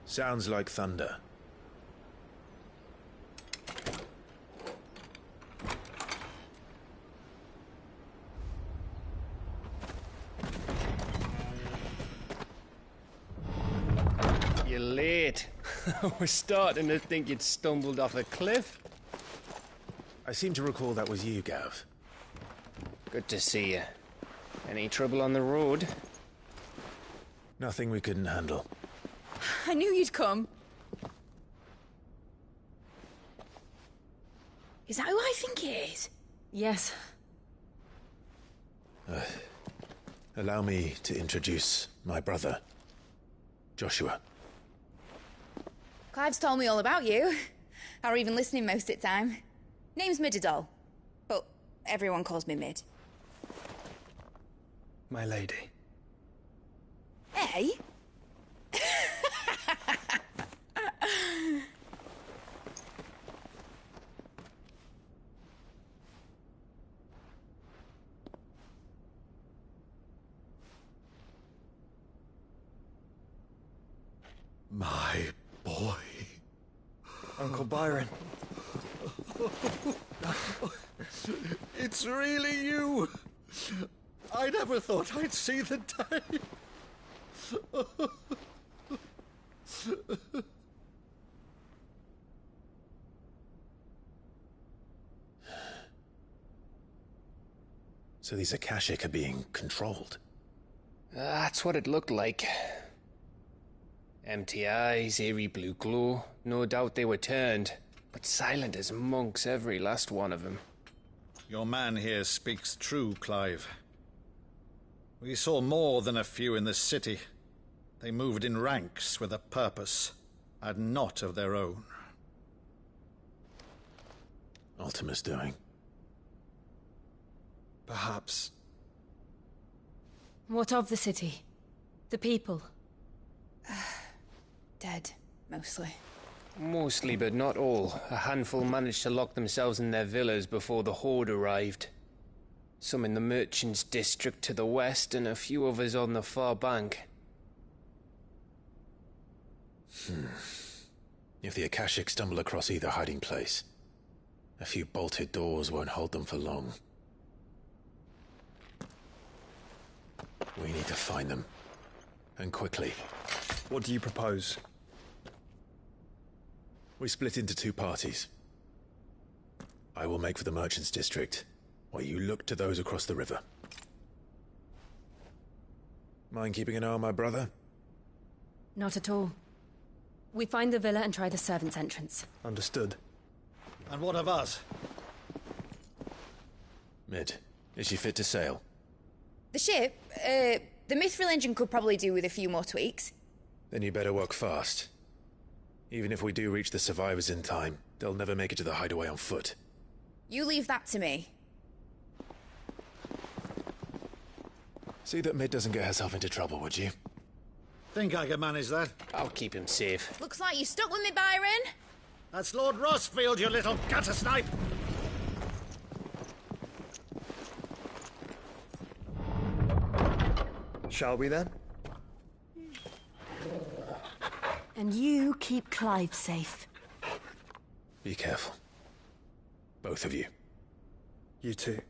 Sounds like thunder. You're late. I was starting to think you'd stumbled off a cliff. I seem to recall that was you, Gav. Good to see you. Any trouble on the road? Nothing we couldn't handle. I knew you'd come. Is that who I think it is? Yes. Allow me to introduce my brother, Joshua. Clive's told me all about you. Or even listening most of the time. Name's Midadol, but everyone calls me Mid. My lady. Hey? My boy. Uncle Byron. It's really you. I never thought I'd see the day. So these Akashic are being controlled? That's what it looked like. Empty eyes, eerie blue glow. No doubt they were turned, but silent as monks, every last one of them. Your man here speaks true, Clive. We saw more than a few in the city. They moved in ranks with a purpose, and not of their own. Ultima's doing. Perhaps. What of the city? The people? Dead, mostly. Mostly, but not all. A handful managed to lock themselves in their villas before the Horde arrived. Some in the Merchants' District to the west, and a few others on the far bank. If the Akashic stumble across either hiding place, a few bolted doors won't hold them for long. We need to find them. And quickly. What do you propose? We split into two parties. I will make for the Merchants' District, while you look to those across the river. Mind keeping an eye on my brother? Not at all. We find the villa and try the servants' entrance. Understood. And what of us? Mid, is she fit to sail? The ship, the Mithril engine could probably do with a few more tweaks. Then you better work fast. Even if we do reach the survivors in time, they'll never make it to the hideaway on foot. You leave that to me. See that Mid doesn't get herself into trouble, would you? Think I can manage that? I'll keep him safe. Looks like you stuck with me, Byron. That's Lord Rossfield, you little gutter snipe! Shall we then? And you keep Clive safe. Be careful. Both of you. You too.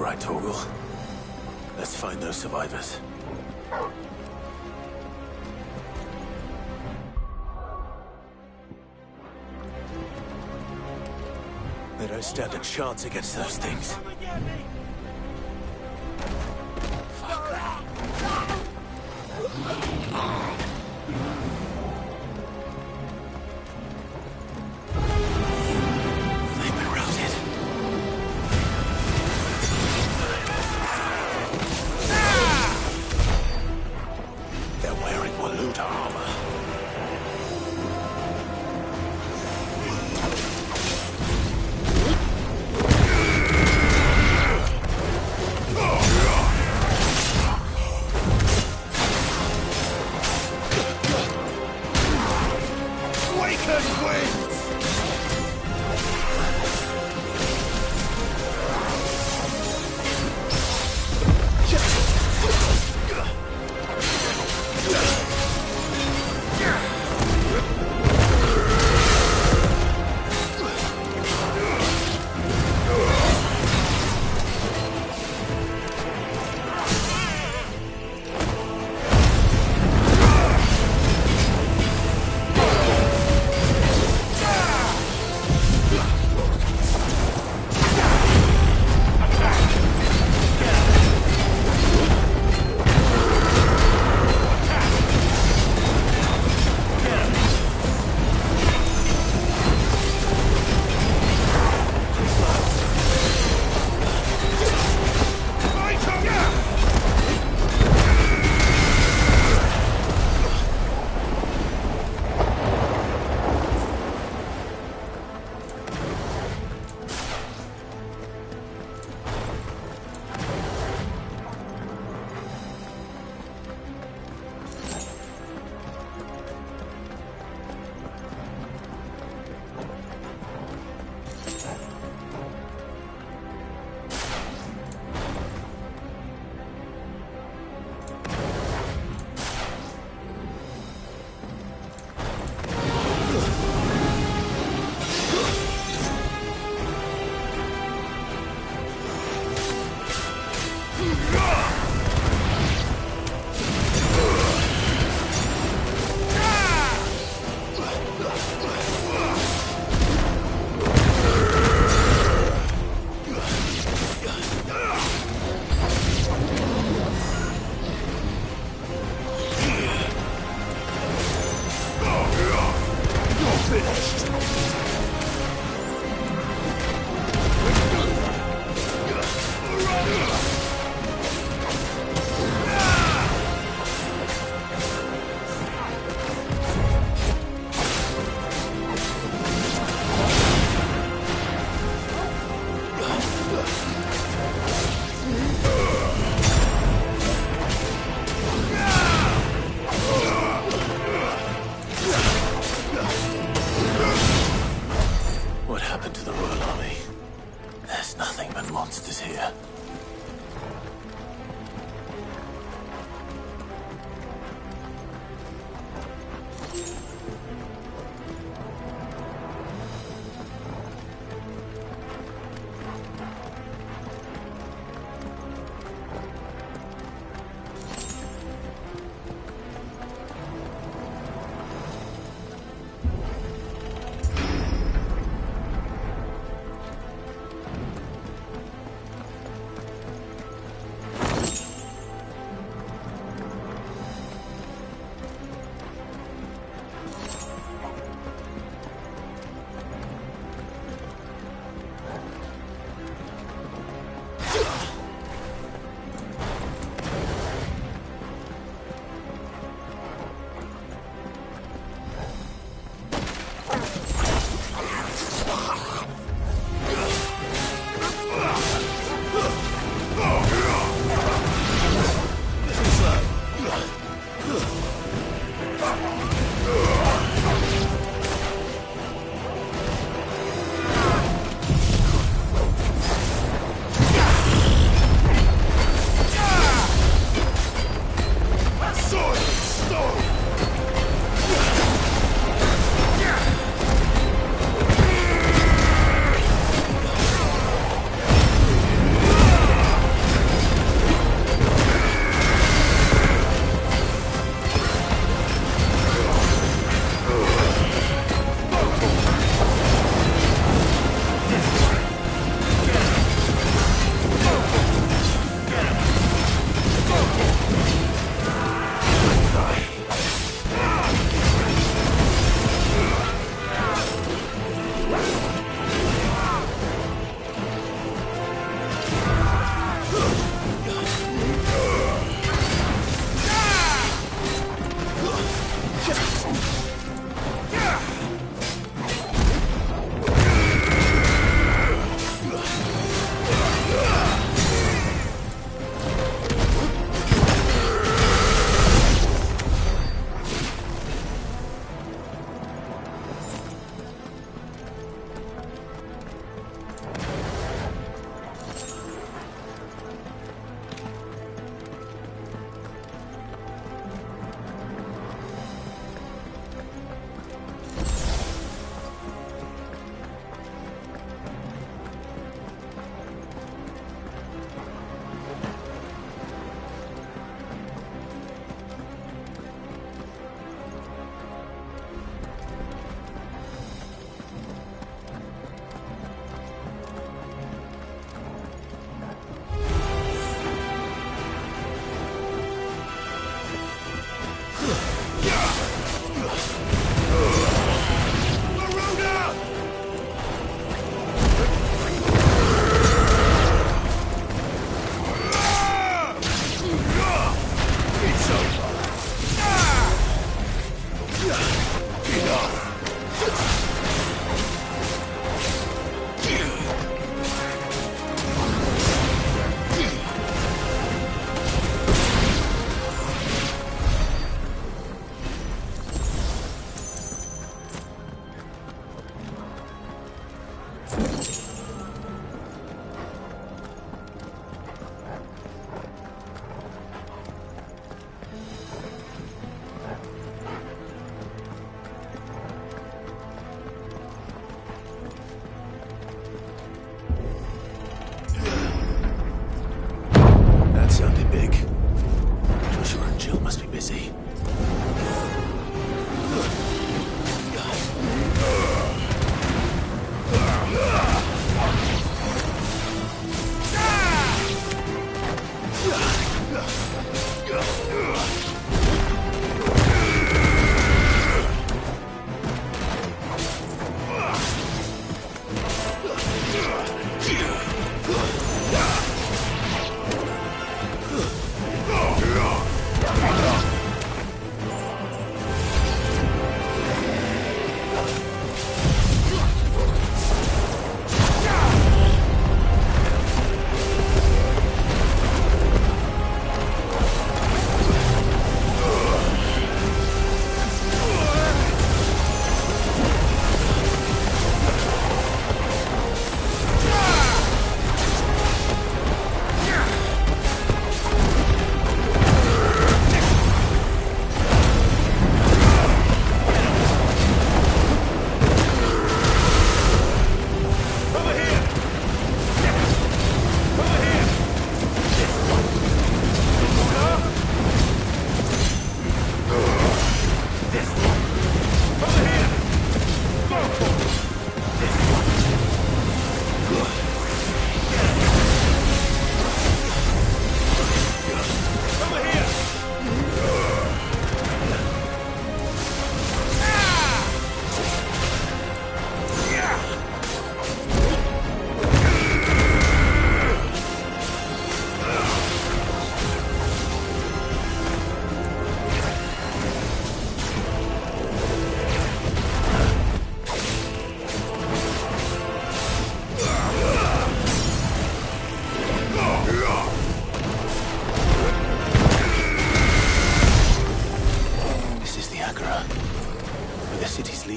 right, Torgal. Let's find those survivors. They don't stand a chance against those things.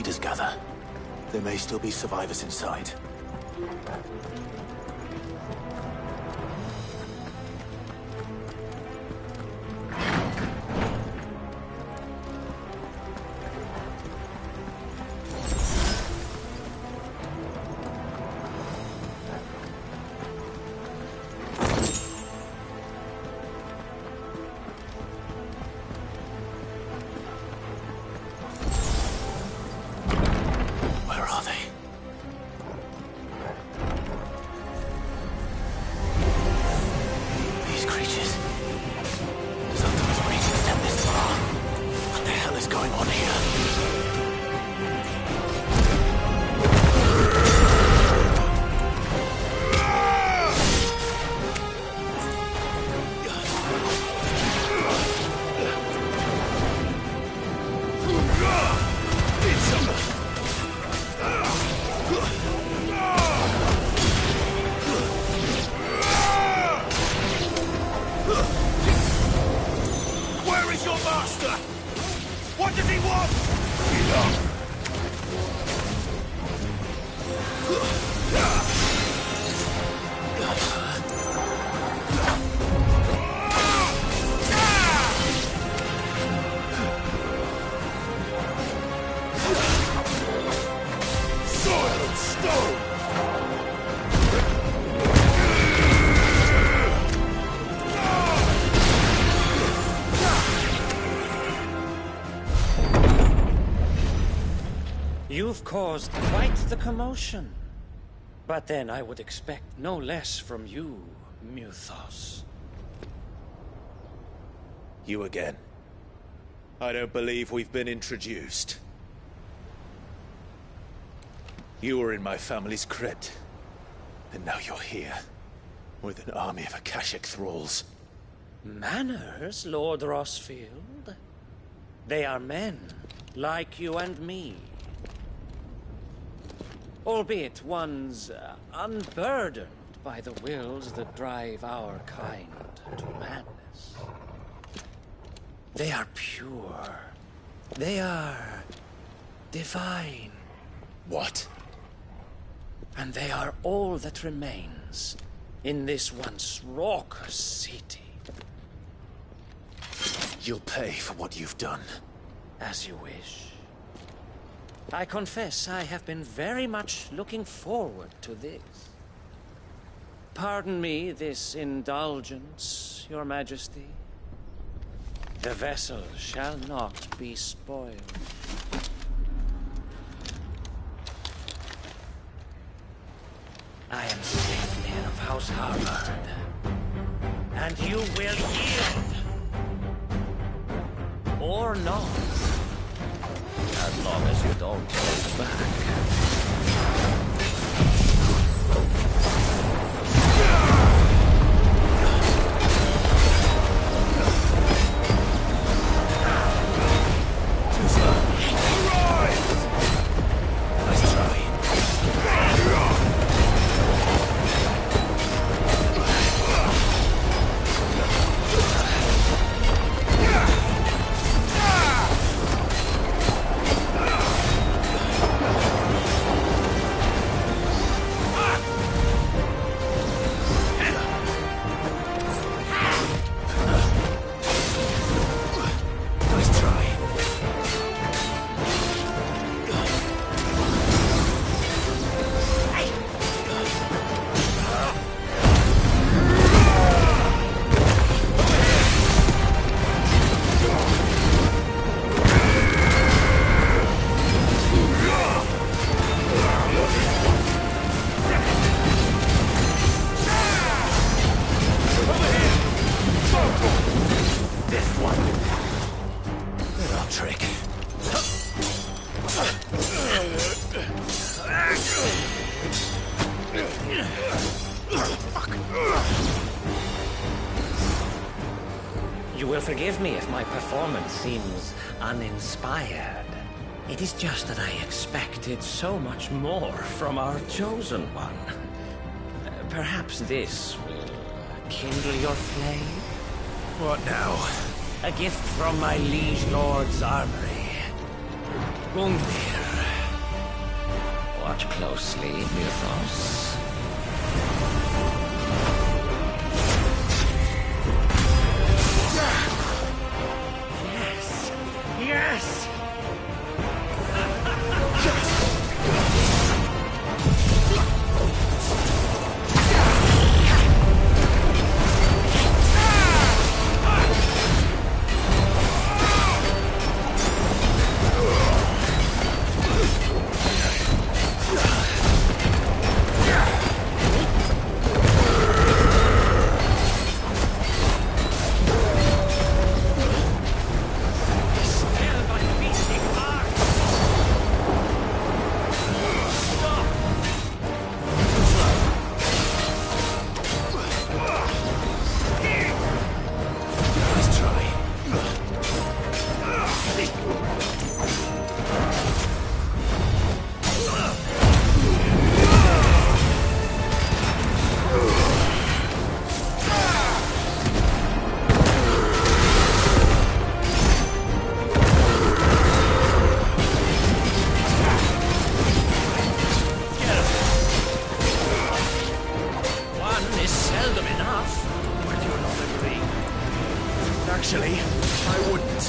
leaders gather, there may still be survivors inside. You've caused quite the commotion. But then I would expect no less from you, Muthos. You again. I don't believe we've been introduced. You were in my family's crypt. And now you're here. With an army of Akashic thralls. Manners, Lord Rosfield? They are men, like you and me. Albeit ones unburdened by the wills that drive our kind to madness. They are pure. They are divine. What? And they are all that remains in this once raucous city. You'll pay for what you've done. As you wish. I confess I have been very much looking forward to this. Pardon me this indulgence, Your Majesty. The vessel shall not be spoiled. I am Sigmund of House Harvard, and you will yield. Or not. As long as you don't hold back. You will forgive me if my performance seems uninspired. It is just that I expected so much more from our chosen one. Perhaps this will kindle your flame? What now? A gift from my liege lord's armory. Gungnir. Watch closely, Mythos. Yes! Yes! Actually, I wouldn't.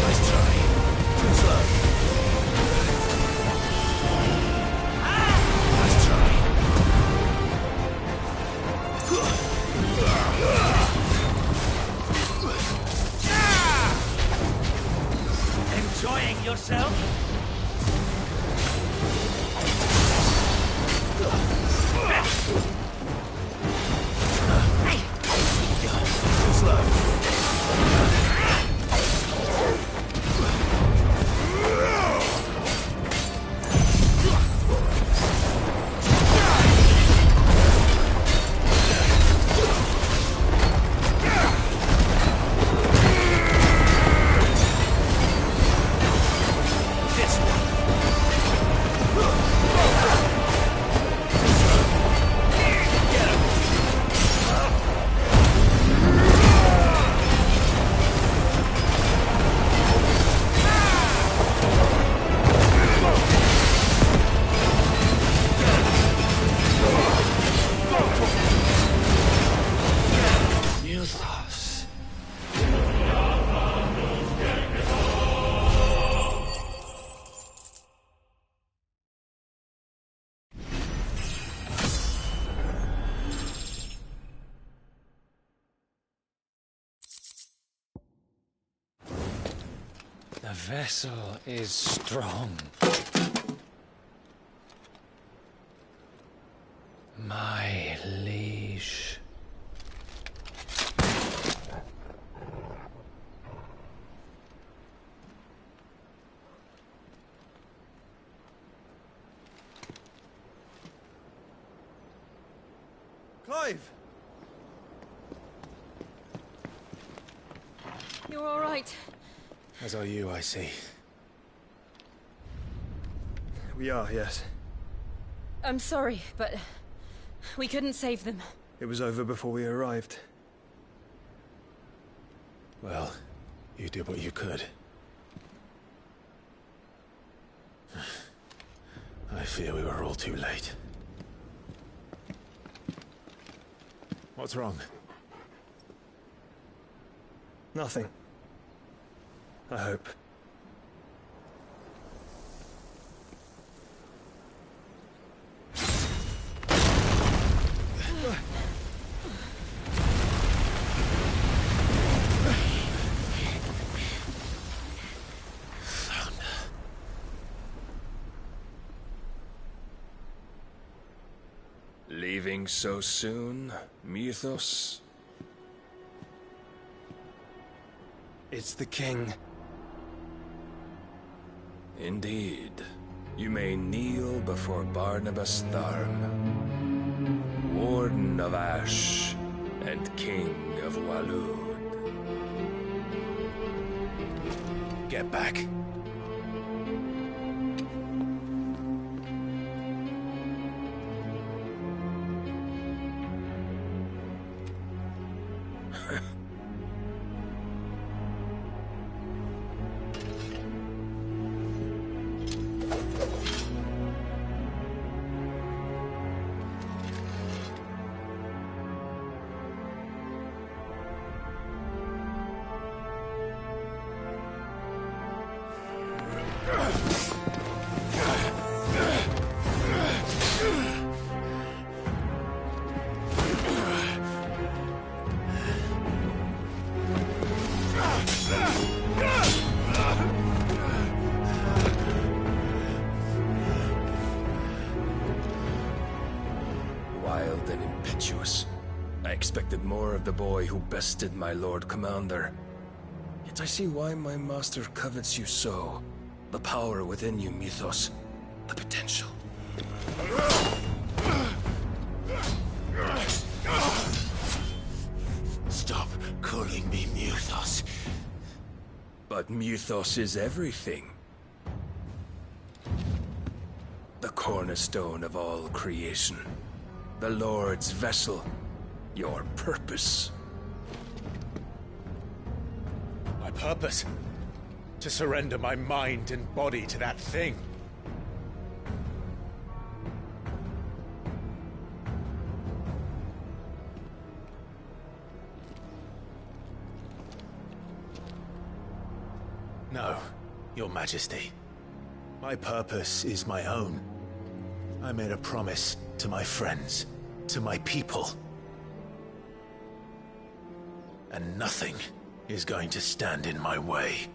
Nice try. Too slow. Nice try. Enjoying yourself? The vessel is strong. My liege. Clive! You're all right. As are you, I see. We are, yes. I'm sorry, but we couldn't save them. It was over before we arrived. Well, you did what you could. I fear we were all too late. What's wrong? Nothing. I hope. Leaving so soon, Mythos? It's the king. Indeed. You may kneel before Barnabas Tharm, Warden of Ash and King of Waloed. Get back. virtuous. I expected more of the boy who bested my Lord Commander. Yet I see why my master covets you so. The power within you, Mythos. The potential. Stop calling me Mythos. But Mythos is everything. The cornerstone of all creation. The Lord's vessel. Your purpose. My purpose? To surrender my mind and body to that thing. No, Your Majesty. My purpose is my own. I made a promise to my friends, to my people. And nothing is going to stand in my way.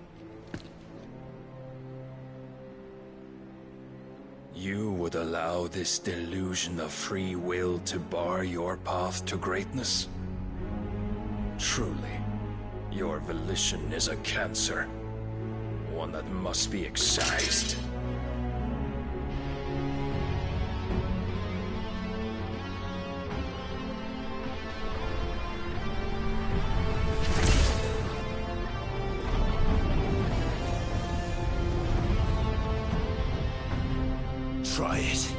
You would allow this delusion of free will to bar your path to greatness? Truly, your volition is a cancer. One that must be excised. Try it.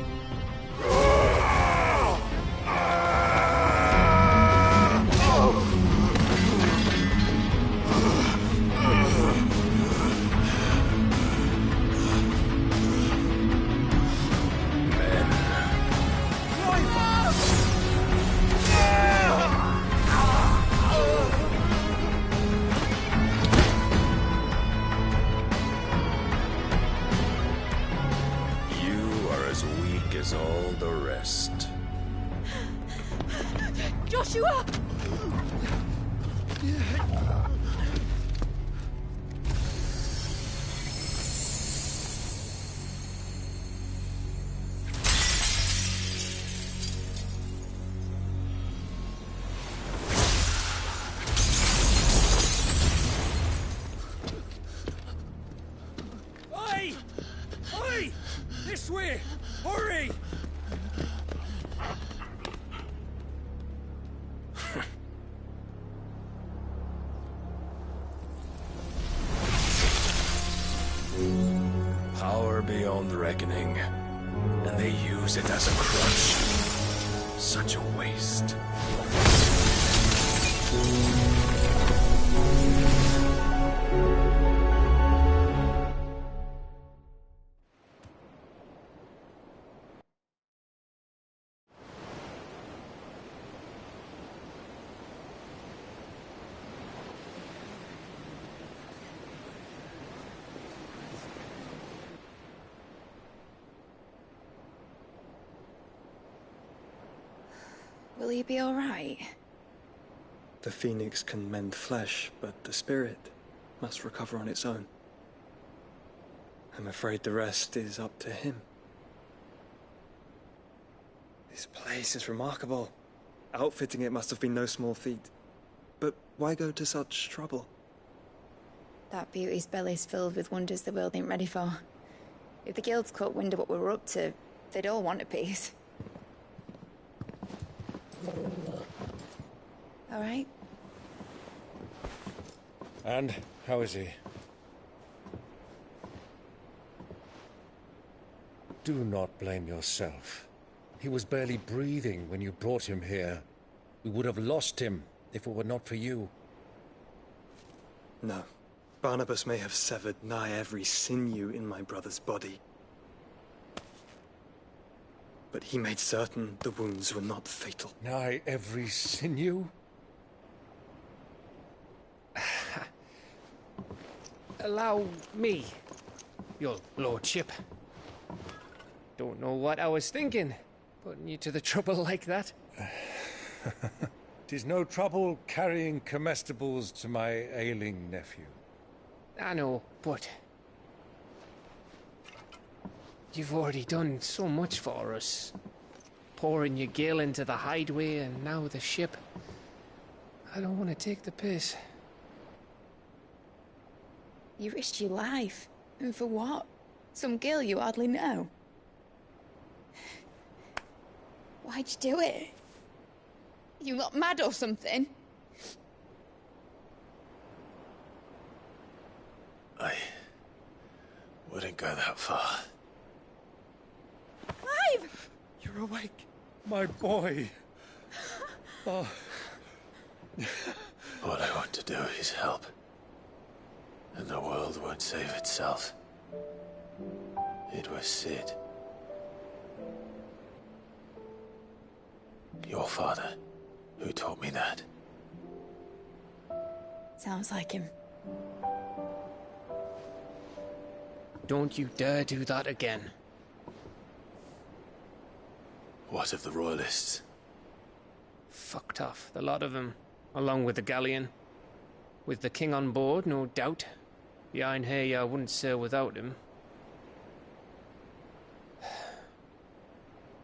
As all the rest. Joshua! Oi! Oi! This way! Hurry! Power beyond reckoning, and they use it as a crutch. Such a waste. Will he be all right? The phoenix can mend flesh, but the spirit must recover on its own. I'm afraid the rest is up to him. This place is remarkable. Outfitting it must have been no small feat. But why go to such trouble? That beauty's belly's filled with wonders the world ain't ready for. If the guilds caught wind of what we were up to, they'd all want a piece. All right? And how is he? Do not blame yourself. He was barely breathing when you brought him here. We would have lost him if it were not for you. No. Barnabas may have severed nigh every sinew in my brother's body. But he made certain the wounds were not fatal. Nigh every sinew? Allow me, your lordship. Don't know what I was thinking, putting you to the trouble like that. 'Tis no trouble carrying comestibles to my ailing nephew. I know, but you've already done so much for us. pouring your gale into the hideaway and now the ship. I don't want to take the piss. You risked your life. And for what? Some girl you hardly know. Why'd you do it? You lot mad or something? I wouldn't go that far. Clive! You're awake. My boy. Oh. All I want to do is help. And the world won't save itself. It was Sid. Your father, who taught me that. Sounds like him. Don't you dare do that again. What of the Royalists? Fucked off, the lot of them, along with the galleon. With the king on board, no doubt. The Iron Hair wouldn't sail without him.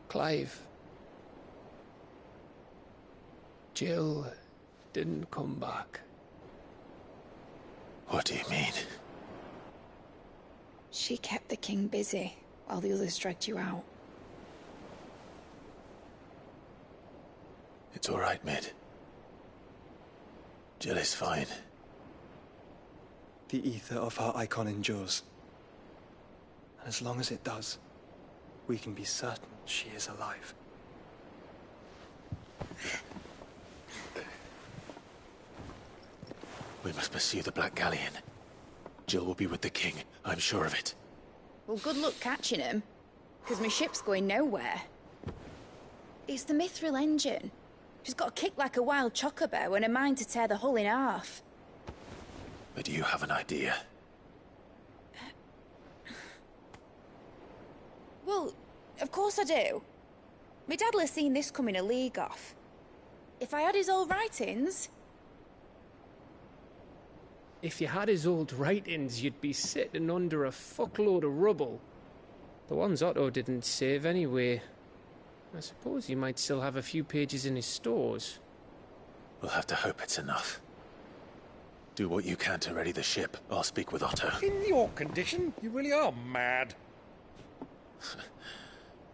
Clive. Jill didn't come back. What do you mean? She kept the king busy while the others dragged you out. It's all right, Mid. Jill is fine. The ether of her icon endures. And as long as it does, we can be certain she is alive. We must pursue the Black Galleon. Jill will be with the king, I'm sure of it. Well, good luck catching him, because my ship's going nowhere. It's the Mithril engine. She's got a kick like a wild chocobo and a mind to tear the hull in half. But do you have an idea? Well, of course I do. My dad'll have seen this coming a league off. If I had his old writings... If you had his old writings, you'd be sitting under a fuckload of rubble. The ones Otto didn't save anyway. I suppose he might still have a few pages in his stores. We'll have to hope it's enough. Do what you can to ready the ship. I'll speak with Otto. In your condition, you really are mad.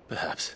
Perhaps.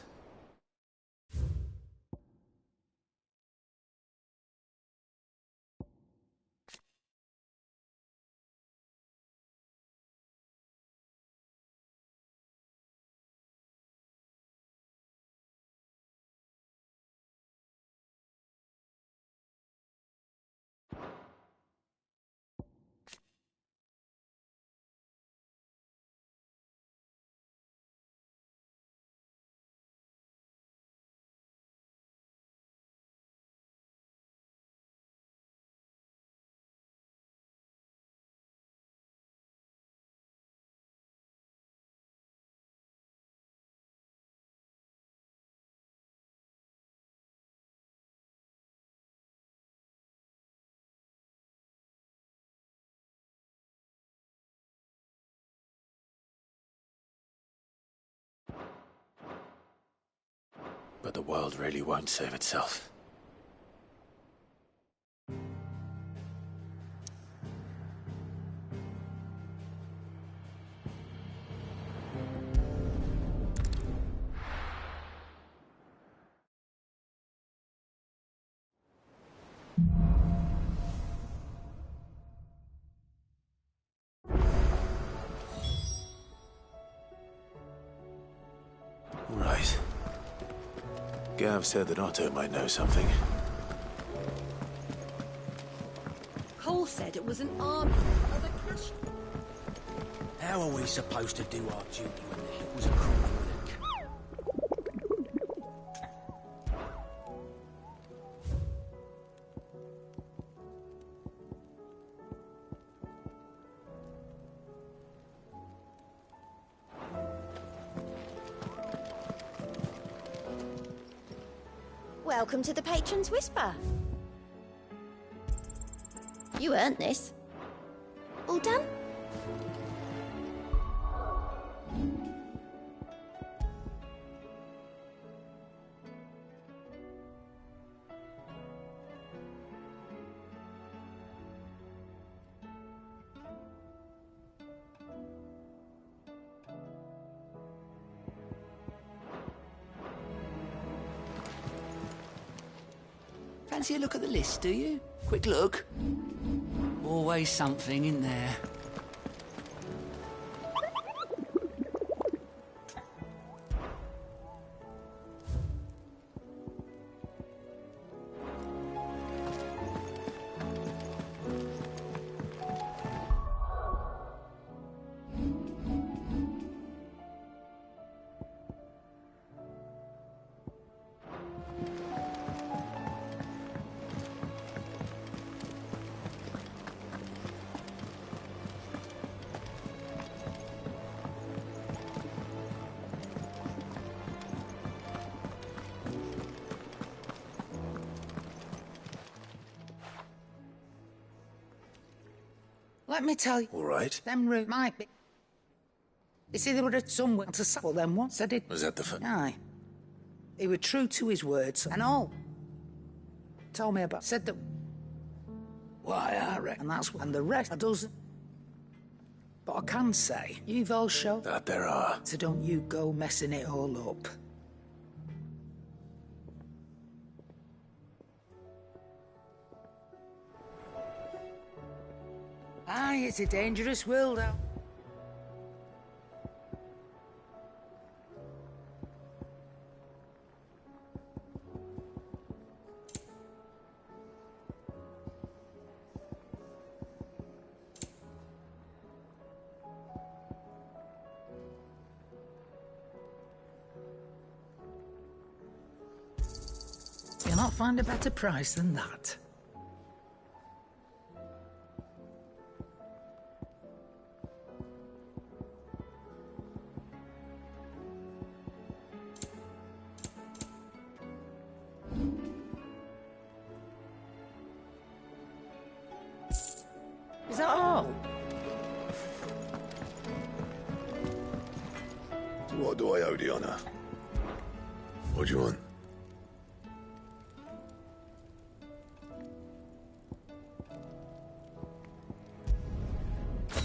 But the world really won't save itself. Right. Gav said that Otto might know something. Cole said it was an army of a castle. How are we supposed to do our duty when the hills are crawling with a Welcome to the Patron's Whisper. You earned this. All done? Fancy a look at the list, do you? Quick look. Always something in there. Let me tell you. All right. Them root might be. You see, they were at somewhere to settle them once, I did. Was that the Aye. He were true to his words and all. Told me about. Said that. Why, I reckon that's. And the rest, a dozen. But I can say, you've all shown. That there are. So don't you go messing it all up. Aye, it's a dangerous world out. You'll not find a better price than that. Is that all? What do I owe the honor? What do you want?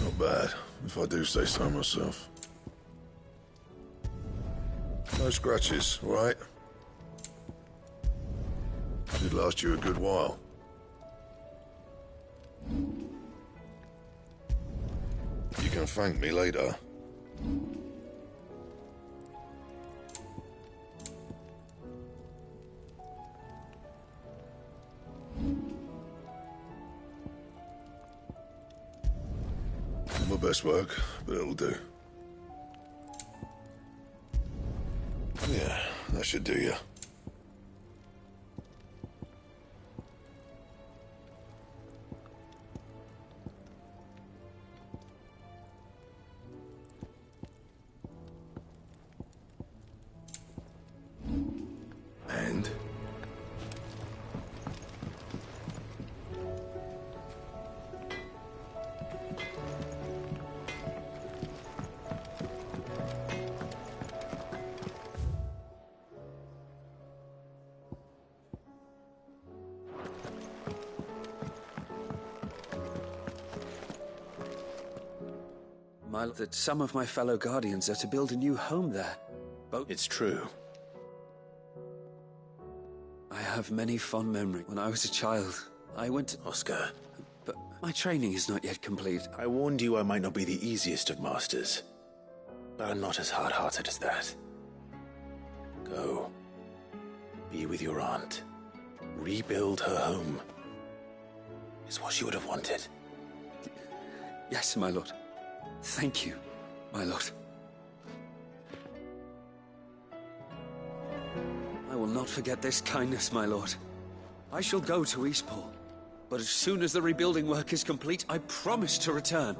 Not bad, if I do say so myself. No scratches, all right? Should last you a good while. You can thank me later. Not my best work, but it'll do. Yeah, that should do you. And? That some of my fellow Guardians are to build a new home there. It's true. I have many fond memories. When I was a child, I went to... Oscar. But my training is not yet complete. I warned you I might not be the easiest of masters, but I'm not as hard-hearted as that. Go. Be with your aunt. Rebuild her home. Is what she would have wanted. Yes, my lord. Thank you, my lord. I will not forget this kindness, my lord. I shall go to Eastport, but as soon as the rebuilding work is complete, I promise to return.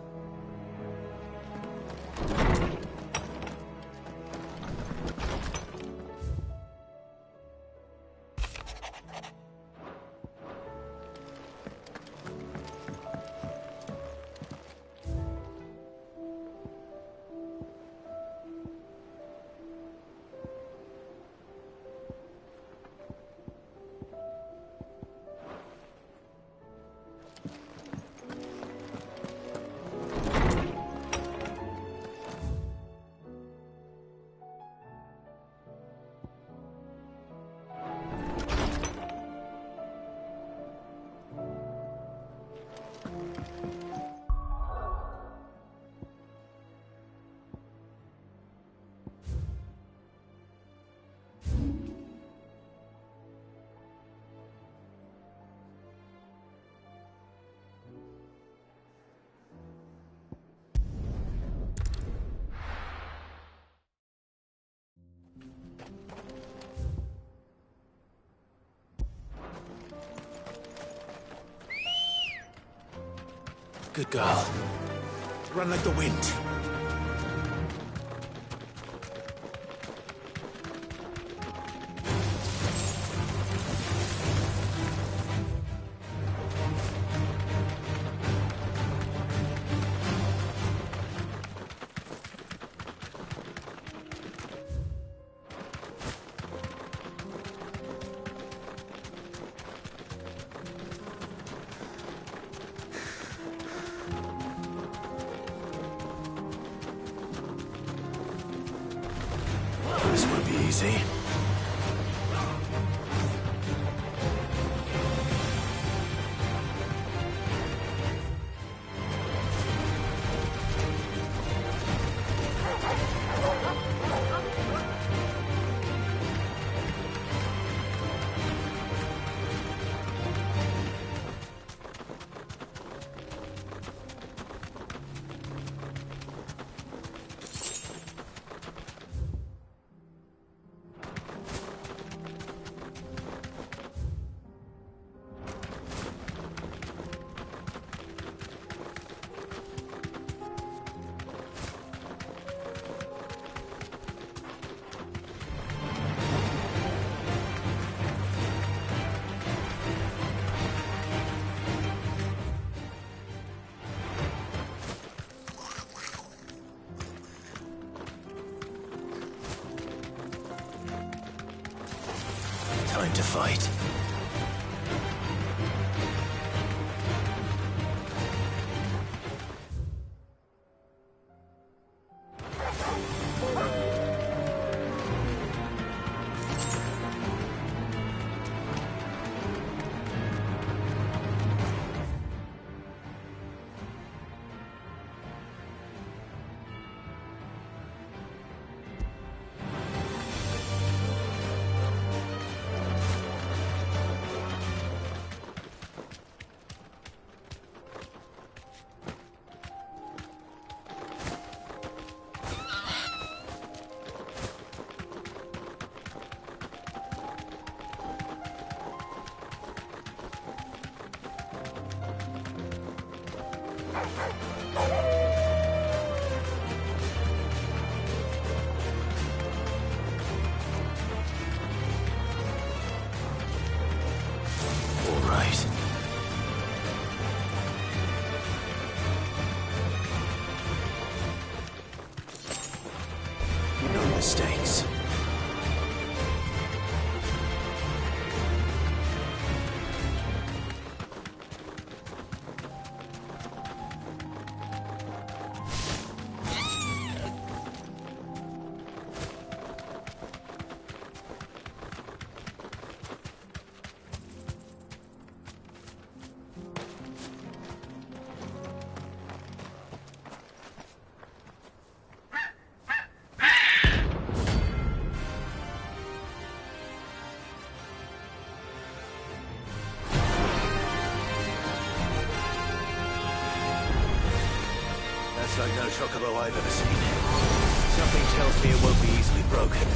Good girl. Run like the wind. This won't be easy. Time to fight. All right. No mistakes. That's like no chocobo I've ever seen. Something tells me it won't be easily broken.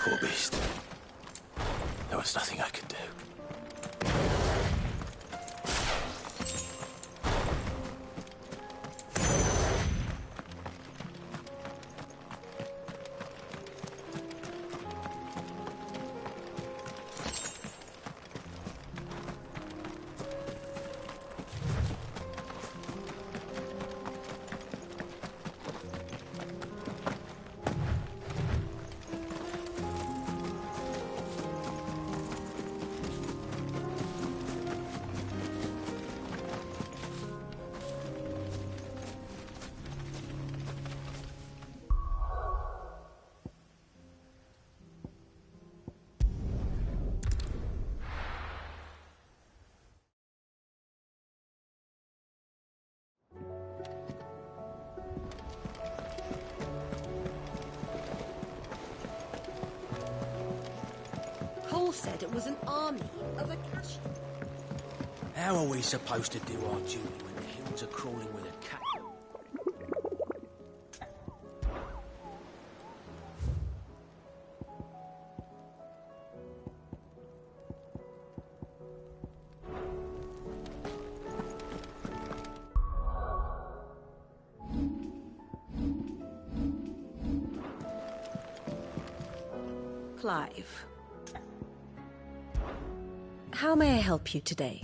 Poor beast. There was nothing I could do. Paul said it was an army of Akashi. How are we supposed to do our duty when the hills are crawling with a cat? Clive. How may I help you today?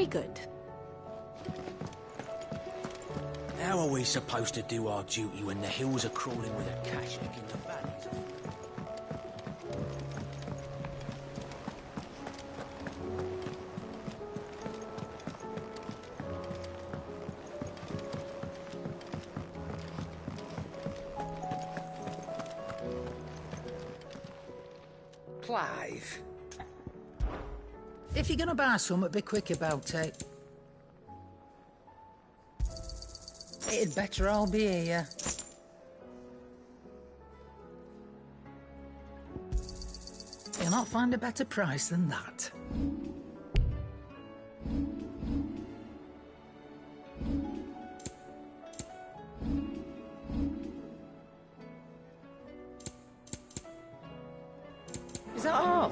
good. How are we supposed to do our duty when the hills are crawling with a Kashnik in the valleys? Clive. If you're gonna buy something, be quick about it. It'd better all be here. You'll not find a better price than that. Is that all?